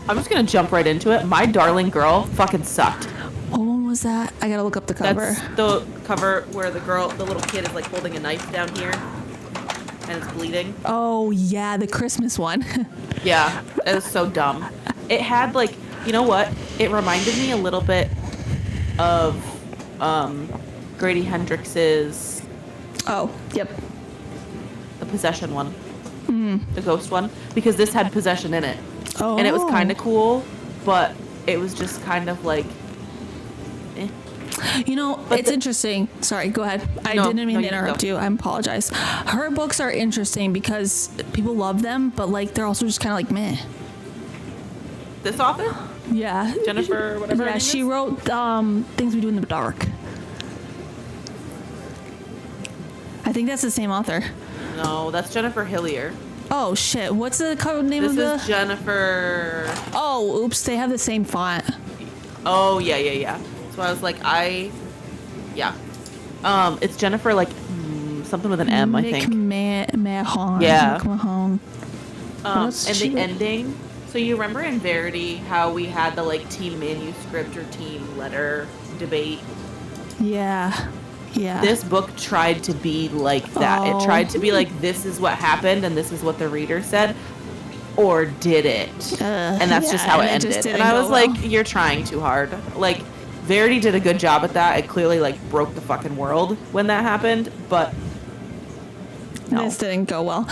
[SPEAKER 1] I'm just going to jump right into it. My Darling Girl fucking sucked.
[SPEAKER 2] What one was that? I got to look up the cover.
[SPEAKER 1] That's the cover where the little kid is holding a knife down here. And it's bleeding.
[SPEAKER 2] Oh, yeah, the Christmas one.
[SPEAKER 1] Yeah, it was so dumb. It had you know what? It reminded me a little bit of Grady Hendrix's.
[SPEAKER 2] Oh, yep.
[SPEAKER 1] The Possession one. The ghost one. Because this had possession in it.
[SPEAKER 2] Oh.
[SPEAKER 1] And it was kind of cool, but it was just kind of eh.
[SPEAKER 2] It's interesting. Sorry, go ahead. I didn't mean to interrupt you. I apologize. Her books are interesting because people love them, but they're also just kind of meh.
[SPEAKER 1] This author?
[SPEAKER 2] Yeah.
[SPEAKER 1] Jennifer, whatever.
[SPEAKER 2] Yeah, she wrote Things We Do in the Dark. I think that's the same author.
[SPEAKER 1] No, that's Jennifer Hillier.
[SPEAKER 2] Oh shit! What's the code name of the?
[SPEAKER 1] This is Jennifer.
[SPEAKER 2] Oh, oops! They have the same font.
[SPEAKER 1] Oh yeah. So I was yeah. It's Jennifer something with an M, I think.
[SPEAKER 2] Mahon.
[SPEAKER 1] Yeah.
[SPEAKER 2] Mahon.
[SPEAKER 1] And the ending. So you remember in Verity how we had the team manuscript or team letter debate?
[SPEAKER 2] Yeah. Yeah.
[SPEAKER 1] This book tried to be like that.
[SPEAKER 2] Oh.
[SPEAKER 1] It tried to be like, this is what happened and this is what the reader said. Or did it? And that's just how it
[SPEAKER 2] and
[SPEAKER 1] ended.
[SPEAKER 2] just
[SPEAKER 1] And
[SPEAKER 2] didn't
[SPEAKER 1] I
[SPEAKER 2] go
[SPEAKER 1] was like,
[SPEAKER 2] well.
[SPEAKER 1] you're trying too hard. Like, Verity did a good job at that. It clearly, like, broke the fucking world when that happened. But, no.
[SPEAKER 2] This didn't go well.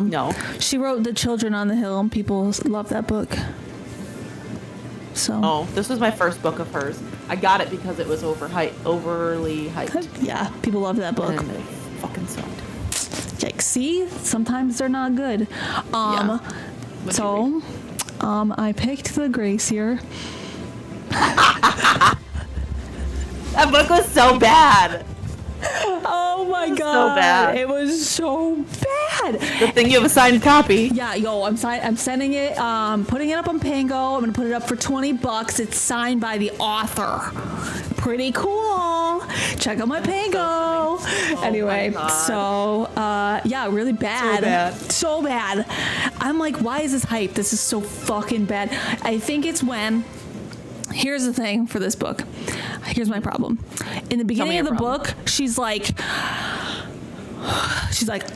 [SPEAKER 1] No.
[SPEAKER 2] She wrote The Children on the Hill, and people love that book. So.
[SPEAKER 1] Oh, this was my first book of hers. I got it because it was overly hyped.
[SPEAKER 2] Yeah, people love that book.
[SPEAKER 1] And it fucking sucked.
[SPEAKER 2] Like, see, sometimes they're not good.
[SPEAKER 1] Yeah. What'd you
[SPEAKER 2] So, I picked The Gracier.
[SPEAKER 1] That book was so bad.
[SPEAKER 2] Oh my god,
[SPEAKER 1] so bad.
[SPEAKER 2] it was so bad.
[SPEAKER 1] Good thing you have a signed copy.
[SPEAKER 2] Yeah, yo, I'm sending it, putting it up on Pango. I'm gonna put it up for $20. It's signed by the author. Pretty cool. Check out my Pango. Anyway,
[SPEAKER 1] my God.
[SPEAKER 2] so yeah, really bad.
[SPEAKER 1] So bad.
[SPEAKER 2] So bad. I'm like, why is this hype? This is so fucking bad. I think it's when. Here's the thing for this book. Here's my problem. In the beginning of the book, she's like,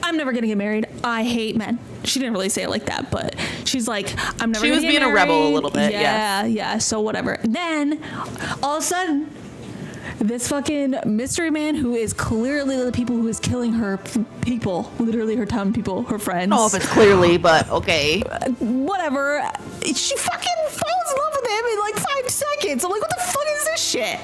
[SPEAKER 2] I'm never gonna get married. I hate men. She didn't really say it like that, but she's like, I'm never.
[SPEAKER 1] She was
[SPEAKER 2] gonna get
[SPEAKER 1] being a
[SPEAKER 2] married.
[SPEAKER 1] rebel a little bit.
[SPEAKER 2] Yeah. So whatever. And then all of a sudden, this fucking mystery man who is clearly the people who is killing her people, literally her town people, her friends.
[SPEAKER 1] I don't know if it's clearly, but okay.
[SPEAKER 2] Whatever. She fucking falls in love with him in like 5 seconds. I'm like, what the fuck is this shit?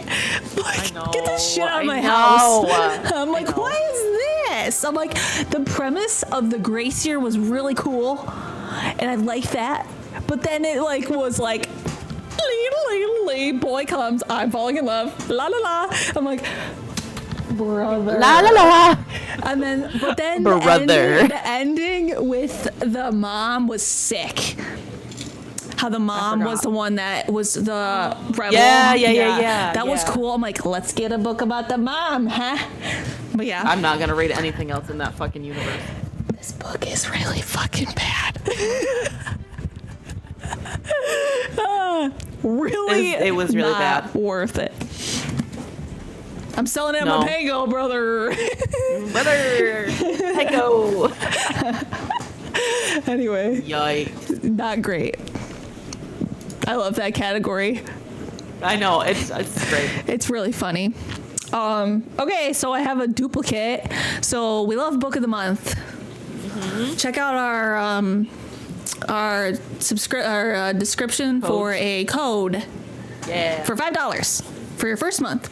[SPEAKER 2] Like,
[SPEAKER 1] I know,
[SPEAKER 2] get this shit out of my
[SPEAKER 1] I
[SPEAKER 2] house.
[SPEAKER 1] know.
[SPEAKER 2] I'm like, what is this? I'm like, the premise of The Gracier was really cool, and I liked that. But then it like was like, boy comes, I'm falling in love, la la la. I'm like, brother,
[SPEAKER 1] La la la.
[SPEAKER 2] and then but then
[SPEAKER 1] Brother.
[SPEAKER 2] the ending with the mom was sick. How the mom was the one that was the rebel.
[SPEAKER 1] Yeah.
[SPEAKER 2] That was cool. I'm like, let's get a book about the mom, huh? But yeah,
[SPEAKER 1] I'm not gonna read anything else in that fucking universe.
[SPEAKER 2] this book is really fucking bad. Really,
[SPEAKER 1] It was really
[SPEAKER 2] not
[SPEAKER 1] bad.
[SPEAKER 2] worth it. I'm selling it at
[SPEAKER 1] No.
[SPEAKER 2] my Pango, brother.
[SPEAKER 1] Brother, I go.
[SPEAKER 2] Anyway,
[SPEAKER 1] Yikes.
[SPEAKER 2] not great. I love that category.
[SPEAKER 1] I know, it's great.
[SPEAKER 2] It's really funny. Okay, so I have a duplicate. So we love Book of the Month.
[SPEAKER 1] Mm-hmm.
[SPEAKER 2] Check out our description for a code
[SPEAKER 1] Yeah.
[SPEAKER 2] for $5 for your first month.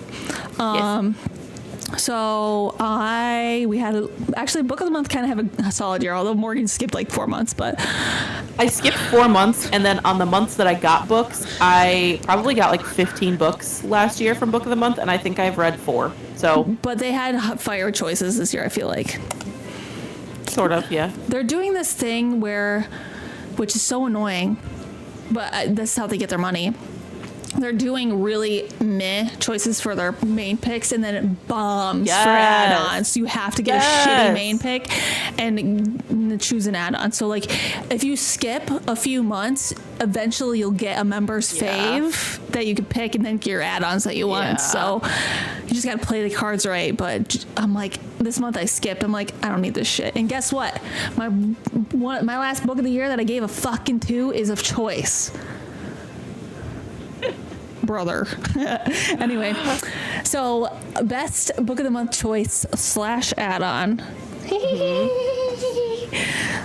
[SPEAKER 1] Yes.
[SPEAKER 2] So we had actually Book of the Month kind of have a solid year, although Morgan skipped like 4 months, but
[SPEAKER 1] I skipped 4 months, and then on the months that I got books, I probably got like 15 books last year from Book of the Month, and I think I've read 4. So,
[SPEAKER 2] but they had fire choices this year, I feel like.
[SPEAKER 1] sort of, yeah.
[SPEAKER 2] They're doing this thing which is so annoying, but this is how they get their money. They're doing really meh choices for their main picks, and then it bombs for add-ons. So you have to get a shitty main pick and choose an add-on. So like, if you skip a few months, eventually you'll get a member's fave that you can pick, and then get your add-ons that you want. So you just gotta play the cards right. But I'm like, this month I skipped. I'm like, I don't need this shit. And guess what? My last book of the year that I gave a fucking 2 is of choice. Brother. Anyway, so best book of the month choice / add-on.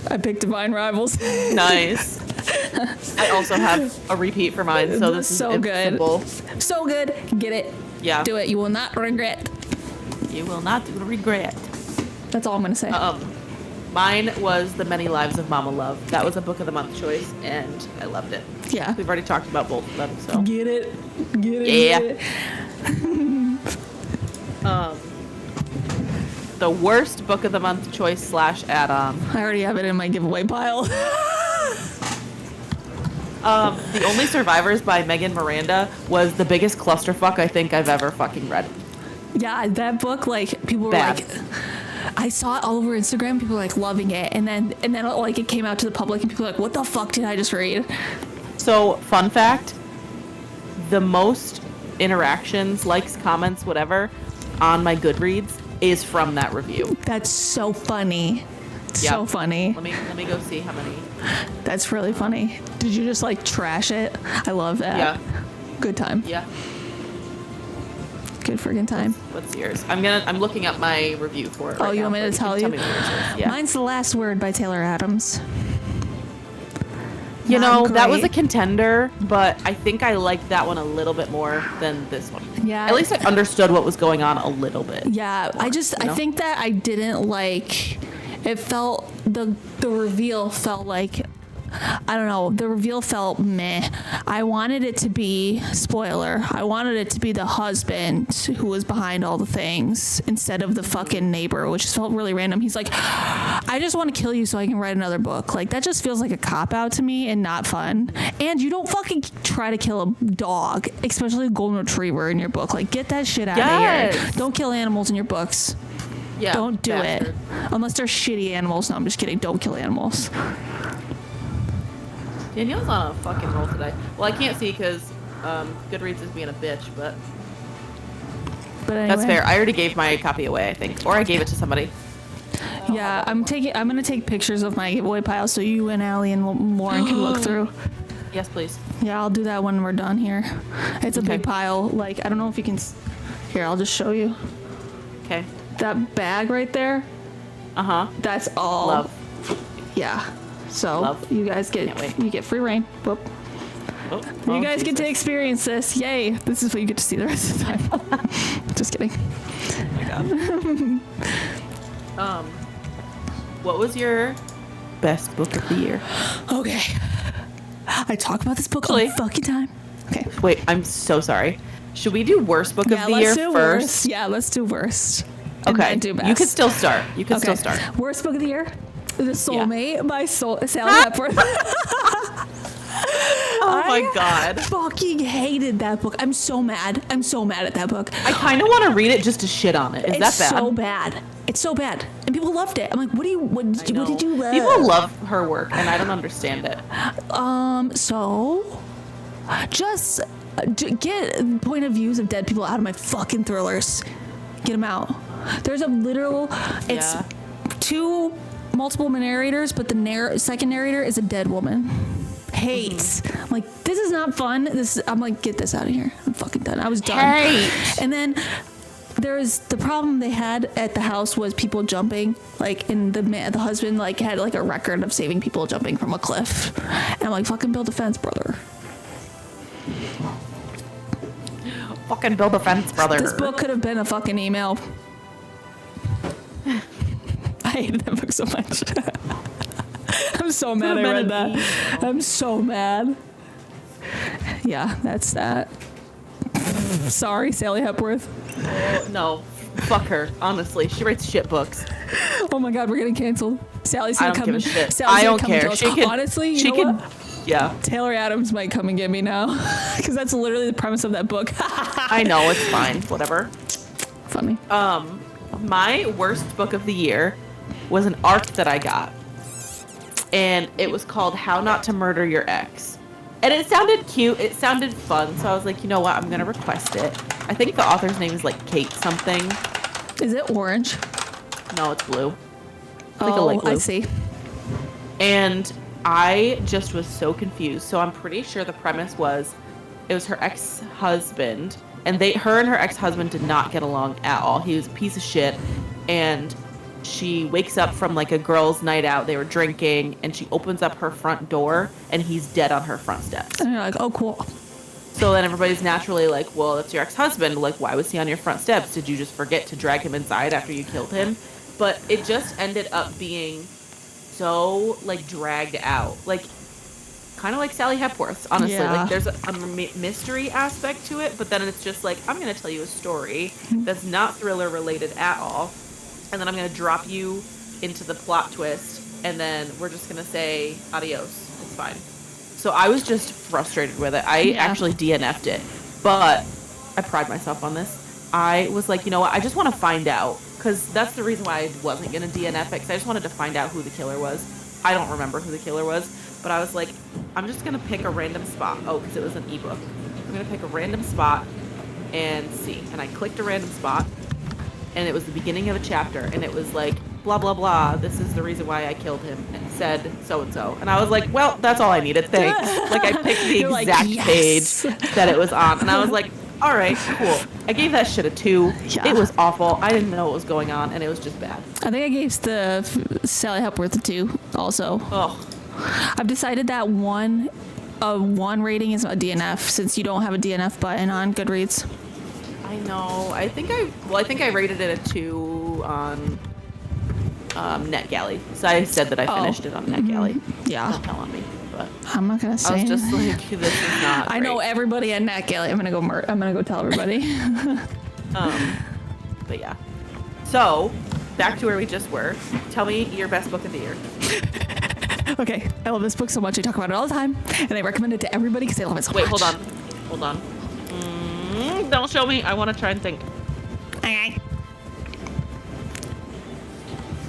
[SPEAKER 2] I picked Divine Rivals.
[SPEAKER 1] Nice. I also have a repeat for mine, so this is
[SPEAKER 2] so good.
[SPEAKER 1] simple.
[SPEAKER 2] So good. Get it.
[SPEAKER 1] Yeah.
[SPEAKER 2] Do it. You will not regret.
[SPEAKER 1] You will not regret.
[SPEAKER 2] That's all I'm gonna say.
[SPEAKER 1] Mine was The Many Lives of Mama Love. That was a Book of the Month choice, and I loved it.
[SPEAKER 2] Yeah.
[SPEAKER 1] We've already talked about both of them, so.
[SPEAKER 2] Get it. Get it.
[SPEAKER 1] Yeah.
[SPEAKER 2] Get it.
[SPEAKER 1] The worst Book of the Month choice / add-on.
[SPEAKER 2] I already have it in my giveaway pile.
[SPEAKER 1] The Only Survivors by Megan Miranda was the biggest clusterfuck I think I've ever fucking read.
[SPEAKER 2] Yeah, that book, like, people were
[SPEAKER 1] Bad.
[SPEAKER 2] like, I saw it all over Instagram. People were like loving it, and then like it came out to the public, and people were like, "What the fuck did I just read?"
[SPEAKER 1] So, fun fact: the most interactions, likes, comments, whatever, on my Goodreads is from that review.
[SPEAKER 2] That's so funny. So
[SPEAKER 1] Yep.
[SPEAKER 2] funny.
[SPEAKER 1] Let me go see how many.
[SPEAKER 2] That's really funny. Did you just like trash it? I love that.
[SPEAKER 1] Yeah.
[SPEAKER 2] Good time.
[SPEAKER 1] Yeah.
[SPEAKER 2] Good friggin' time.
[SPEAKER 1] What's yours? I'm looking up my review for it.
[SPEAKER 2] Oh,
[SPEAKER 1] right
[SPEAKER 2] you
[SPEAKER 1] now,
[SPEAKER 2] want me to
[SPEAKER 1] but
[SPEAKER 2] tell
[SPEAKER 1] can
[SPEAKER 2] you?
[SPEAKER 1] me what yours is. Yeah.
[SPEAKER 2] Mine's The Last Word by Taylor Adams.
[SPEAKER 1] You
[SPEAKER 2] Not
[SPEAKER 1] know, that was a
[SPEAKER 2] great.
[SPEAKER 1] contender, but I think I liked that one a little bit more than this one.
[SPEAKER 2] Yeah.
[SPEAKER 1] At least I understood what was going on a little bit.
[SPEAKER 2] Yeah, I
[SPEAKER 1] know?
[SPEAKER 2] think that I didn't like. It felt the reveal felt like. I don't know. The reveal felt meh. I wanted it to be, spoiler, I wanted it to be the husband who was behind all the things instead of the fucking neighbor, which felt really random. He's like, I just want to kill you so I can write another book. Like, that just feels like a cop-out to me and not fun. And you don't fucking try to kill a dog, especially a golden retriever in your book. Like, get that shit out of here.
[SPEAKER 1] Yes.
[SPEAKER 2] Don't kill animals in your books.
[SPEAKER 1] Yeah.
[SPEAKER 2] Don't do
[SPEAKER 1] bastard.
[SPEAKER 2] it. Unless they're shitty animals. No, I'm just kidding. Don't kill animals.
[SPEAKER 1] Danielle's on a fucking roll today. Well, I can't see because Goodreads is being a bitch, but
[SPEAKER 2] But anyway.
[SPEAKER 1] that's fair. I already gave my copy away, I think, or I gave it to somebody.
[SPEAKER 2] Yeah, I'm gonna take pictures of my giveaway pile so you and Allie and Lauren can look through.
[SPEAKER 1] Yes, please.
[SPEAKER 2] Yeah, I'll do that when we're done here. It's a
[SPEAKER 1] Okay.
[SPEAKER 2] big pile. Like, I don't know if you can. Here, I'll just show you.
[SPEAKER 1] Okay.
[SPEAKER 2] That bag right there.
[SPEAKER 1] Uh-huh.
[SPEAKER 2] That's all.
[SPEAKER 1] Love.
[SPEAKER 2] Yeah. So
[SPEAKER 1] Love.
[SPEAKER 2] you guys
[SPEAKER 1] Can't wait.
[SPEAKER 2] get free reign. Whoop.
[SPEAKER 1] Oh,
[SPEAKER 2] You guys get to experience this. Yay! This is what you get to see the rest of the time. Just kidding.
[SPEAKER 1] What was your best book of the year?
[SPEAKER 2] Okay. I talk about this book all
[SPEAKER 1] Actually-
[SPEAKER 2] the fucking time. Okay.
[SPEAKER 1] Wait, I'm so sorry. Should we do worst book of the year
[SPEAKER 2] let's do
[SPEAKER 1] first?
[SPEAKER 2] worst. Yeah, let's do worst. And
[SPEAKER 1] Okay.
[SPEAKER 2] then do best.
[SPEAKER 1] You can still start. You can still start.
[SPEAKER 2] Worst book of the year? The Soulmate by Sally Hepworth.
[SPEAKER 1] Oh my god.
[SPEAKER 2] Fucking hated that book. I'm so mad. I'm so mad at that book.
[SPEAKER 1] I kind of want to read it just to shit on it. Is
[SPEAKER 2] It's
[SPEAKER 1] that bad?
[SPEAKER 2] so bad. It's so bad. And people loved it. I'm like, what did you love?
[SPEAKER 1] People love her work, and I don't understand it.
[SPEAKER 2] So just get point of views of dead people out of my fucking thrillers. Get them out. There's a literal, it's
[SPEAKER 1] Yeah.
[SPEAKER 2] two multiple narrators, but the second narrator is a dead woman. Hates. I'm like, this is not fun. I'm like, get this out of here. I'm fucking done. I was done.
[SPEAKER 1] Hate.
[SPEAKER 2] And then there's the problem they had at the house was people jumping, like, and the husband like had like a record of saving people jumping from a cliff. And I'm like, fucking build a fence, brother.
[SPEAKER 1] Fucking build a fence, brother.
[SPEAKER 2] This book could have been a fucking email. I hated that book so much. I'm so mad I read that. I'm so mad. Yeah, that's that. Sorry, Sally Hepworth.
[SPEAKER 1] No, fuck her. Honestly, she writes shit books.
[SPEAKER 2] Oh my god, we're getting canceled. Sally's
[SPEAKER 1] I
[SPEAKER 2] gonna
[SPEAKER 1] don't
[SPEAKER 2] come.
[SPEAKER 1] give a shit.
[SPEAKER 2] Sally's
[SPEAKER 1] I
[SPEAKER 2] gonna
[SPEAKER 1] don't
[SPEAKER 2] come and
[SPEAKER 1] care.
[SPEAKER 2] kill us.
[SPEAKER 1] She can.
[SPEAKER 2] Honestly, you
[SPEAKER 1] she
[SPEAKER 2] know
[SPEAKER 1] can.
[SPEAKER 2] what?
[SPEAKER 1] Yeah,
[SPEAKER 2] Taylor Adams might come and get me now, because that's literally the premise of that book.
[SPEAKER 1] I know it's fine. Whatever.
[SPEAKER 2] Funny.
[SPEAKER 1] My worst book of the year was an arc that I got, and it was called "How Not to Murder Your Ex," and it sounded cute. It sounded fun, so I was like, you know what? I'm gonna request it. I think the author's name is like Kate something.
[SPEAKER 2] Is it orange?
[SPEAKER 1] No, it's blue.
[SPEAKER 2] Oh,
[SPEAKER 1] like a light blue.
[SPEAKER 2] I see.
[SPEAKER 1] And I just was so confused. So I'm pretty sure the premise was it was her ex-husband, and her and her ex-husband did not get along at all. He was a piece of shit, and she wakes up from like a girls' night out. They were drinking, and she opens up her front door, and he's dead on her front steps.
[SPEAKER 2] And you're like, oh, cool.
[SPEAKER 1] So then everybody's naturally like, well, that's your ex-husband. Like, why was he on your front steps? Did you just forget to drag him inside after you killed him? But it just ended up being so, like, dragged out. Like, kind of like Sally Hepworth's, honestly.
[SPEAKER 2] Yeah.
[SPEAKER 1] Like, there's a mystery aspect to it, but then it's just like, I'm going to tell you a story that's not thriller-related at all, and then I'm going to drop you into the plot twist, and then we're just going to say adios. It's fine. So I was just frustrated with it. I actually DNF'd it, but I pride myself on this. I was like, you know what? I just want to find out, because that's the reason why I wasn't going to DNF it, because I just wanted to find out who the killer was. I don't remember who the killer was, but I was like, I'm just going to pick a random spot. Oh, because it was an ebook. I'm going to pick a random spot and see. And I clicked a random spot, and it was the beginning of a chapter, and it was like, blah, blah, blah, this is the reason why I killed him, and said so-and-so. And I was like, well, that's all I needed, thanks. Like, I picked the
[SPEAKER 2] You're like,
[SPEAKER 1] exact
[SPEAKER 2] yes.
[SPEAKER 1] page that it was on, and I was like, all right, cool. I gave that shit a 2.
[SPEAKER 2] Yeah.
[SPEAKER 1] It was awful. I didn't know what was going on, and it was just bad.
[SPEAKER 2] I think I gave the Sally Hepworth a 2 also.
[SPEAKER 1] Oh,
[SPEAKER 2] I've decided that one rating is a DNF since you don't have a DNF button on Goodreads.
[SPEAKER 1] I know. I think I rated it a 2 on NetGalley. So I said that I finished it on NetGalley.
[SPEAKER 2] Yeah.
[SPEAKER 1] Don't tell on me, but
[SPEAKER 2] I'm not gonna say.
[SPEAKER 1] I was just like, this is not.
[SPEAKER 2] I know
[SPEAKER 1] great.
[SPEAKER 2] everybody at NetGalley. I'm gonna go tell everybody.
[SPEAKER 1] But yeah. So back to where we just were. Tell me your best book of the year.
[SPEAKER 2] Okay, I love this book so much. I talk about it all the time, and I recommend it to everybody because I love it so much.
[SPEAKER 1] Wait, hold on. Don't show me. I want to try and think.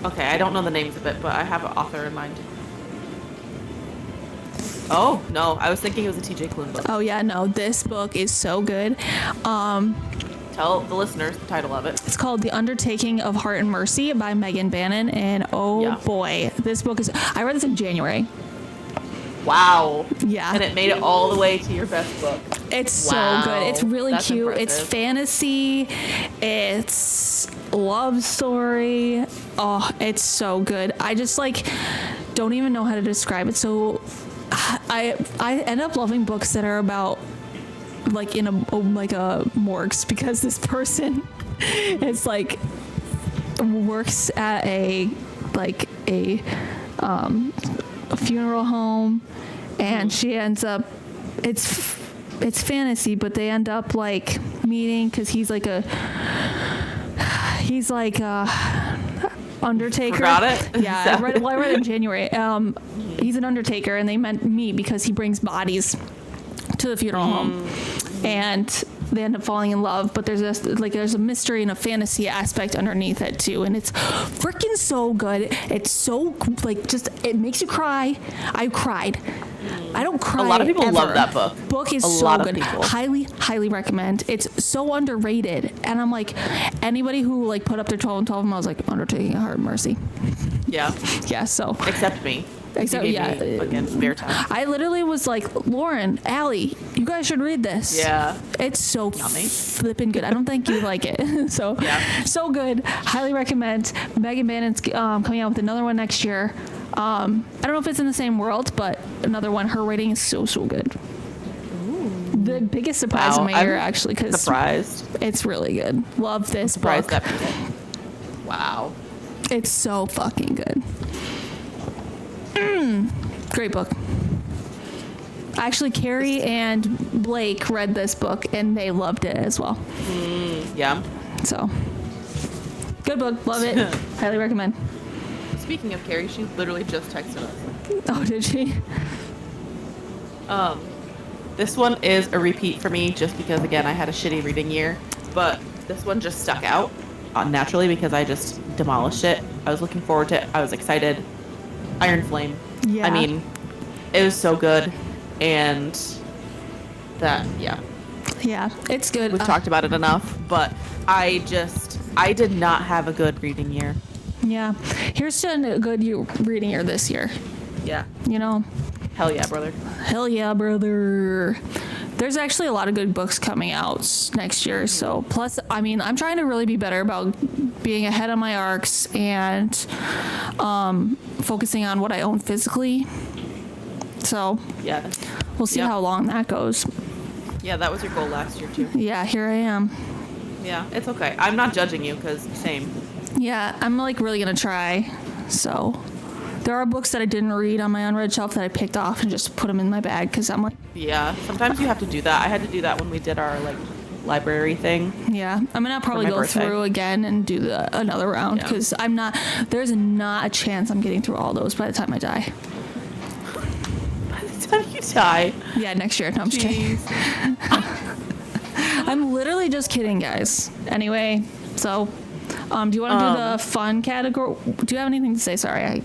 [SPEAKER 1] Okay, I don't know the names of it, but I have an author in mind. Oh, no. I was thinking it was a TJ Klune book.
[SPEAKER 2] Oh yeah, no, this book is so good.
[SPEAKER 1] Tell the listeners the title of it.
[SPEAKER 2] It's called The Undertaking of Heart and Mercy by Megan Bannon, and boy, this book is. I read this in January.
[SPEAKER 1] Wow.
[SPEAKER 2] Yeah.
[SPEAKER 1] And it made it all the way to your best book.
[SPEAKER 2] It's
[SPEAKER 1] Wow.
[SPEAKER 2] so good. It's really
[SPEAKER 1] That's
[SPEAKER 2] cute.
[SPEAKER 1] impressive.
[SPEAKER 2] It's fantasy. It's love story. Oh, it's so good. I just don't even know how to describe it. So I end up loving books that are about in a morgues because this person is works at a funeral home, and she ends up it's fantasy, but they end up meeting because he's a undertaker.
[SPEAKER 1] Forgot it?
[SPEAKER 2] Yeah, I read it in January. He's an undertaker, and they meet because he brings bodies to the funeral home, and they end up falling in love. But there's a mystery and a fantasy aspect underneath it too, and it's freaking so good. It's so it makes you cry. I cried. I don't cry.
[SPEAKER 1] A lot of people
[SPEAKER 2] ever.
[SPEAKER 1] love that book.
[SPEAKER 2] Book is
[SPEAKER 1] A
[SPEAKER 2] so
[SPEAKER 1] lot of
[SPEAKER 2] good.
[SPEAKER 1] people.
[SPEAKER 2] Highly recommend. It's so underrated, and I'm anybody who put up their 12 and 12, and I was Undertaking of Heart and Mercy.
[SPEAKER 1] Yeah.
[SPEAKER 2] Yeah. So
[SPEAKER 1] Except me.
[SPEAKER 2] Except,
[SPEAKER 1] You
[SPEAKER 2] yeah.
[SPEAKER 1] gave me fucking spare time.
[SPEAKER 2] I literally was Lauren, Allie, you guys should read this.
[SPEAKER 1] Yeah.
[SPEAKER 2] It's so
[SPEAKER 1] Yummy.
[SPEAKER 2] flipping good. I don't think you like it. So,
[SPEAKER 1] Yeah.
[SPEAKER 2] so good. Highly recommend. Megan Bannon's coming out with another one next year. I don't know if it's in the same world, but another one. Her rating is so good. Ooh. The biggest surprise of my year, actually, because
[SPEAKER 1] surprised.
[SPEAKER 2] it's really good. Love this
[SPEAKER 1] Surprised
[SPEAKER 2] book.
[SPEAKER 1] that people. Wow.
[SPEAKER 2] It's so fucking good. Great book. Actually, Carrie and Blake read this book and they loved it as well.
[SPEAKER 1] Yeah.
[SPEAKER 2] So, good book. Love it. Highly recommend.
[SPEAKER 1] Speaking of Carrie, she literally just texted us.
[SPEAKER 2] Oh, did she?
[SPEAKER 1] This one is a repeat for me just because, again, I had a shitty reading year. But this one just stuck out naturally because I just demolished it. I was looking forward to it. I was excited. Iron Flame.
[SPEAKER 2] Yeah.
[SPEAKER 1] I mean, it was so good. And that, yeah.
[SPEAKER 2] Yeah, it's good.
[SPEAKER 1] We've talked about it enough. But I did not have a good reading year.
[SPEAKER 2] Yeah. Here's to a good reading year this year.
[SPEAKER 1] Yeah.
[SPEAKER 2] You know?
[SPEAKER 1] Hell yeah, brother.
[SPEAKER 2] Hell yeah, brother. There's actually a lot of good books coming out next year. So, plus, I mean, I'm trying to really be better about being ahead of my arcs and focusing on what I own physically. So,
[SPEAKER 1] Yeah.
[SPEAKER 2] we'll see how long that goes.
[SPEAKER 1] Yeah, that was your goal last year, too.
[SPEAKER 2] Yeah, here I am.
[SPEAKER 1] Yeah, it's okay. I'm not judging you because same.
[SPEAKER 2] Yeah, I'm really going to try. So, there are books that I didn't read on my unread shelf that I picked off and just put them in my bag because I'm
[SPEAKER 1] Yeah, sometimes you have to do that. I had to do that when we did our library thing.
[SPEAKER 2] yeah, I'm gonna probably
[SPEAKER 1] my
[SPEAKER 2] go
[SPEAKER 1] birthday.
[SPEAKER 2] through again and do another round because there's not a chance I'm getting through all those by the time I die.
[SPEAKER 1] By the time you die.
[SPEAKER 2] Yeah, next year. No, I'm just kidding. I'm literally just kidding, guys. Anyway, so do you want to do the fun category? Do you have anything to say? Sorry,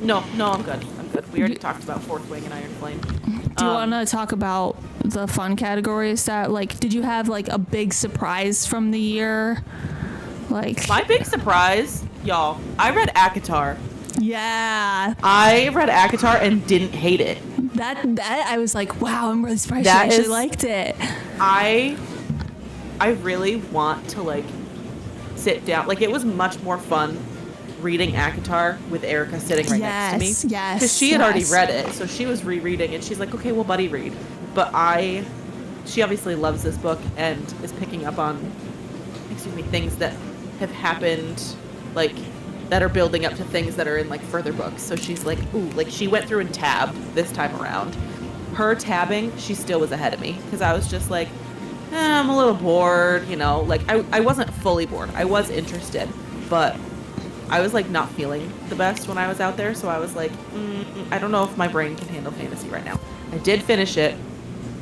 [SPEAKER 1] No, I'm good. We already talked about Fourth Wing and Iron Flame.
[SPEAKER 2] do you want to talk about the fun categories that did you have a big surprise from the year? Like,
[SPEAKER 1] My big surprise, y'all, I read ACOTAR.
[SPEAKER 2] yeah,
[SPEAKER 1] I read ACOTAR and didn't hate it.
[SPEAKER 2] that I was like, wow, I'm really surprised
[SPEAKER 1] That
[SPEAKER 2] she actually
[SPEAKER 1] is-
[SPEAKER 2] liked it.
[SPEAKER 1] I really want to like sit down. Like, it was much more fun reading ACOTAR with Erica sitting right next to me.
[SPEAKER 2] Yes,
[SPEAKER 1] Because she had already
[SPEAKER 2] yes.
[SPEAKER 1] read it, so she was rereading, and she's like, okay, well, buddy, read. But she obviously loves this book and is picking up on, things that have happened, like, that are building up to things that are in, like, further books. So she's like, ooh, like, she went through and tabbed this time around. Her tabbing, she still was ahead of me, because I was just like, I'm a little bored, like, I wasn't fully bored. I was interested, but I was, like, not feeling the best when I was out there, so I was like, I don't know if my brain can handle fantasy right now. I did finish it,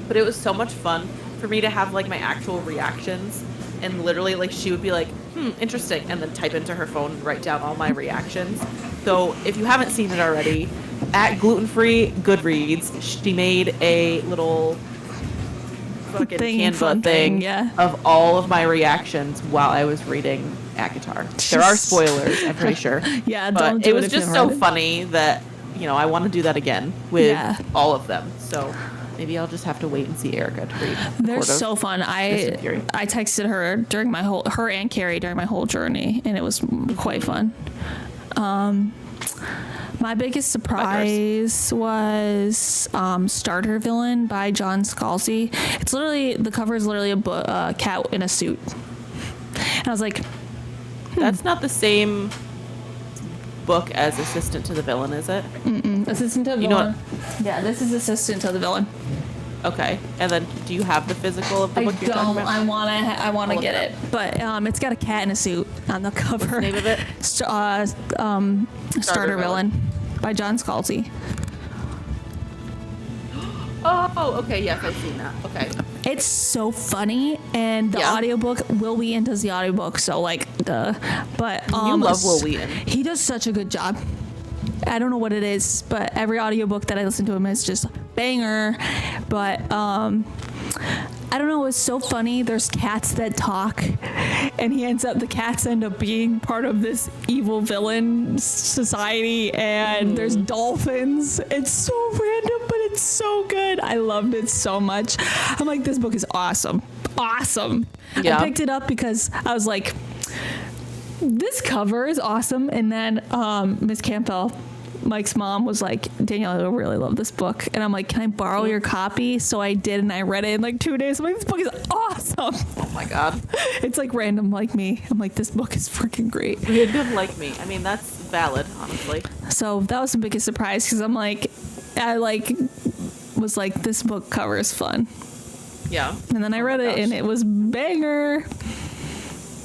[SPEAKER 1] but it was so much fun for me to have, like, my actual reactions, and literally, like, she would be like, interesting, and then type into her phone and write down all my reactions. So if you haven't seen it already, at Gluten-Free Goodreads, she made a little fucking Canva thing
[SPEAKER 2] yeah.
[SPEAKER 1] of all of my reactions while I was reading ACOTAR. There are spoilers, I'm pretty sure.
[SPEAKER 2] Yeah,
[SPEAKER 1] But
[SPEAKER 2] don't do
[SPEAKER 1] it was
[SPEAKER 2] if you
[SPEAKER 1] just
[SPEAKER 2] haven't
[SPEAKER 1] so
[SPEAKER 2] read it.
[SPEAKER 1] funny that, I want to do that again with
[SPEAKER 2] Yeah.
[SPEAKER 1] all of them. So maybe I'll just have to wait and see Erica to read.
[SPEAKER 2] They're
[SPEAKER 1] Court of
[SPEAKER 2] so fun.
[SPEAKER 1] Mist
[SPEAKER 2] I
[SPEAKER 1] and Fury.
[SPEAKER 2] texted her during her and Carrie during my whole journey, and it was quite fun. My biggest surprise was Starter Villain by John Scalzi. It's literally, the cover is literally a cat in a suit. And I was like,
[SPEAKER 1] That's not the same book as Assistant to the Villain, is it?
[SPEAKER 2] Assistant to the
[SPEAKER 1] You know
[SPEAKER 2] Villain. Yeah, this is Assistant to the Villain.
[SPEAKER 1] Okay. And then do you have the physical of the
[SPEAKER 2] I
[SPEAKER 1] book you're talking
[SPEAKER 2] don't.
[SPEAKER 1] about?
[SPEAKER 2] I want to
[SPEAKER 1] I'll
[SPEAKER 2] get
[SPEAKER 1] look
[SPEAKER 2] it, but it's got a cat in a suit on the cover.
[SPEAKER 1] What's the name of it?
[SPEAKER 2] Starter Villain by John Scalzi.
[SPEAKER 1] Oh, okay. Yes, I've seen that. Okay.
[SPEAKER 2] It's so funny, and the
[SPEAKER 1] Yeah.
[SPEAKER 2] audiobook, Will Wheaton does the audiobook, so like duh. But
[SPEAKER 1] You love Will Wheaton.
[SPEAKER 2] He does such a good job. I don't know what it is, but every audiobook that I listen to him is just banger. But I don't know, it's so funny. There's cats that talk, and the cats end up being part of this evil villain society, and there's dolphins. It's so random, but it's so good. I loved it so much. I'm like, this book is awesome. Awesome.
[SPEAKER 1] Yeah.
[SPEAKER 2] I picked it up because I was like, this cover is awesome. And then Miss Campbell, Mike's mom, was like, Danielle, I really love this book. And I'm like, can I borrow your copy? So I did, and I read it in like 2 days. I'm like, this book is awesome.
[SPEAKER 1] Oh my God.
[SPEAKER 2] It's like random like me. I'm like, this book is freaking great.
[SPEAKER 1] Random like me. I mean, that's valid, honestly.
[SPEAKER 2] So that was the biggest surprise, because I'm like, was like, this book cover is fun.
[SPEAKER 1] Yeah.
[SPEAKER 2] And then I read it,
[SPEAKER 1] gosh.
[SPEAKER 2] and it was banger.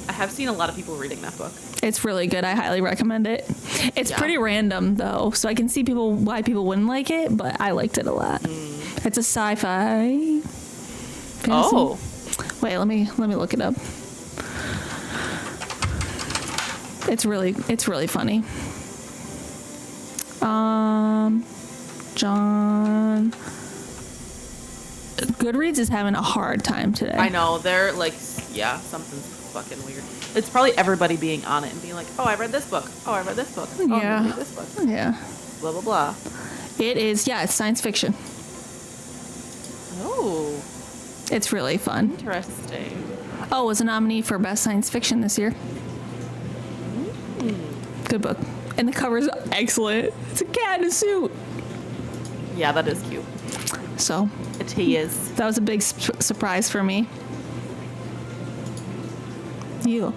[SPEAKER 1] I have seen a lot of people reading that book.
[SPEAKER 2] It's really good. I highly recommend it. It's
[SPEAKER 1] Yeah.
[SPEAKER 2] pretty random though, so I can see why people wouldn't like it, but I liked it a lot. It's a sci-fi. Fantasy.
[SPEAKER 1] Oh.
[SPEAKER 2] Wait, let me look it up. It's really funny. John Goodreads is having a hard time today.
[SPEAKER 1] I know. They're like, yeah, something's fucking weird. It's probably everybody being on it and being like, oh, I read this book. Oh, I read this book. Oh, I'm
[SPEAKER 2] Yeah.
[SPEAKER 1] gonna read this book.
[SPEAKER 2] Yeah.
[SPEAKER 1] Blah, blah, blah.
[SPEAKER 2] It is, it's science fiction.
[SPEAKER 1] Oh,
[SPEAKER 2] It's really fun.
[SPEAKER 1] interesting.
[SPEAKER 2] Oh, it was a nominee for Best Science Fiction this year. Good book. And the cover's excellent. It's a cat in a suit.
[SPEAKER 1] Yeah, that is cute.
[SPEAKER 2] So
[SPEAKER 1] It is.
[SPEAKER 2] that was a big surprise for me. You.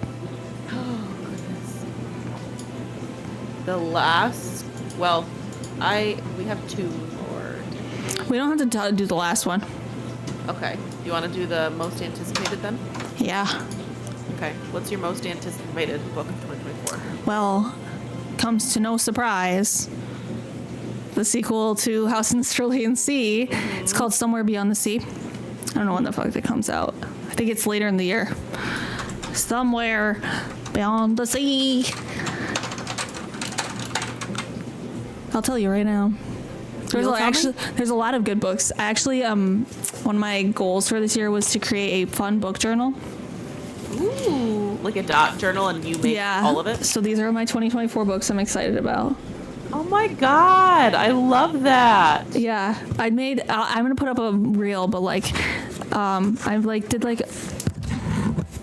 [SPEAKER 1] The last, well, we have two more.
[SPEAKER 2] We don't have to do the last one.
[SPEAKER 1] Okay. Do you want to do the most anticipated then?
[SPEAKER 2] Yeah.
[SPEAKER 1] Okay. What's your most anticipated book of 2024?
[SPEAKER 2] Well, comes to no surprise. The sequel to House in the Cerulean Sea. It's called Somewhere Beyond the Sea. I don't know when the fuck it comes out. I think it's later in the year. Somewhere Beyond the Sea. I'll tell you right now. There's a lot of good books. Actually, one of my goals for this year was to create a fun book journal.
[SPEAKER 1] Ooh, like a dot journal, and you make all of it?
[SPEAKER 2] So these are my 2024 books I'm excited about.
[SPEAKER 1] Oh my god, I love that.
[SPEAKER 2] Yeah, I'm gonna put up a reel, but like,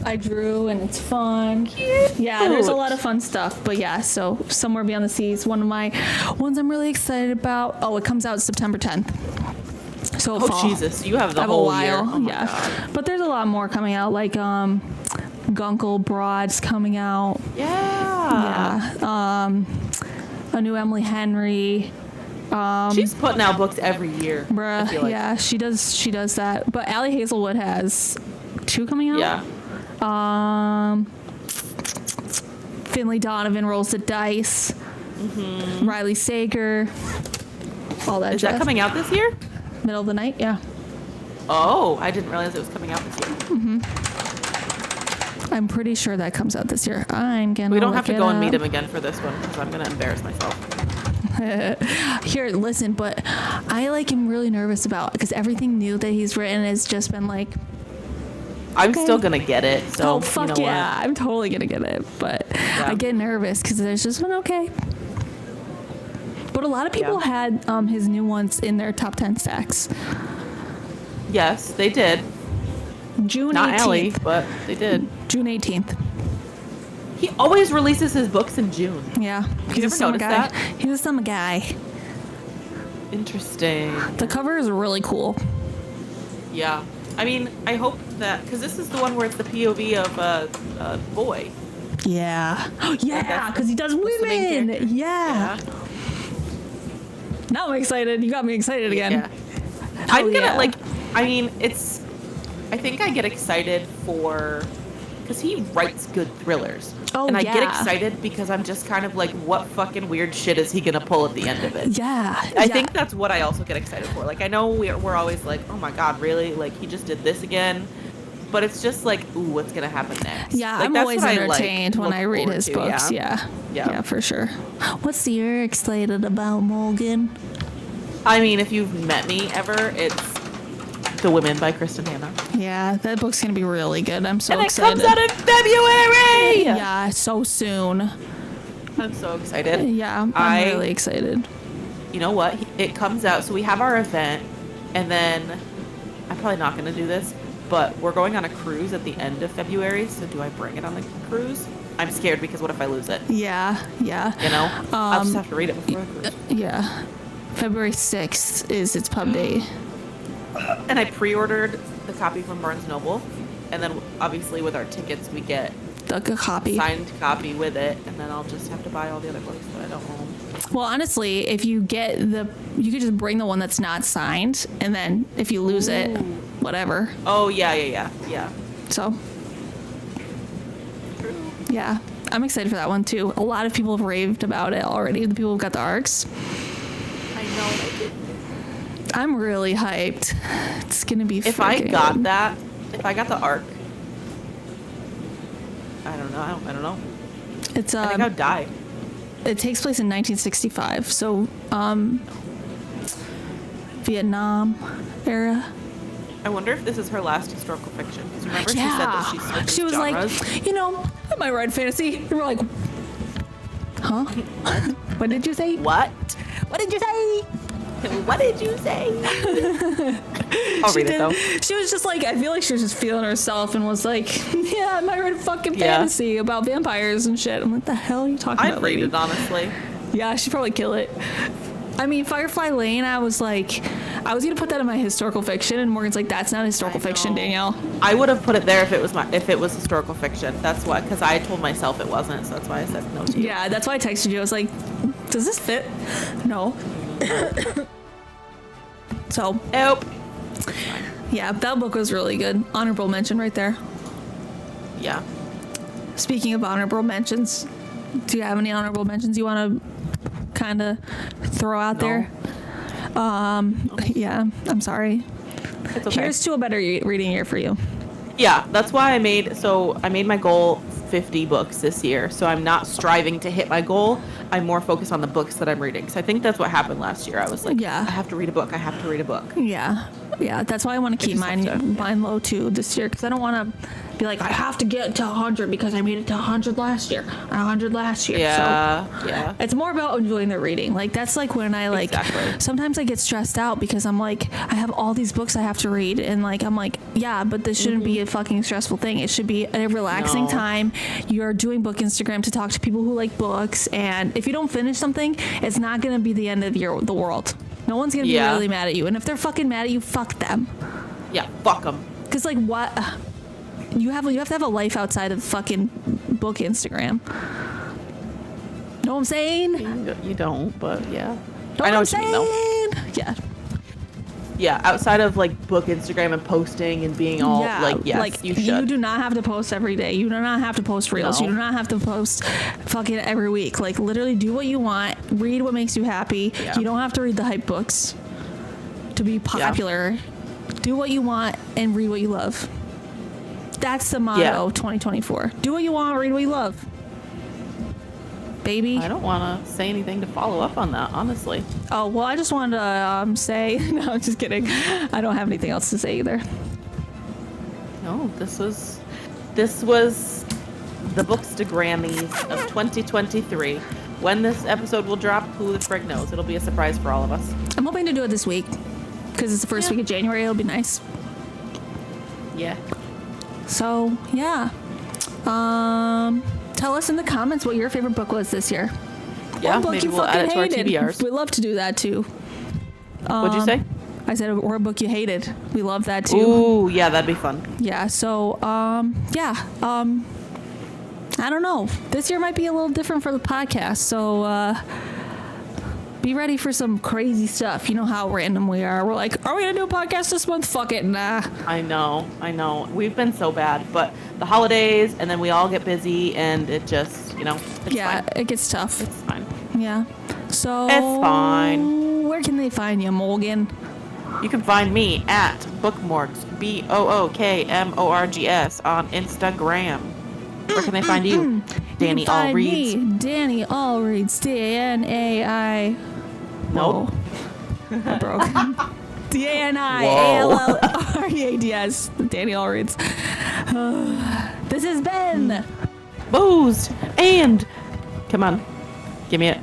[SPEAKER 2] I drew and it's fun.
[SPEAKER 1] Cute.
[SPEAKER 2] Yeah, there's a lot of fun stuff. But yeah, so Somewhere Beyond the Seas, one of my ones I'm really excited about. Oh, it comes out September 10th. So fall.
[SPEAKER 1] Jesus, you have the
[SPEAKER 2] I have
[SPEAKER 1] whole
[SPEAKER 2] a while.
[SPEAKER 1] year. Oh my
[SPEAKER 2] yeah,
[SPEAKER 1] god.
[SPEAKER 2] but there's a lot more coming out. Like Guncle Broad's coming out.
[SPEAKER 1] Yeah.
[SPEAKER 2] A new Emily Henry.
[SPEAKER 1] She's putting out books every year.
[SPEAKER 2] Bruh,
[SPEAKER 1] I feel like.
[SPEAKER 2] yeah, she does that. But Allie Hazelwood has 2 coming out.
[SPEAKER 1] Yeah.
[SPEAKER 2] Finley Donovan rolls the dice. Riley Sager. All that
[SPEAKER 1] Is
[SPEAKER 2] jazz.
[SPEAKER 1] that coming out this year?
[SPEAKER 2] Middle of the night, yeah.
[SPEAKER 1] Oh, I didn't realize it was coming out this year.
[SPEAKER 2] I'm pretty sure that comes out this year. I'm gonna.
[SPEAKER 1] We don't have
[SPEAKER 2] look
[SPEAKER 1] to go
[SPEAKER 2] it
[SPEAKER 1] and meet
[SPEAKER 2] up.
[SPEAKER 1] him again for this one because I'm gonna embarrass myself.
[SPEAKER 2] Here, listen, but I am really nervous about because everything new that he's written has just been like.
[SPEAKER 1] I'm
[SPEAKER 2] Okay.
[SPEAKER 1] still gonna get it. So
[SPEAKER 2] Oh fuck
[SPEAKER 1] you know
[SPEAKER 2] yeah!
[SPEAKER 1] what?
[SPEAKER 2] I'm totally gonna get it, but I get nervous because there's just been okay. But a lot of people had his new ones in their top 10 stacks.
[SPEAKER 1] Yes, they did.
[SPEAKER 2] June
[SPEAKER 1] Not
[SPEAKER 2] 18th.
[SPEAKER 1] Allie, but they did.
[SPEAKER 2] June 18th.
[SPEAKER 1] He always releases his books in June.
[SPEAKER 2] Yeah,
[SPEAKER 1] You
[SPEAKER 2] he's a
[SPEAKER 1] ever
[SPEAKER 2] summer
[SPEAKER 1] noticed
[SPEAKER 2] guy.
[SPEAKER 1] that?
[SPEAKER 2] He's a summer guy.
[SPEAKER 1] Interesting.
[SPEAKER 2] The cover is really cool.
[SPEAKER 1] Yeah. I mean, I hope that because this is the one where it's the POV of a boy.
[SPEAKER 2] Yeah. Yeah, because he does
[SPEAKER 1] the main
[SPEAKER 2] women.
[SPEAKER 1] character.
[SPEAKER 2] Yeah. Now I'm excited. You got me excited again.
[SPEAKER 1] Yeah. I'm gonna
[SPEAKER 2] yeah.
[SPEAKER 1] I mean, it's. I think I get excited for because he writes good thrillers.
[SPEAKER 2] Oh,
[SPEAKER 1] and I get
[SPEAKER 2] yeah.
[SPEAKER 1] excited because I'm just kind of like, what fucking weird shit is he gonna pull at the end of it?
[SPEAKER 2] Yeah.
[SPEAKER 1] I think that's what I also get excited for. Like, I know we're always like, oh my god, really? Like, he just did this again. But it's just like, ooh, what's gonna happen next?
[SPEAKER 2] Yeah,
[SPEAKER 1] like,
[SPEAKER 2] I'm
[SPEAKER 1] that's
[SPEAKER 2] always
[SPEAKER 1] what
[SPEAKER 2] entertained when
[SPEAKER 1] look
[SPEAKER 2] I read
[SPEAKER 1] forward
[SPEAKER 2] his
[SPEAKER 1] to,
[SPEAKER 2] books. Yeah. Yeah, for sure. What's you're excited about, Morgan?
[SPEAKER 1] I mean, if you've met me ever, it's The Women by Kristen Hanna.
[SPEAKER 2] Yeah, that book's gonna be really good. I'm so
[SPEAKER 1] And it
[SPEAKER 2] excited.
[SPEAKER 1] comes out in February!
[SPEAKER 2] Yeah, so soon.
[SPEAKER 1] I'm so excited.
[SPEAKER 2] Yeah, I'm really excited.
[SPEAKER 1] You know what? It comes out, so we have our event, and then I'm probably not going to do this, but we're going on a cruise at the end of February, so do I bring it on the cruise? I'm scared because what if I lose it?
[SPEAKER 2] Yeah.
[SPEAKER 1] You know? I'll just have to read it before the cruise.
[SPEAKER 2] Yeah. February 6th is its pub date.
[SPEAKER 1] And I pre-ordered the copy from Barnes & Noble, and then obviously with our tickets we get
[SPEAKER 2] A copy.
[SPEAKER 1] signed copy with it, and then I'll just have to buy all the other books that I don't own.
[SPEAKER 2] Well, honestly, if you get you could just bring the one that's not signed, and then if you lose it, whatever.
[SPEAKER 1] Oh, yeah.
[SPEAKER 2] So, yeah, I'm excited for that one too. A lot of people have raved about it already. The people who got the arcs.
[SPEAKER 1] I know I did.
[SPEAKER 2] I'm really hyped. It's gonna be.
[SPEAKER 1] If I got
[SPEAKER 2] good.
[SPEAKER 1] that, if I got the arc, I don't know. I don't know.
[SPEAKER 2] It's
[SPEAKER 1] I think I'd die.
[SPEAKER 2] It takes place in 1965, so Vietnam era.
[SPEAKER 1] I wonder if this is her last historical fiction. Because remember she said
[SPEAKER 2] Yeah,
[SPEAKER 1] that she switches
[SPEAKER 2] she was
[SPEAKER 1] genres?
[SPEAKER 2] like, I might write fantasy. And we're like, huh? What did you say?
[SPEAKER 1] What?
[SPEAKER 2] What did you say?
[SPEAKER 1] What did you say? I'll read it though.
[SPEAKER 2] She was just like, I feel like she was just feeling herself and was like, yeah, I might write a fucking fantasy about vampires and shit. I'm like, the hell are you talking
[SPEAKER 1] I'd
[SPEAKER 2] about,
[SPEAKER 1] read
[SPEAKER 2] lady?
[SPEAKER 1] it honestly.
[SPEAKER 2] Yeah, she'd probably kill it. I mean, Firefly Lane, I was like, I was gonna put that in my historical fiction, and Morgan's like, that's not historical fiction, Danielle.
[SPEAKER 1] I would have put it there if it was historical fiction. That's why, because I told myself it wasn't, so that's why I said no to you.
[SPEAKER 2] Yeah, that's why I texted you. I was like, does this fit? No. So,
[SPEAKER 1] Nope.
[SPEAKER 2] yeah, that book was really good. Honorable mention right there.
[SPEAKER 1] Yeah.
[SPEAKER 2] Speaking of honorable mentions, do you have any honorable mentions you want to kind of throw out there? Yeah, I'm sorry.
[SPEAKER 1] It's okay.
[SPEAKER 2] Here's to a better reading year for you.
[SPEAKER 1] Yeah, that's why I made my goal 50 books this year. So I'm not striving to hit my goal. I'm more focused on the books that I'm reading. So I think that's what happened last year. I was like,
[SPEAKER 2] Yeah.
[SPEAKER 1] I have to read a book. I have to read a book.
[SPEAKER 2] Yeah. Yeah, that's why I want to keep mine low too this year, because I don't want to be like, I have to get to 100 because I made it to 100 last year. 100 last year.
[SPEAKER 1] Yeah,
[SPEAKER 2] so
[SPEAKER 1] yeah.
[SPEAKER 2] It's more about enjoying the reading. Like, that's like when I like, sometimes I get stressed out because I'm like, I have all these books I have to read. And like, I'm like, yeah, but this shouldn't be a fucking stressful thing. It should be a relaxing time. You're doing book Instagram to talk to people who like books. And if you don't finish something, it's not going to be the end of the world. No one's going to be really mad at you. And if they're fucking mad at you, fuck them.
[SPEAKER 1] Yeah, fuck them.
[SPEAKER 2] Because like, what? You have to have a life outside of fucking book Instagram. Know what I'm saying?
[SPEAKER 1] You don't, but yeah.
[SPEAKER 2] I know
[SPEAKER 1] what you mean, though.
[SPEAKER 2] Yeah.
[SPEAKER 1] Yeah, outside of like book Instagram and posting and being all like, yes, like, you should.
[SPEAKER 2] You do not have to post every day. You do not have to post reels. No. You do not have to post fucking every week. Like, literally do what you want. Read what makes you happy. Yeah. You don't have to read the hype books to be popular. Yeah. Do what you want and read what you love. That's the motto of 2024. Do what you want, read what you love. Baby.
[SPEAKER 1] I don't want to say anything to follow up on that, honestly.
[SPEAKER 2] Oh, well, I just wanted to say... No, I'm just kidding. I don't have anything else to say either.
[SPEAKER 1] No, this was the Bookstagrammys of 2023. When this episode will drop, who the frig knows? It'll be a surprise for all of us.
[SPEAKER 2] I'm hoping to do it this week, because it's the first week of January. It'll be nice.
[SPEAKER 1] Yeah.
[SPEAKER 2] So, yeah. Tell us in the comments what your favorite book was this year.
[SPEAKER 1] Yeah, maybe we'll add it to our TBRs.
[SPEAKER 2] We'd love to do that, too.
[SPEAKER 1] What'd you say?
[SPEAKER 2] I said, or a book you hated. We love that, too.
[SPEAKER 1] Ooh, yeah, that'd be fun.
[SPEAKER 2] Yeah, so, I don't know. This year might be a little different for the podcast, so, be ready for some crazy stuff. You know how random we are. We're like, are we going to do a podcast this month? Fuck it. Nah.
[SPEAKER 1] I know. We've been so bad, but the holidays, and then we all get busy, and it just, it's fine.
[SPEAKER 2] It gets tough.
[SPEAKER 1] It's fine.
[SPEAKER 2] Yeah. So.
[SPEAKER 1] It's fine.
[SPEAKER 2] Where can they find you, Morgan?
[SPEAKER 1] You can find me at Bookmorgs, BOOKMORGS on Instagram. Where can they find you? Danny All Reads.
[SPEAKER 2] Me, Danny All Reads. DANAI.
[SPEAKER 1] Nope.
[SPEAKER 2] I broke. DANIALLREADS. Danny All Reads. This has been
[SPEAKER 1] Boozed and come on, give me it.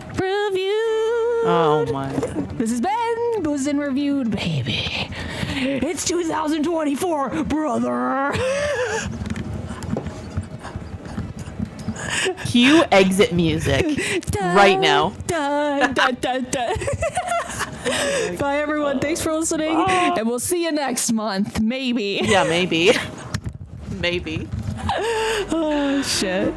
[SPEAKER 2] Review.
[SPEAKER 1] Oh my God.
[SPEAKER 2] This has been Boozed and Reviewed, baby. It's 2024, brother.
[SPEAKER 1] Cue exit music right now.
[SPEAKER 2] Dun, dun, dun, dun. Bye, everyone. Thanks for listening, and we'll see you next month. Maybe.
[SPEAKER 1] Yeah, maybe. Maybe.
[SPEAKER 2] Oh, shit.